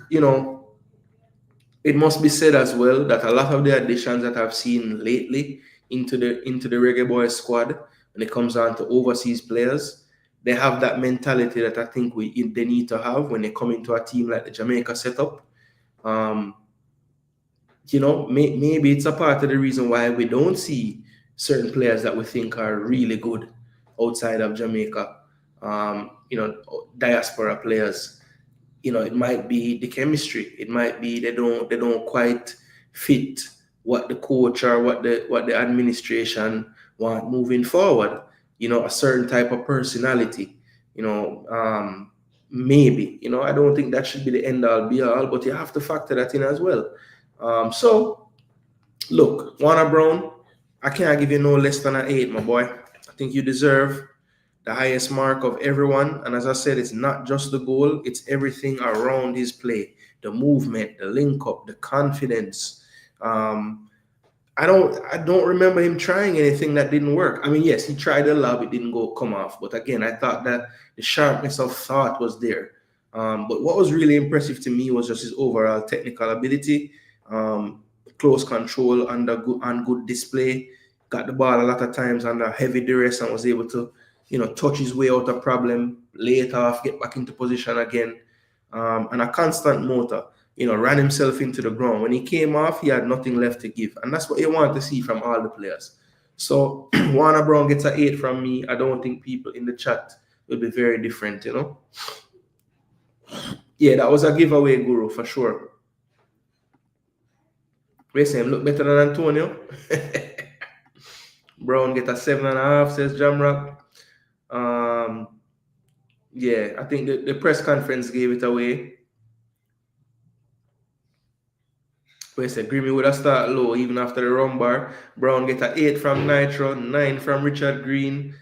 it must be said as well that a lot of the additions that I've seen lately into the Reggae Boyz squad, when it comes down to overseas players, they have that mentality that I think they need to have when they come into a team like the Jamaica setup. You know, maybe it's a part of the reason why we don't see certain players that we think are really good outside of Jamaica. You know, diaspora players. You know, it might be the chemistry. It might be they don't quite fit what the coach or what the administration want moving forward. You know, a certain type of personality. You know, maybe. You know, I don't think that should be the end all be all, but you have to factor that in as well. So look, Warner Brown, I can't give you no less than an 8, my boy. I think you deserve the highest mark of everyone. And as I said, it's not just the goal, it's everything around his play. The movement, the link up, the confidence. I don't remember him trying anything that didn't work. I mean, yes, he tried a lob, it didn't come off. But again, I thought that the sharpness of thought was there. But what was really impressive to me was just his overall technical ability, close control and good display. Got the ball a lot of times under heavy duress and was able to, you know, touch his way out of problem, lay it off, get back into position again, and a constant motor. You know, ran himself into the ground. When he came off, he had nothing left to give, and that's what you want to see from all the players. So Warner Brown gets an 8 from me. I don't think people in the chat will be very different, you know. Yeah, that was a giveaway, Guru, for sure. We say him look better than Antonio. Brown get a 7.5, says Jamrock. Yeah, I think the press conference gave it away. We said Grimmy would have started low even after the run bar. Brown get an 8 from Nitro, 9 from Richard Green.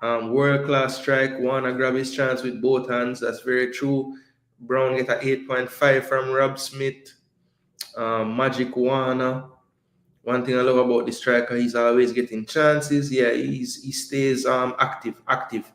World-class strike. Warner grab his chance with both hands. That's very true. Brown get an 8.5 from Rob Smith. Magic Warner. One thing I love about the striker, he's always getting chances. Yeah, he stays active.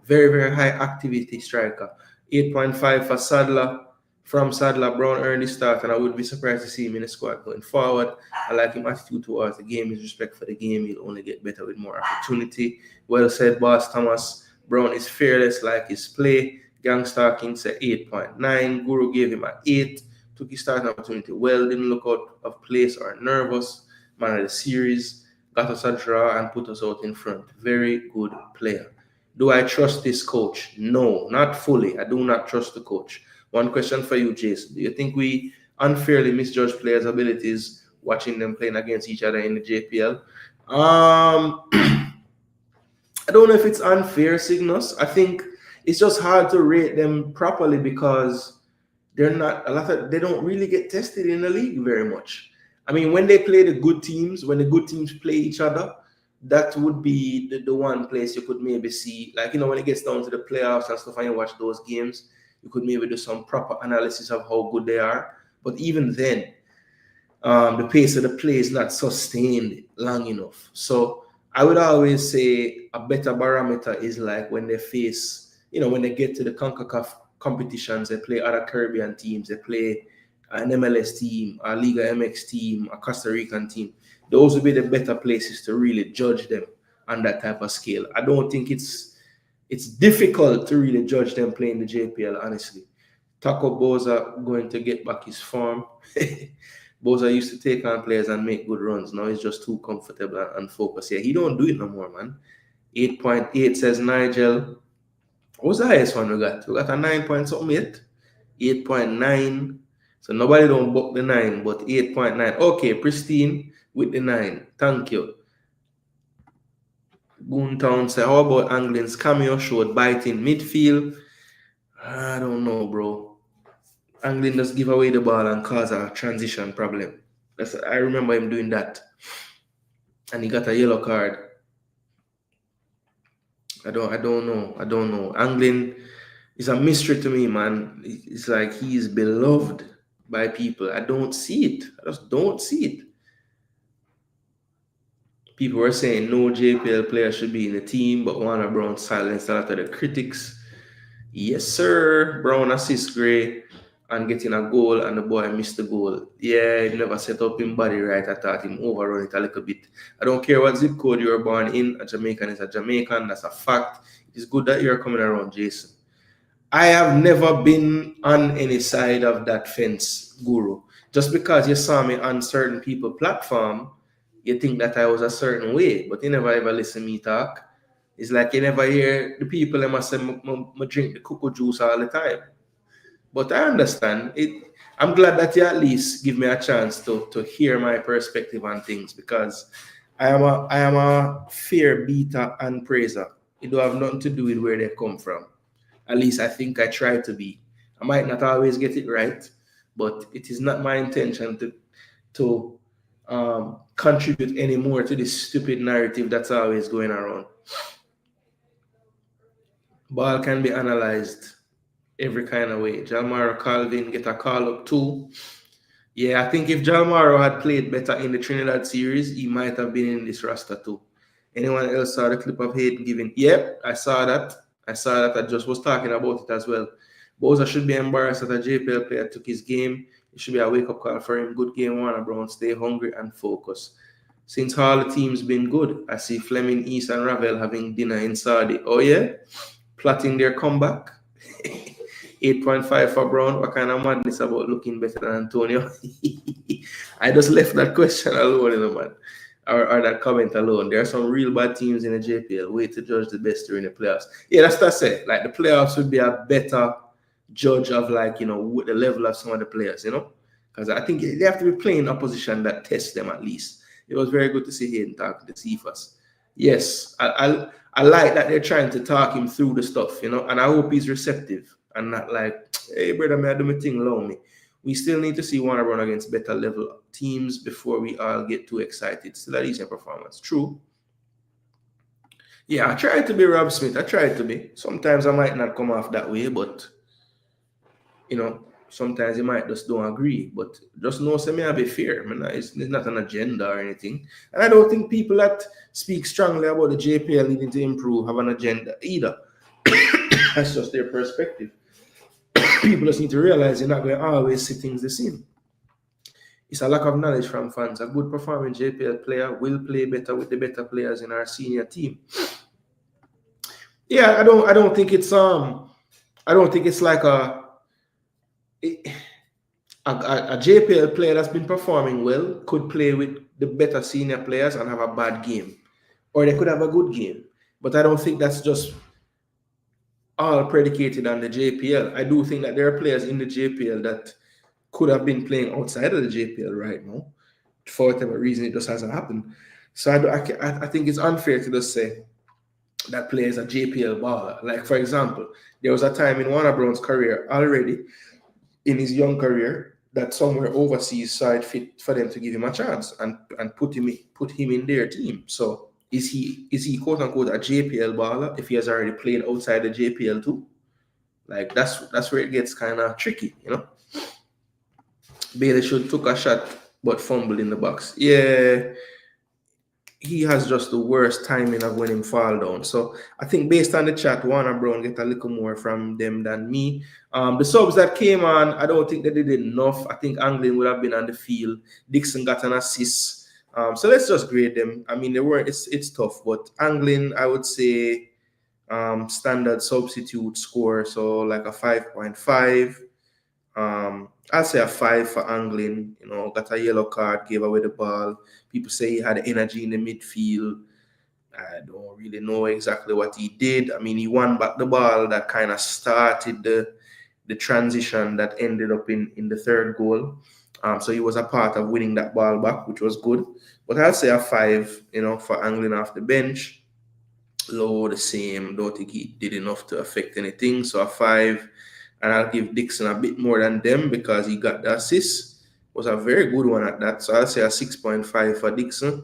Very, very high activity striker. 8.5 for Sadler. From Sadler, Brown earned the start, and I would be surprised to see him in the squad going forward. I like him attitude towards the game, his respect for the game. He'll only get better with more opportunity. Well said, Boss Thomas. Brown is fearless, like his play. Gangstar King said 8.9. Guru gave him an 8. Took his starting opportunity well, didn't look out of place or nervous. Man of the series, got us a draw and put us out in front. Very good player. Do I trust this coach? No, not fully. I do not trust the coach. One question for you, Jason. Do you think we unfairly misjudge players' abilities watching them playing against each other in the JPL? I don't know if it's unfair, Cygnus. I think it's just hard to rate them properly because they don't really get tested in the league very much. I mean, when they play the good teams, when the good teams play each other, that would be the one place you could maybe see, like, you know, when it gets down to the playoffs and stuff and you watch those games, you could maybe do some proper analysis of how good they are. But even then, the pace of the play is not sustained long enough. So I would always say a better barometer is like when they face, you know, when they get to the CONCACAF competitions, they play other Caribbean teams, they play an MLS team, a Liga MX team, a Costa Rican team. Those would be the better places to really judge them on that type of scale. I don't think it's difficult to really judge them playing the JPL, honestly. Taco Boza going to get back his form. Boza used to take on players and make good runs. Now he's just too comfortable and focused. Yeah, he don't do it no more, man. 8.8 says Nigel. What was the highest one we got? We got a 9 point something yet. 8.9. So nobody don't book the 9, but 8.9. Okay, pristine with the 9. Thank you. Goontown said, how about Anglin's cameo showed biting midfield? I don't know, bro. Anglin just give away the ball and cause a transition problem. I remember him doing that. And he got a yellow card. I don't know. Anglin is a mystery to me, man. It's like he is beloved by people. I don't see it. I just don't see it. People were saying no JPL player should be in the team, but Warner Brown silenced a lot of the critics. Yes, sir. Brown assists Gray and getting a goal, and the boy missed the goal. Yeah, he never set up his body right. I thought him overrun it a little bit. I don't care what zip code you were born in. A Jamaican is a Jamaican. That's a fact. It's good that you're coming around, Jason. I have never been on any side of that fence, Guru. just because you saw me on certain people platform, you think that I was a certain way, but you never ever listen me talk. It's like you never hear the people that must say, I drink the cocoa juice all the time. But I understand it. I'm glad that you at least give me a chance to hear my perspective on things, because I am a fair beater and praiser. It don't have nothing to do with where they come from. At least I think I try to be. I might not always get it right, but it is not my intention to contribute any more to this stupid narrative that's always going around. Ball can be analyzed every kind of way. Jalmaro Calvin get a call up too. Yeah, I think if Jalmaro had played better in the Trinidad series, he might have been in this roster too. Anyone else saw the clip of Hayden giving? Yep, I saw that. I saw that. I just was talking about it as well. Bowser should be embarrassed that a JPL player took his game. It should be a wake-up call for him. Good game, Warner Brown. Stay hungry and focus. Since all the teams been good, I see Fleming, East, and Ravel having dinner in Saudi. Oh yeah? Plotting their comeback. 8.5 for Brown. What kind of madness about looking better than Antonio? I just left that question alone, you know, man. Or that comment alone. There are some real bad teams in the JPL. Way to judge the best during the playoffs. Yeah, that's what I said. Like, the playoffs would be a better judge of, like, you know, the level of some of the players, you know? Because I think they have to be playing opposition that tests them at least. It was very good to see Hayden talk to the Cephas. Yes, I like that they're trying to talk him through the stuff, you know, and I hope he's receptive and not like, hey, brother, man, I do my thing, allow me. We still need to see Warner run against better level teams before we all get too excited. Still a decent performance. True. Yeah, I tried to be Rob Smith. I tried to be. Sometimes I might not come off that way, but, you know, sometimes you might just don't agree. But just know, say me I be fair. I mean, it's not an agenda or anything. And I don't think people that speak strongly about the JPL needing to improve have an agenda either. That's just their perspective. People just need to realize you're not going to always see things the same. It's a lack of knowledge from fans. A good performing JPL player will play better with the better players in our senior team. Yeah, I don't think it's like a JPL player that's been performing well could play with the better senior players and have a bad game, or they could have a good game. But I don't think that's just all predicated on the JPL. I do think that there are players in the JPL that could have been playing outside of the JPL right now. For whatever reason, it just hasn't happened. So I think it's unfair to just say that player is a JPL baller. Like, for example, there was a time in Warner Brown's career already, in his young career, that somewhere overseas saw it fit for them to give him a chance and put him in their team. So is he quote unquote a JPL baller if he has already played outside the JPL too? Like, that's where it gets kind of tricky, you know. Bailey should took a shot but fumbled in the box. Yeah, he has just the worst timing of when him fall down. So I think based on the chat, Warner Brown get a little more from them than me. The subs that came on, I don't think that they did enough. I think Anglin would have been on the field. Dixon got an assist. So let's just grade them. I mean, they weren't. It's tough, but Anglin, I would say, standard substitute score, so like a 5.5. I'll say a 5 for Anglin. You know, got a yellow card, gave away the ball. People say he had energy in the midfield. I don't really know exactly what he did. I mean, he won back the ball that kind of started the transition that ended up in the third goal. So he was a part of winning that ball back, which was good. But I'll say a 5, you know, for Anglin off the bench. Low, the same. Don't think he did enough to affect anything. So a 5. And I'll give Dixon a bit more than them because he got the assist. Was a very good one at that. So I'll say a 6.5 for Dixon.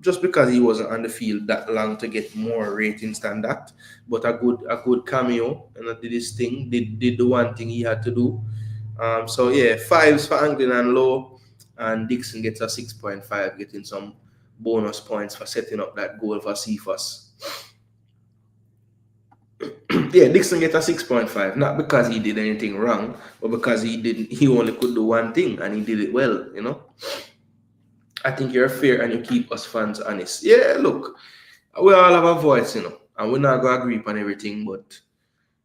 Just because he wasn't on the field that long to get more ratings than that. But a good cameo, and did his thing, did the one thing he had to do. So yeah, 5s for Anglin and Low, and Dixon gets a 6.5, getting some bonus points for setting up that goal for Cephas. Yeah, Dixon gets a 6.5, not because he did anything wrong, but because he only could do one thing and he did it well, you know. I think you're fair and you keep us fans honest. Yeah, look, we all have a voice, you know, and we're not gonna agree on everything, but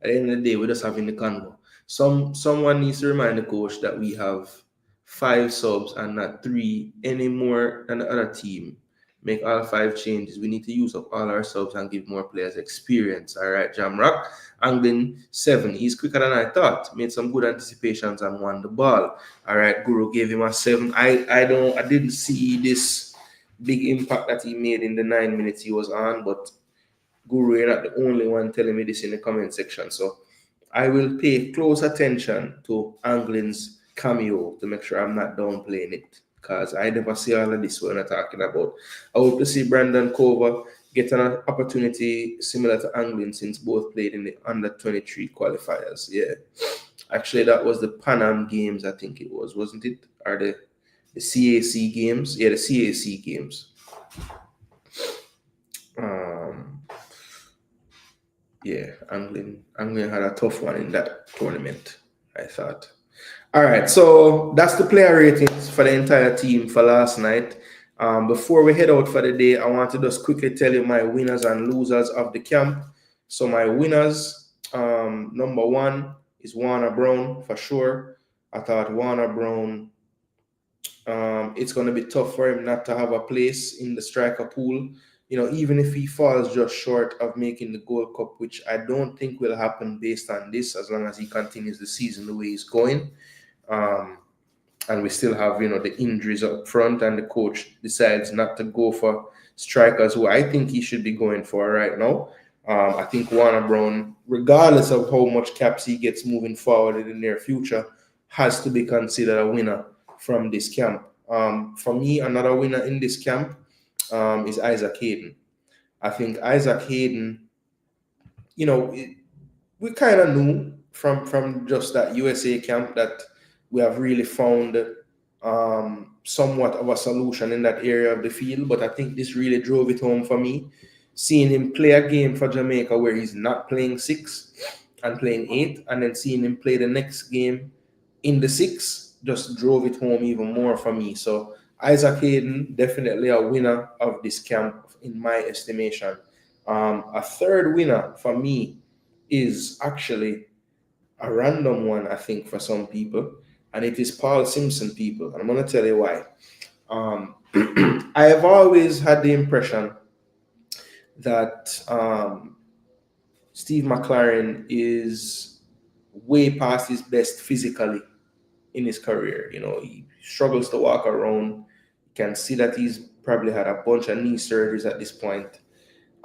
at the end of the day, we're just having the convo. Someone needs to remind the coach that we have 5 subs and not 3 any more than the other team. Make all 5 changes. We need to use up all our subs and give more players experience. All right, Jamrock. Anglin 7. He's quicker than I thought. Made some good anticipations and won the ball. All right, Guru gave him a 7. I didn't see this big impact that he made in the 9 minutes he was on, but Guru, you're not the only one telling me this in the comment section. So I will pay close attention to Anglin's cameo to make sure I'm not downplaying it, because I never see all of this when I'm talking about. I hope to see Brandon Cover get an opportunity similar to Anglin, since both played in the under 23 qualifiers. Yeah, actually that was the Pan Am Games, I think it was, wasn't it? Or the CAC Games? Yeah, the CAC Games. Yeah, Anglin had a tough one in that tournament, I thought. All right, so that's the player ratings for the entire team for last night. Before we head out for the day, I want to just quickly tell you my winners and losers of the camp. So my winners, number 1 is Warner Brown for sure. I thought Warner Brown, it's going to be tough for him not to have a place in the striker pool. You know, even if he falls just short of making the Gold Cup, which I don't think will happen based on this, as long as he continues the season the way he's going. And we still have, you know, the injuries up front, and the coach decides not to go for strikers who I think he should be going for right now. I think Warner Brown, regardless of how much caps he gets moving forward in the near future, has to be considered a winner from this camp. For me, another winner in this camp is Isaac Hayden. I think Isaac Hayden, you know, we kind of knew from just that USA camp that we have really found somewhat of a solution in that area of the field. But I think this really drove it home for me. Seeing him play a game for Jamaica where he's not playing 6 and playing 8, and then seeing him play the next game in the 6 just drove it home even more for me. So Isaac Hayden, definitely a winner of this camp in my estimation. A third winner for me is actually a random one, I think, for some people, and it is Paul Simpson, people. And I'm going to tell you why. I have always had the impression that Steve McLaren is way past his best physically in his career. You know, he struggles to walk around. You can see that he's probably had a bunch of knee surgeries at this point.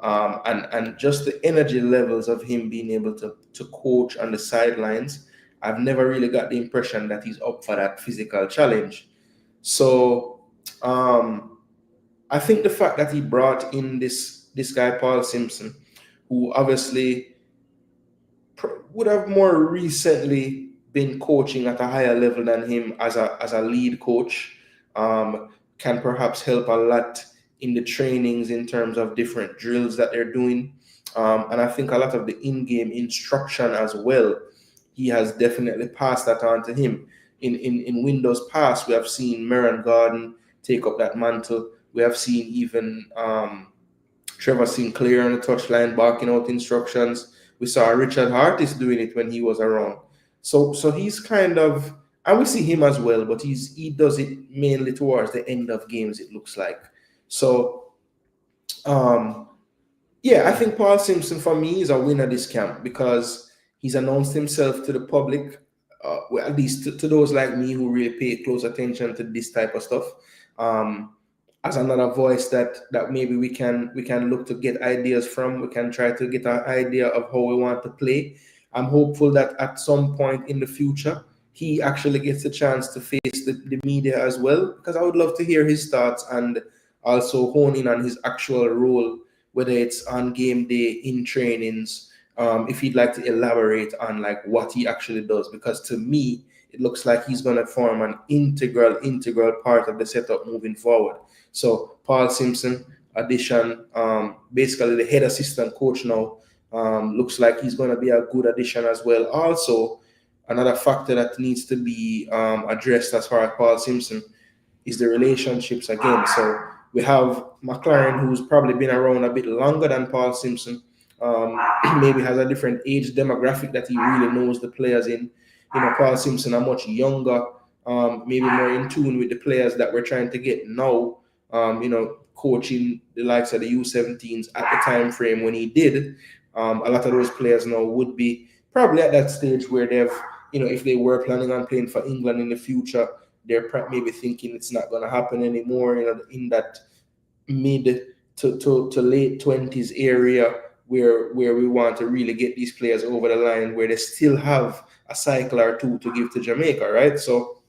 And just the energy levels of him being able to coach on the sidelines, I've never really got the impression that he's up for that physical challenge. So I think the fact that he brought in this guy, Paul Simpson, who obviously would have more recently been coaching at a higher level than him as a lead coach, can perhaps help a lot in the trainings in terms of different drills that they're doing. And I think a lot of the in-game instruction as well, he has definitely passed that on to him. In windows past, we have seen Merron Garden take up that mantle. We have seen even Trevor Sinclair on the touchline barking out instructions. We saw Richard Hartis doing it when he was around. So he's kind of, and we see him as well, but he does it mainly towards the end of games, it looks like. So, yeah, I think Paul Simpson for me is a winner this camp because he's announced himself to the public, well, at least to those like me who really pay close attention to this type of stuff, as another voice that maybe we can look to get ideas from. We can try to get an idea of how we want to play. I'm hopeful that at some point in the future, he actually gets a chance to face the media as well, because I would love to hear his thoughts and also hone in on his actual role, whether it's on game day, in trainings, if he'd like to elaborate on like what he actually does, because to me, it looks like he's going to form an integral part of the setup moving forward. So Paul Simpson addition, basically the head assistant coach now, looks like he's going to be a good addition as well. Also, another factor that needs to be addressed as far as Paul Simpson is the relationships again. So we have McLaren, who's probably been around a bit longer than Paul Simpson, maybe has a different age demographic that he really knows the players in. You know, Paul Simpson, a much younger maybe more in tune with the players that we're trying to get now. Coaching the likes of the U17s at the time frame when he did, a lot of those players now would be probably at that stage where they've, if they were planning on playing for England in the future, they're maybe thinking it's not going to happen anymore, in that mid to late 20s area where we want to really get these players over the line, where they still have a cycle or two to give to Jamaica, right? So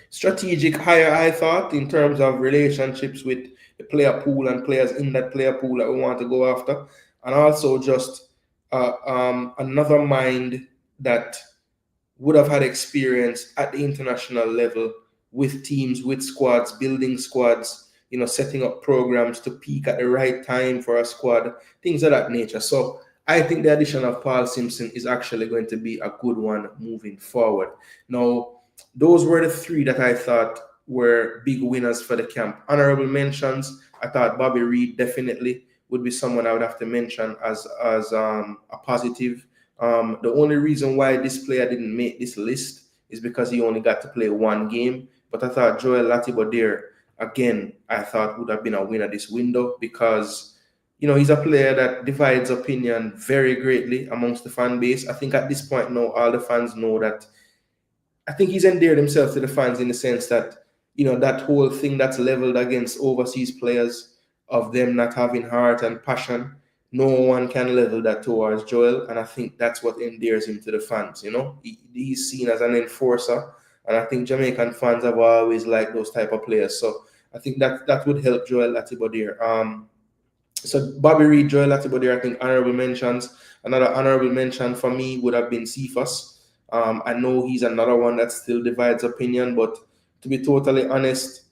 strategic hire, I thought, in terms of relationships with the player pool and players in that player pool that we want to go after, and also just another mind that would have had experience at the international level with teams, with squads, building squads, setting up programs to peak at the right time for a squad, things of that nature. So I think the addition of Paul Simpson is actually going to be a good one moving forward. Now, those were the three that I thought were big winners for the camp. Honorable mentions, I thought Bobby Reid definitely would be someone I would have to mention as a positive. The only reason why this player didn't make this list is because he only got to play one game. But I thought Joel Latibodir, again, I thought would have been a winner this window, because he's a player that divides opinion very greatly amongst the fan base. I think at this point now, all the fans know that. I think he's endeared himself to the fans in the sense that, that whole thing that's leveled against overseas players of them not having heart and passion, no one can level that towards Joel. And I think that's what endears him to the fans. He's seen as an enforcer. And I think Jamaican fans have always liked those type of players. So I think that would help Joel Latibodir. So Bobby Reid, Joel Latibodir, I think honorable mentions. Another honorable mention for me would have been Cephas. I know he's another one that still divides opinion, but to be totally honest,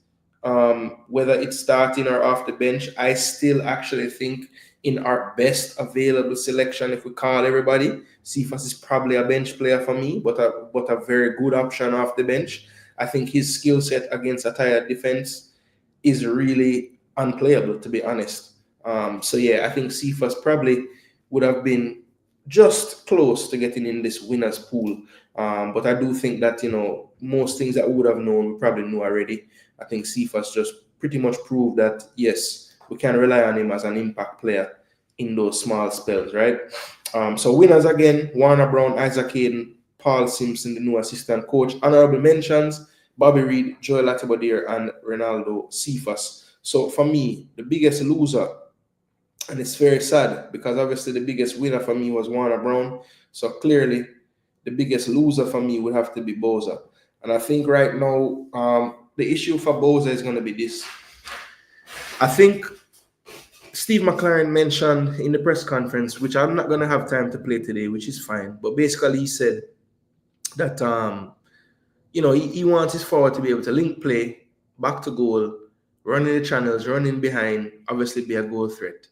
whether it's starting or off the bench, I still actually think in our best available selection, if we call everybody, Cephas is probably a bench player for me, but a very good option off the bench. I think his skill set against a tired defense is really unplayable, to be honest. So yeah, I think Cephas probably would have been just close to getting in this winners pool. But I do think that, most things that we would have known, we probably knew already. I think Cephas just pretty much proved that, yes, we can rely on him as an impact player in those small spells, right? So winners again, Warner Brown, Isaac Hayden, Paul Simpson, the new assistant coach. Honorable mentions, Bobby Reid, Joel Latibodir, and Ronaldo Cephas. So for me, the biggest loser, and it's very sad because obviously the biggest winner for me was Warner Brown. So clearly the biggest loser for me would have to be Boza. And I think right now, the issue for Boza is going to be this. I think Steve McLaren mentioned in the press conference, which I'm not going to have time to play today, which is fine. But basically he said that, he wants his forward to be able to link play, back to goal, running the channels, running behind, obviously be a goal threat.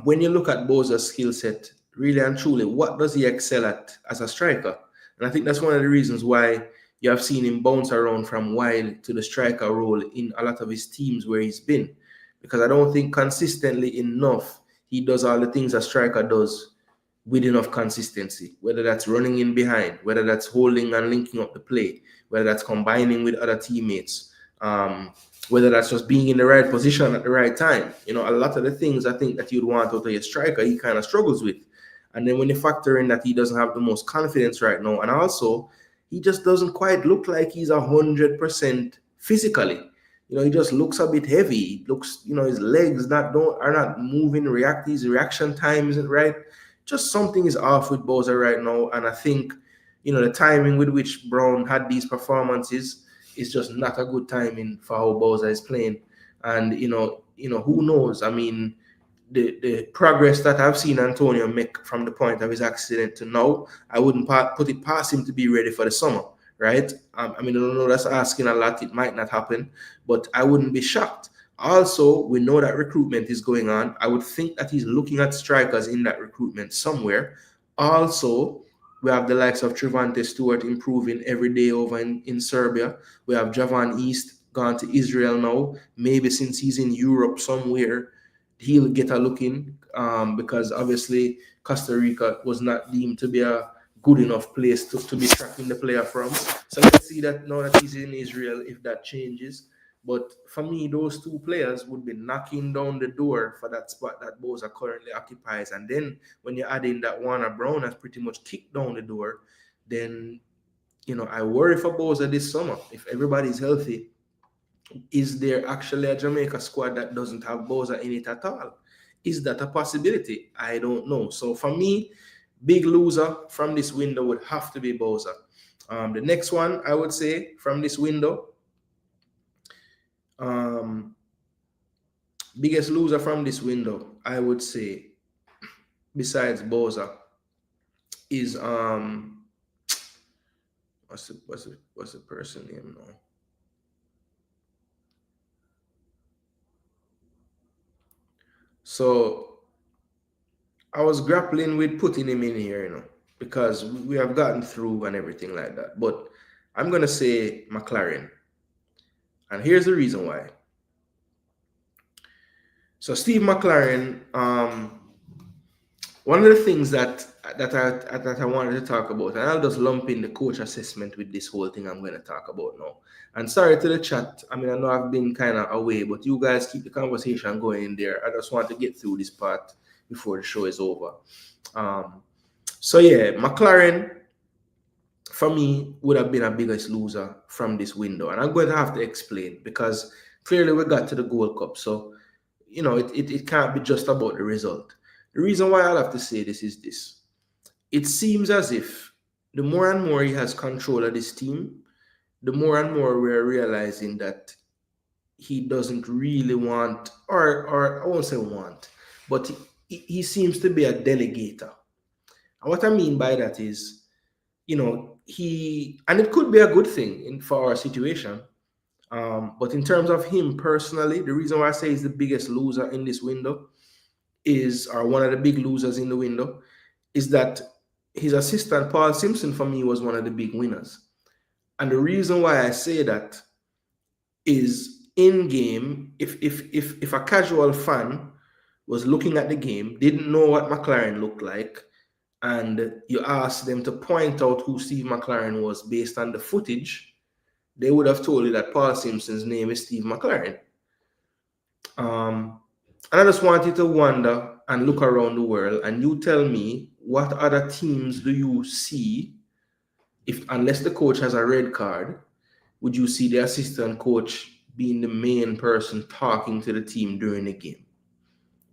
When you look at Boza's skill set, really and truly, what does he excel at as a striker? And I think that's one of the reasons why you have seen him bounce around from wide to the striker role in a lot of his teams where he's been. Because I don't think consistently enough he does all the things a striker does with enough consistency, whether that's running in behind, whether that's holding and linking up the play, whether that's combining with other teammates, whether that's just being in the right position at the right time. A lot of the things I think that you'd want out of a striker, he kind of struggles with. And then when you factor in that he doesn't have the most confidence right now, and also he just doesn't quite look like he's 100% physically. He just looks a bit heavy. He looks, his legs are not moving, his reaction time isn't right. Just something is off with Boza right now. And I think, the timing with which Brown had these performances is just not a good timing for how Boza is playing. And, who knows? I mean, the progress that I've seen Antonio make from the point of his accident to now, I wouldn't put it past him to be ready for the summer, right? I don't know, that's asking a lot. It might not happen, but I wouldn't be shocked. Also, we know that recruitment is going on. I would think that he's looking at strikers in that recruitment somewhere. Also, we have the likes of Trevante Stewart improving every day over in Serbia. We have Javan East gone to Israel now. Maybe since he's in Europe somewhere, he'll get a look in, because obviously Costa Rica was not deemed to be a good enough place to be tracking the player from. So let's see that now that he's in Israel, if that changes. But for me, those two players would be knocking down the door for that spot that Boza currently occupies. And then when you add in that Warner Brown has pretty much kicked down the door, then I worry for Boza this summer. If everybody's healthy, is there actually a Jamaica squad that doesn't have Boza in it at all? Is that a possibility? I don't know. So for me, big loser from this window would have to be Boza. The next one I would say from this window, biggest loser from this window, I would say, besides Boza, is what's the person name now? So I was grappling with putting him in here, because we have gotten through and everything like that. But I'm gonna say McLaren, and here's the reason why. So Steve McLaren, one of the things that I wanted to talk about, and I'll just lump in the coach assessment with this whole thing I'm going to talk about now. And sorry to the chat. I mean, I know I've been kind of away, but you guys keep the conversation going in there. I just want to get through this part before the show is over. So yeah, McLaren, for me, would have been a biggest loser from this window. And I'm going to have to explain, because clearly we got to the Gold Cup. So, it can't be just about the result. The reason why I'll have to say this is this. It seems as if the more and more he has control of this team, the more and more we're realizing that he doesn't really want, or I won't say want, but he seems to be a delegator. And what I mean by that is, and it could be a good thing for our situation, but in terms of him personally, the reason why I say he's the biggest loser in this window or one of the big losers in the window, is that his assistant, Paul Simpson, for me, was one of the big winners. And the reason why I say that is in game, if a casual fan was looking at the game, didn't know what McLaren looked like, and you asked them to point out who Steve McLaren was based on the footage, they would have told you that Paul Simpson's name is Steve McLaren. And I just want you to wonder and look around the world, and you tell me, what other teams do you see, unless the coach has a red card, would you see the assistant coach being the main person talking to the team during the game?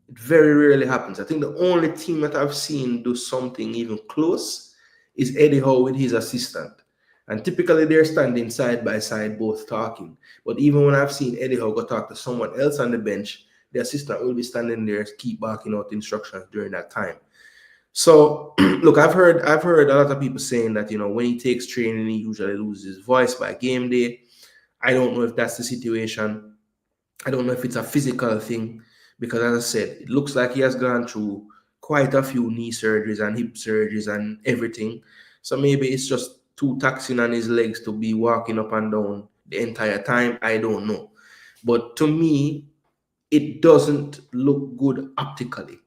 It very rarely happens. I think the only team that I've seen do something even close is Eddie Howe with his assistant. And typically they're standing side by side, both talking. But even when I've seen Eddie Howe go talk to someone else on the bench, the assistant will be standing there, keep barking out instructions during that time. So look, I've heard a lot of people saying that, when he takes training, he usually loses his voice by game day. I don't know if that's the situation. I don't know if it's a physical thing, because as I said, it looks like he has gone through quite a few knee surgeries and hip surgeries and everything. So maybe it's just too taxing on his legs to be walking up and down the entire time. I don't know. But to me, it doesn't look good optically.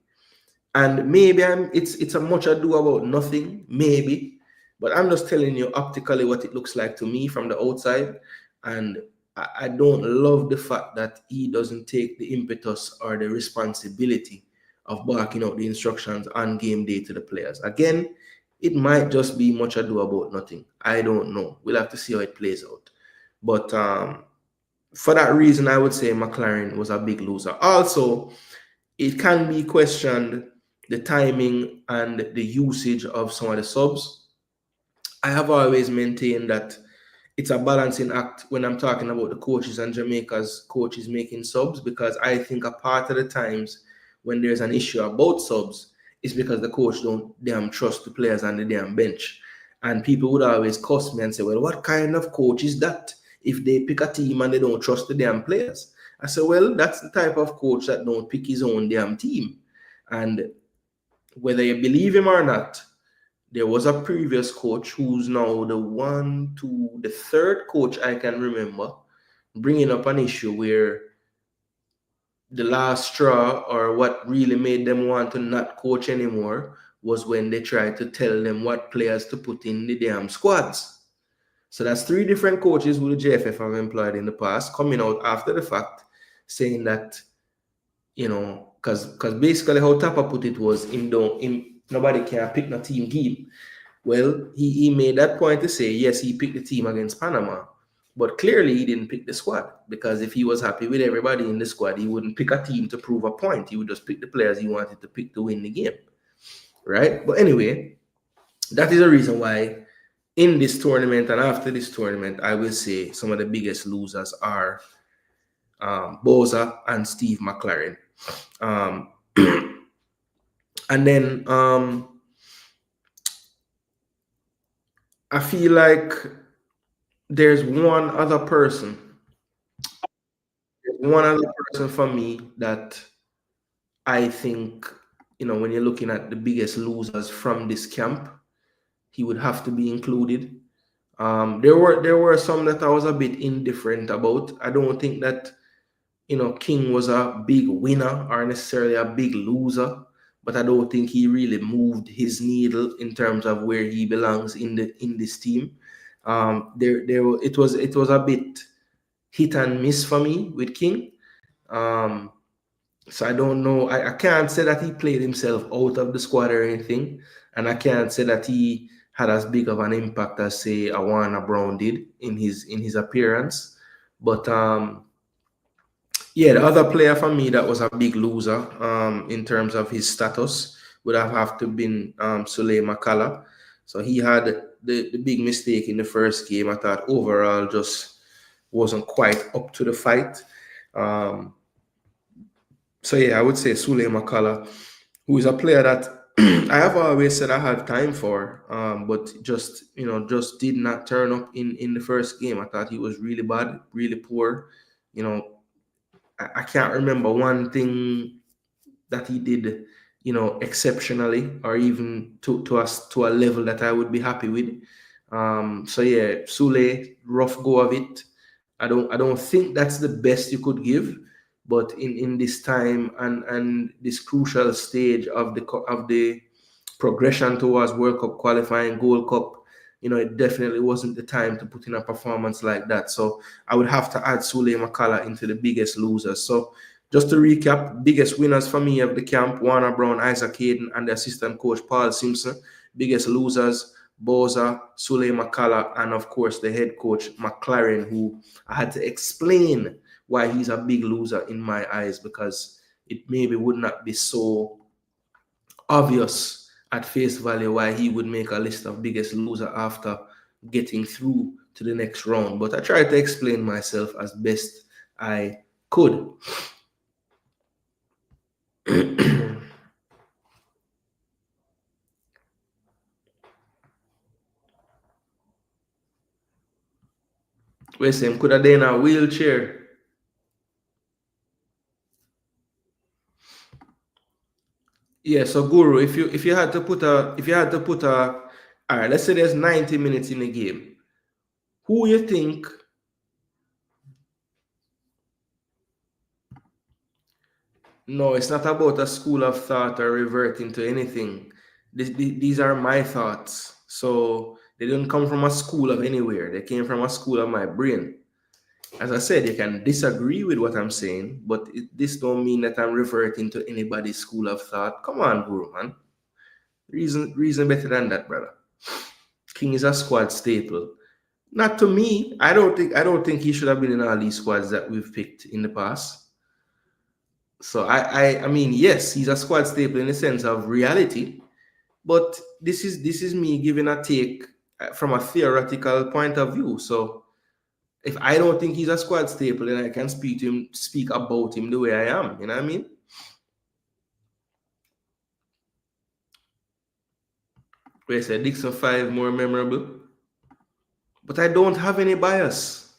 And maybe it's a much ado about nothing, maybe. But I'm just telling you optically what it looks like to me from the outside. And I don't love the fact that he doesn't take the impetus or the responsibility of barking out the instructions on game day to the players. Again, it might just be much ado about nothing. I don't know. We'll have to see how it plays out. But for that reason, I would say McLaren was a big loser. Also, it can be questioned, the timing and the usage of some of the subs. I have always maintained that it's a balancing act when I'm talking about the coaches and Jamaica's coaches making subs, because I think a part of the times when there's an issue about subs, it's because the coach don't damn trust the players on the damn bench. And people would always cuss me and say, well, what kind of coach is that if they pick a team and they don't trust the damn players? I said, well, that's the type of coach that don't pick his own damn team. And whether you believe him or not, there was a previous coach who's now the third coach I can remember bringing up an issue where the last straw, or what really made them want to not coach anymore, was when they tried to tell them what players to put in the damn squads. So that's 3 different coaches who the JFF have employed in the past, coming out after the fact, saying that, because basically how Tapa put it was, nobody can pick no team game. Well, he made that point to say, yes, he picked the team against Panama, but clearly he didn't pick the squad, because if he was happy with everybody in the squad, he wouldn't pick a team to prove a point. He would just pick the players he wanted to pick to win the game, right? But anyway, that is the reason why in this tournament and after this tournament, I will say some of the biggest losers are Boza and Steve McLaren. And then I feel like there's one other person for me that I think, when you're looking at the biggest losers from this camp, he would have to be included. There were some that I was a bit indifferent about. I don't think that, King was a big winner or necessarily a big loser, but I don't think he really moved his needle in terms of where he belongs in this team. It was a bit hit and miss for me with King. So I don't know. I can't say that he played himself out of the squad or anything, and I can't say that he had as big of an impact as, say, a Warner Brown did in his appearance. But yeah, the other player for me that was a big loser in terms of his status would have to been Sule Makala. So he had the big mistake in the first game. I thought overall just wasn't quite up to the fight. So yeah, I would say Sule Makala, who is a player that I have always said I had time for, but just did not turn up in the first game. I thought he was really bad, really poor. I can't remember one thing that he did, exceptionally, or even to a level that I would be happy with. So yeah, Sule, rough go of it. I don't think that's the best you could give, but in this time and this crucial stage of the progression towards World Cup qualifying, Gold Cup, it definitely wasn't the time to put in a performance like that. So I would have to add Sule Makala into the biggest losers. So just to recap, biggest winners for me of the camp: Warner Brown, Isaac Hayden, and the assistant coach Paul Simpson. Biggest losers: Boza, Sule Makala, and of course the head coach McLaren, who I had to explain why he's a big loser in my eyes, because it maybe would not be so obvious at face value why he would make a list of biggest loser after getting through to the next round. But I tried to explain myself as best I could. Where's him? Could have been in a wheelchair. Yeah, so Guru, if you had to put a all right, let's say there's 90 minutes in a game. Who you think No, it's not about a school of thought or reverting to anything. These are my thoughts. So they don't come from a school of anywhere. They came from a school of my brain. As I said, you can disagree with what I'm saying, but this don't mean that I'm reverting to anybody's school of thought. Come on, Guru, man. Reason better than that, brother. King is a squad staple. Not to me. I don't think he should have been in all these squads that we've picked in the past. So I mean, yes, he's a squad staple in the sense of reality, but this is me giving a take from a theoretical point of view. So if I don't think he's a squad staple, then I can speak about him the way I am. You know what I mean? Where I said Dixon 5 more memorable, but I don't have any bias.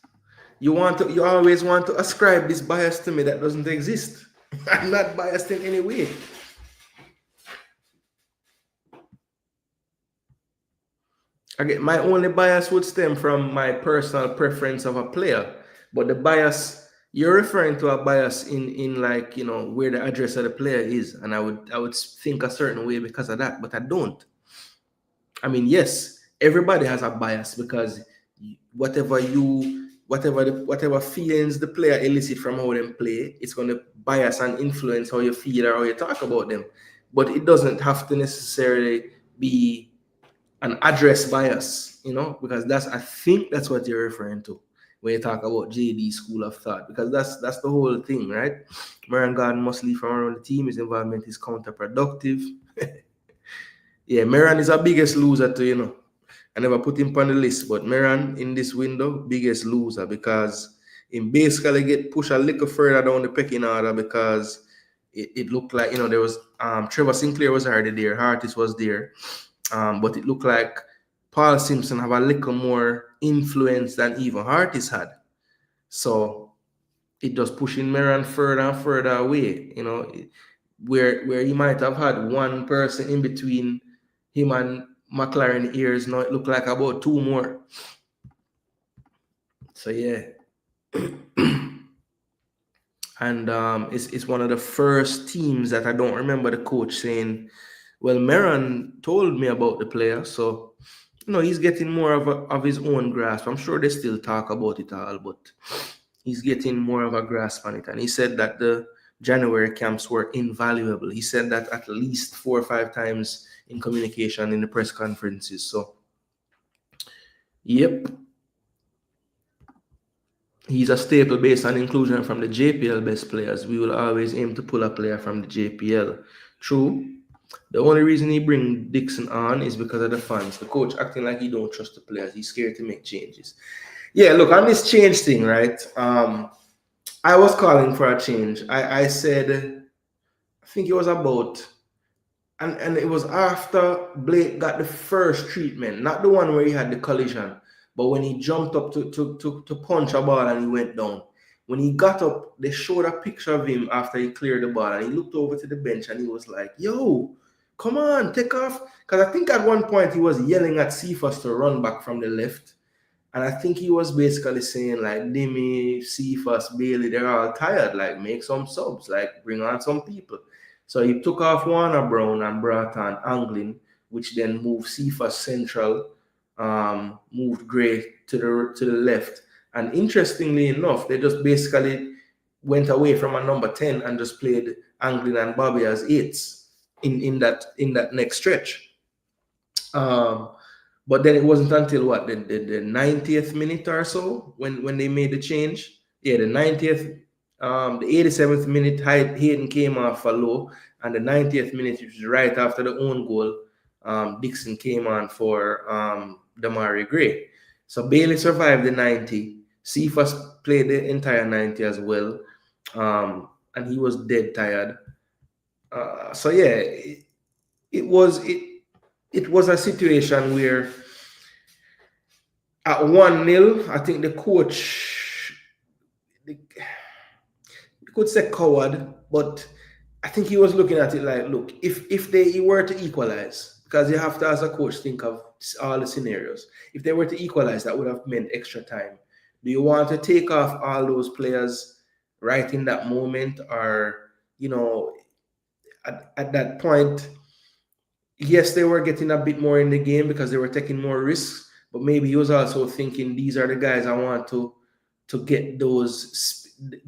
You always want to ascribe this bias to me that doesn't exist. I'm not biased in any way. Again, my only bias would stem from my personal preference of a player, but the bias you're referring to a bias in like where the address of the player is, and I would think a certain way because of that, but I don't. I mean, yes, everybody has a bias because whatever feelings the player elicit from how them play, it's going to bias and influence how you feel or how you talk about them. But it doesn't have to necessarily be an address bias, because I think that's what you're referring to when you talk about JD school of thought, because that's the whole thing, right? Moran Garden must leave from around the team. His involvement is counterproductive. Yeah, Moran is our biggest loser too, I never put him on the list, but Moran in this window, biggest loser, because he basically get pushed a little further down the pecking order, because it looked like, there was Trevor Sinclair was already there, Hartis was there, but it looked like Paul Simpson have a little more influence than even Hartis had. So it just pushing Moran further and further away, where he might have had one person in between him and McLaren ears. Now it looked like about two more. So yeah. And it's one of the first teams that I don't remember the coach saying, well, Moran told me about the player, so he's getting more of his own grasp. I'm sure they still talk about it all, but he's getting more of a grasp on it. And he said that the January camps were invaluable. He said that at least 4 or 5 times in communication in the press conferences. So, yep. He's a staple based on inclusion from the JPL best players. We will always aim to pull a player from the JPL. True. The only reason he bring Dixon on is because of the fans. The coach acting like he don't trust the players. He's scared to make changes. Yeah, look, on this change thing, right? I was calling for a change. I said, I think it was about, and it was after Blake got the first treatment, not the one where he had the collision, but when he jumped up to punch a ball and he went down. When he got up, they showed a picture of him after he cleared the ball, and he looked over to the bench and he was like, yo, come on, take off. Because I think at one point he was yelling at Cephas to run back from the left. And I think he was basically saying, like, Dimi, Cephas, Bailey, they're all tired. Like, make some subs. Like, bring on some people. So he took off Warner Brown and brought on Anglin, which then moved Cephas central, moved Gray to the left. And interestingly enough, they just basically went away from a number 10 and just played Anglin and Bobby as 8s in that next stretch. But then it wasn't until what, the 90th minute or so when they made the change. Yeah, the 90th, the 87th minute, Hayden came off for low, and the 90th minute, which was right after the own goal, Dixon came on for Damari Gray. So Bailey survived the 90. Cephas played the entire 90 as well, and he was dead tired. So yeah, it was a situation where at 1-0, I think the coach, you could say coward, but I think he was looking at it like, look, if they were to equalize, because you have to, as a coach, think of all the scenarios. If they were to equalize, that would have meant extra time. Do you want to take off all those players right in that moment, or, at that point? Yes, they were getting a bit more in the game because they were taking more risks, but maybe he was also thinking, these are the guys I want to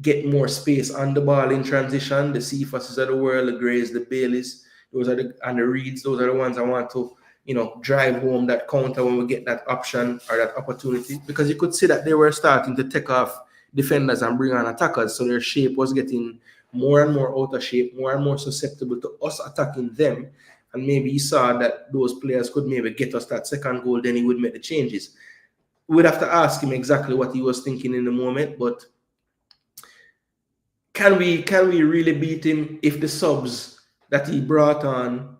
get more space on the ball in transition. The Cephas of the world, the Grays, the Baileys, and the Reeds, those are the ones I want to, drive home that counter when we get that option or that opportunity. Because you could see that they were starting to take off defenders and bring on attackers, so their shape was getting more and more out of shape, more and more susceptible to us attacking them. And maybe he saw that those players could maybe get us that second goal, then he would make the changes. We'd have to ask him exactly what he was thinking in the moment, but can we really beat him if the subs that he brought on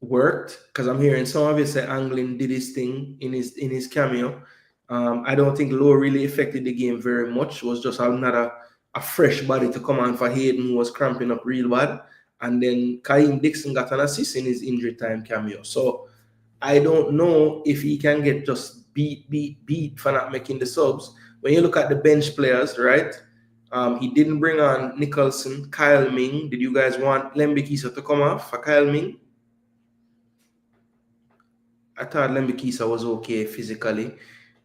worked? Because I'm hearing some of you say Anglin did his thing in his cameo. I don't think Lowe really affected the game very much. It was just another a fresh body to come on for Hayden, who was cramping up real bad. And then Kaim Dixon got an assist in his injury time cameo. So I don't know if he can get just beat for not making the subs. When you look at the bench players, right? He didn't bring on Nicholson, Kyle Ming. Did you guys want Lembikisa to come off for Kyle Ming? I thought Lembikisa was okay physically.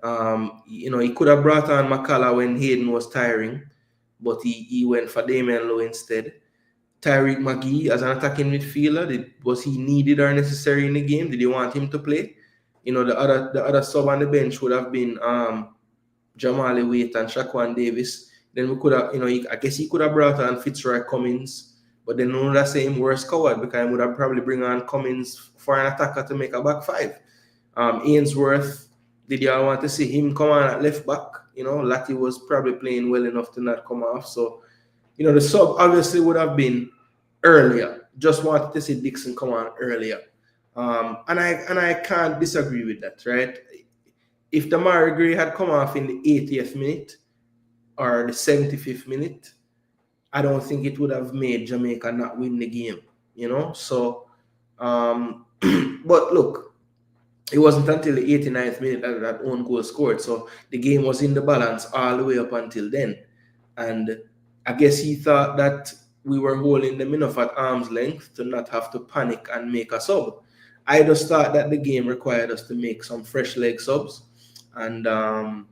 You know, he could have brought on McCullough when Hayden was tiring, but he went for Damian Lowe instead. Tyreek McGee as an attacking midfielder, was he needed or necessary in the game? Did you want him to play? You know, the other sub on the bench would have been Jamali Waite and Shaquan Davis. Then we could have, you know, I guess he could have brought on Fitzroy Cummins, but then none of that same worse coward because he would have probably bring on Cummins for an attacker to make a back five. Ainsworth, did y'all want to see him come on at left back? You know, Lati was probably playing well enough to not come off. So, you know, the sub obviously would have been earlier. Just wanted to see Dixon come on earlier. And I can't disagree with that, right? If Damari Gray had come off in the 80th minute or the 75th minute, I don't think it would have made Jamaica not win the game, you know? So, but look, it wasn't until the 89th minute that own goal scored. So the game was in the balance all the way up until then. And I guess he thought that we were holding them enough at arm's length to not have to panic and make a sub. I just thought that the game required us to make some fresh leg subs. And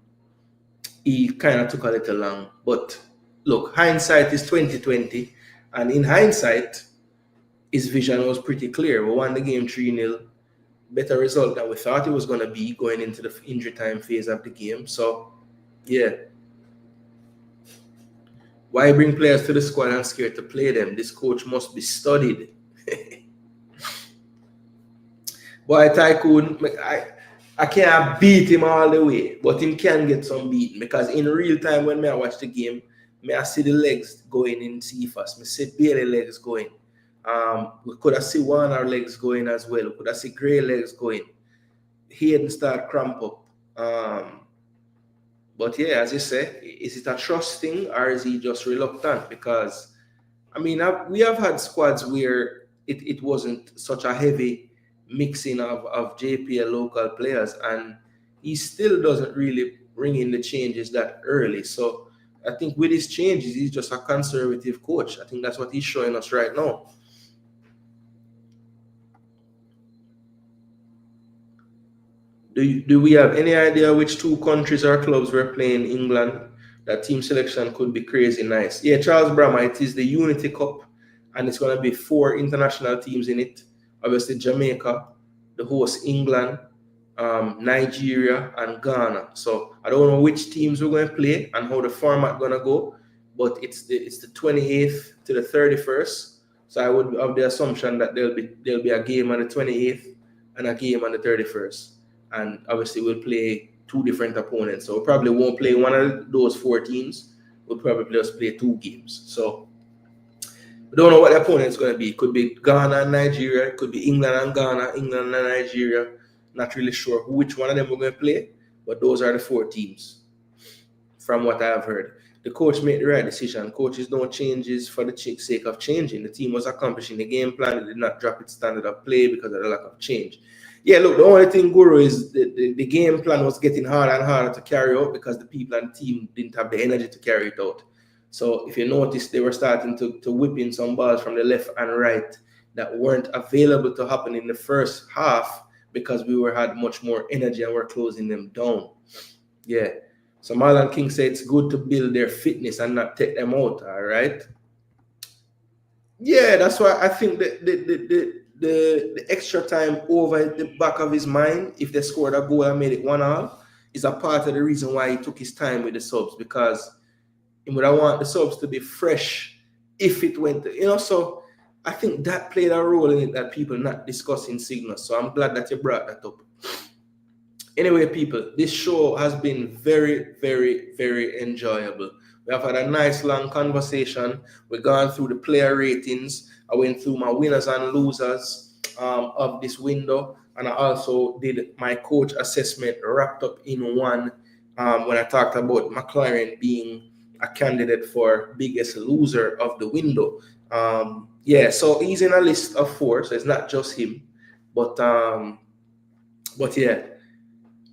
he kind of took a little long. But look, hindsight is 2020. And in hindsight, his vision was pretty clear. We won the game 3-0. Better result than we thought it was going to be going into the injury time phase of the game. So, yeah. Why bring players to the squad and scared to play them? This coach must be studied. Boy, Tycoon, I can't beat him all the way, but him can get some beating because in real time when I watch the game, I see the legs going in CFAS. I see barely legs going. We could have seen one of our legs going as well. We could have seen Gray legs going. Hayden start cramp up. But yeah, as you say, is it a trust thing or is he just reluctant? Because, I mean, we have had squads where it wasn't such a heavy mixing of JPL local players, and he still doesn't really bring in the changes that early. So I think with his changes, he's just a conservative coach. I think that's what he's showing us right now. Do we have any idea which two countries or clubs were playing England? That team selection could be crazy nice. Yeah, Charles Brahma, it is the Unity Cup, and it's going to be 4 international teams in it. Obviously, Jamaica, the host England, Nigeria, and Ghana. So I don't know which teams we're going to play and how the format going to go, but it's the 28th to the 31st. So I would have the assumption that there'll be a game on the 28th and a game on the 31st. And obviously we'll play 2 different opponents. So we probably won't play one of those 4 teams. We'll probably just play 2 games. So we don't know what the opponent's going to be. It could be Ghana and Nigeria. It could be England and Ghana, England and Nigeria. Not really sure which one of them we're going to play. But those are the 4 teams from what I have heard. The coach made the right decision. Coaches don't changes for the sake of changing. The team was accomplishing the game plan. It did not drop its standard of play because of the lack of change. Yeah, look, the only thing, Guru, is the game plan was getting harder and harder to carry out because the people and the team didn't have the energy to carry it out. So if you notice, they were starting to whip in some balls from the left and right that weren't available to happen in the first half because we had much more energy and we're closing them down. Yeah. So Marlon King said it's good to build their fitness and not take them out, all right? Yeah, that's why I think that the extra time over the back of his mind, if they scored a goal and made it 1-1, is a part of the reason why he took his time with the subs, because he would have want the subs to be fresh if it went, so I think that played a role in it that people not discussing signals. So I'm glad that you brought that up. Anyway, people, this show has been very, very, very enjoyable. We have had a nice long conversation. We've gone through the player ratings. I went through my winners and losers of this window. And I also did my coach assessment wrapped up in one when I talked about McLaren being a candidate for biggest loser of the window. Yeah, so he's in a list of 4, so it's not just him. But yeah,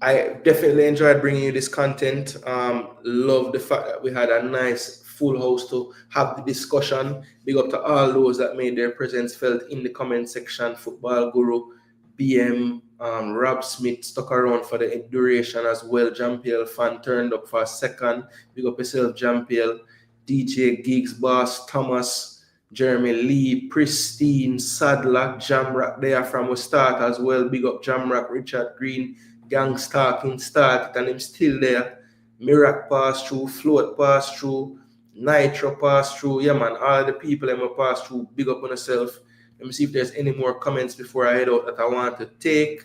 I definitely enjoyed bringing you this content. Love the fact that we had a nice full house to have the discussion. Big up to all those that made their presence felt in the comment section. Football Guru, BM, Rob Smith stuck around for the duration as well. Jampiel fan turned up for a second. Big up yourself, Jampiel. DJ Gigs, Boss, Thomas, Jeremy Lee, Pristine, Sadler, Jamrock there from the start as well. Big up Jamrock, Richard Green, Gang Stalking started and him still there. Mirac passed through, Float passed through, Nitro passed through. Yeah, man, all the people that passed through. Big up on yourself. Let me see if there's any more comments before I head out that I want to take.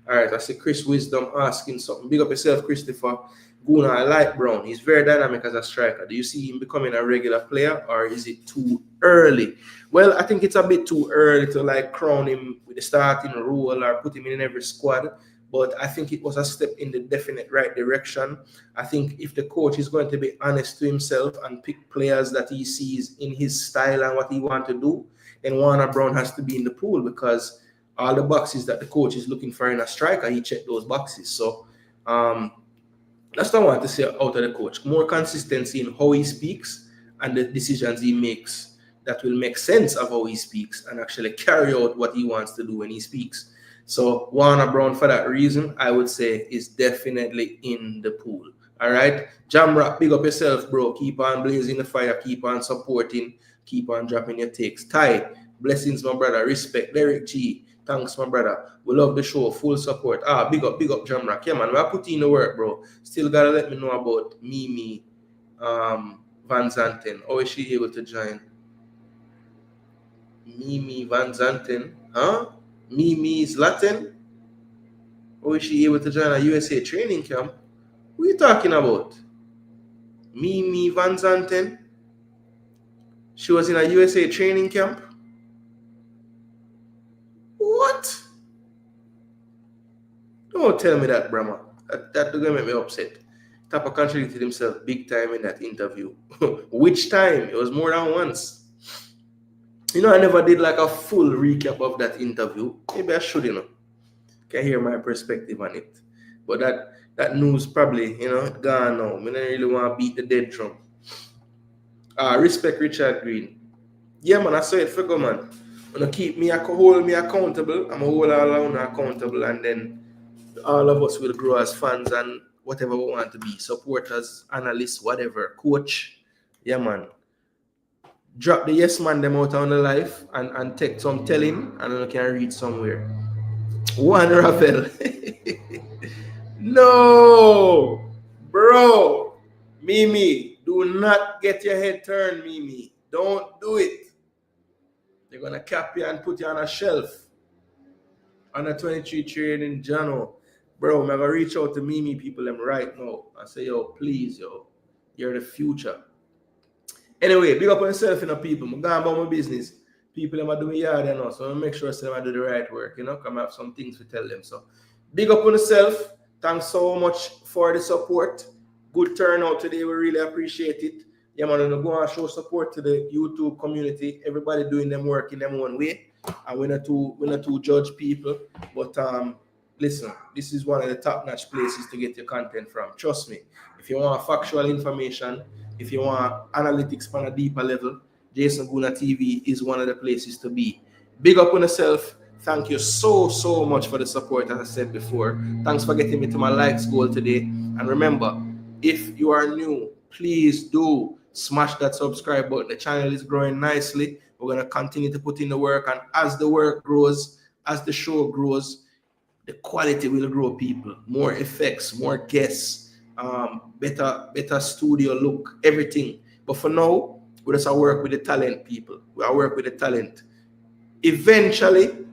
All right, I see Chris Wisdom asking something. Big up yourself, Christopher. Gooner, I like Brown. He's very dynamic as a striker. Do you see him becoming a regular player, or is it too early? Well, I think it's a bit too early to like crown him with the starting role or put him in every squad. But I think it was a step in the definite right direction. I think if the coach is going to be honest to himself and pick players that he sees in his style and what he wants to do, then Warner Brown has to be in the pool, because all the boxes that the coach is looking for in a striker, he checked those boxes. So that's what I want to say out of the coach. More consistency in how he speaks and the decisions he makes that will make sense of how he speaks and actually carry out what he wants to do when he speaks. So Warner Brown, for that reason, I would say is definitely in the pool. All right. Jamrock, big up yourself, bro. Keep on blazing the fire. Keep on supporting. Keep on dropping your takes. Ty, blessings, my brother. Respect. Derek G, thanks, my brother. We love the show. Full support. Big up Jamrock. Yeah, man. We're putting in the work, bro. Still got to let me know about Mimi Van Zanten. How is she able to join? Mimi Van Zanten. Huh? Mimi is Latin. How is she able to join a USA training camp? Who are you talking about? Mimi Van Zanten? She was in a USA training camp? What? Don't tell me that, Brahma. That's going to make me upset. Tapa contradicted himself big time in that interview. Which time? It was more than once. You know, I never did like a full recap of that interview. Maybe I should, you know. Can hear my perspective on it. But that news probably, you know, gone now. I don't really want to beat the dead drum. Respect Richard Green. Yeah, man, I saw it for go, man. When you hold me accountable, I'm going to hold all alone accountable, and then all of us will grow as fans and whatever we want to be. Supporters, analysts, whatever, coach. Yeah, man. Drop the yes man them out on the life and take some telling, and then you can read somewhere. One Ravel. No, bro. Mimi, do not get your head turned, Mimi. Don't do it. They're gonna cap you and put you on a shelf. On a 23 trade in Jano. Bro, I'm gonna reach out to Mimi people them right now and say, yo, please, yo, you're the future. Anyway, big up on yourself, you know, people. I'm going about my business. People are doing yard, you know, so I make sure I do the right work, you know, come have some things to tell them. So big up on yourself. Thanks so much for the support. Good turnout today. We really appreciate it. Yeah, man, I'm going to show support to the YouTube community. Everybody doing them work in them one way. And we're not to judge people. But listen, this is one of the top-notch places to get your content from. Trust me. If you want factual information, if you want analytics on a deeper level, Gooner TV is one of the places to be. Big up on yourself. Thank you so much for the support, as I said before. Thanks for getting me to my likes goal today. And remember, if you are new, please do smash that subscribe button. The channel is growing nicely. We're going to continue to put in the work. And as the work grows, as the show grows, the quality will grow, people. More effects, more guests. Better studio look, everything. But for now, we just work with the talent, people. We work with the talent. Eventually,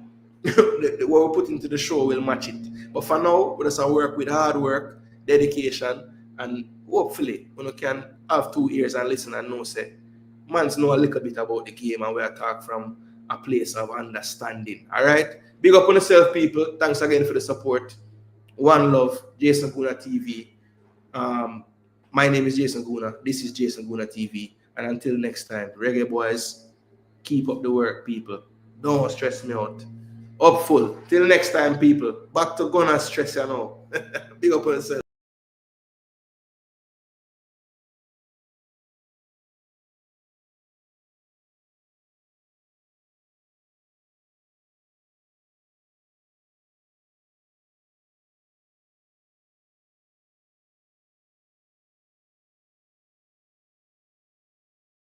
what we put into the show will match it. But for now, we just work with hard work, dedication, and hopefully, we can have 2 ears and listen and know, say, man's know a little bit about the game, and we talk from a place of understanding. All right? Big up on yourself, people. Thanks again for the support. One love, Gooner TV. My name is Jason Gooner. This is Gooner TV. And until next time, Reggae Boyz, keep up the work, people. Don't stress me out. Up full. Till next time, people. Back to gonna stress you now. Big up on yourself.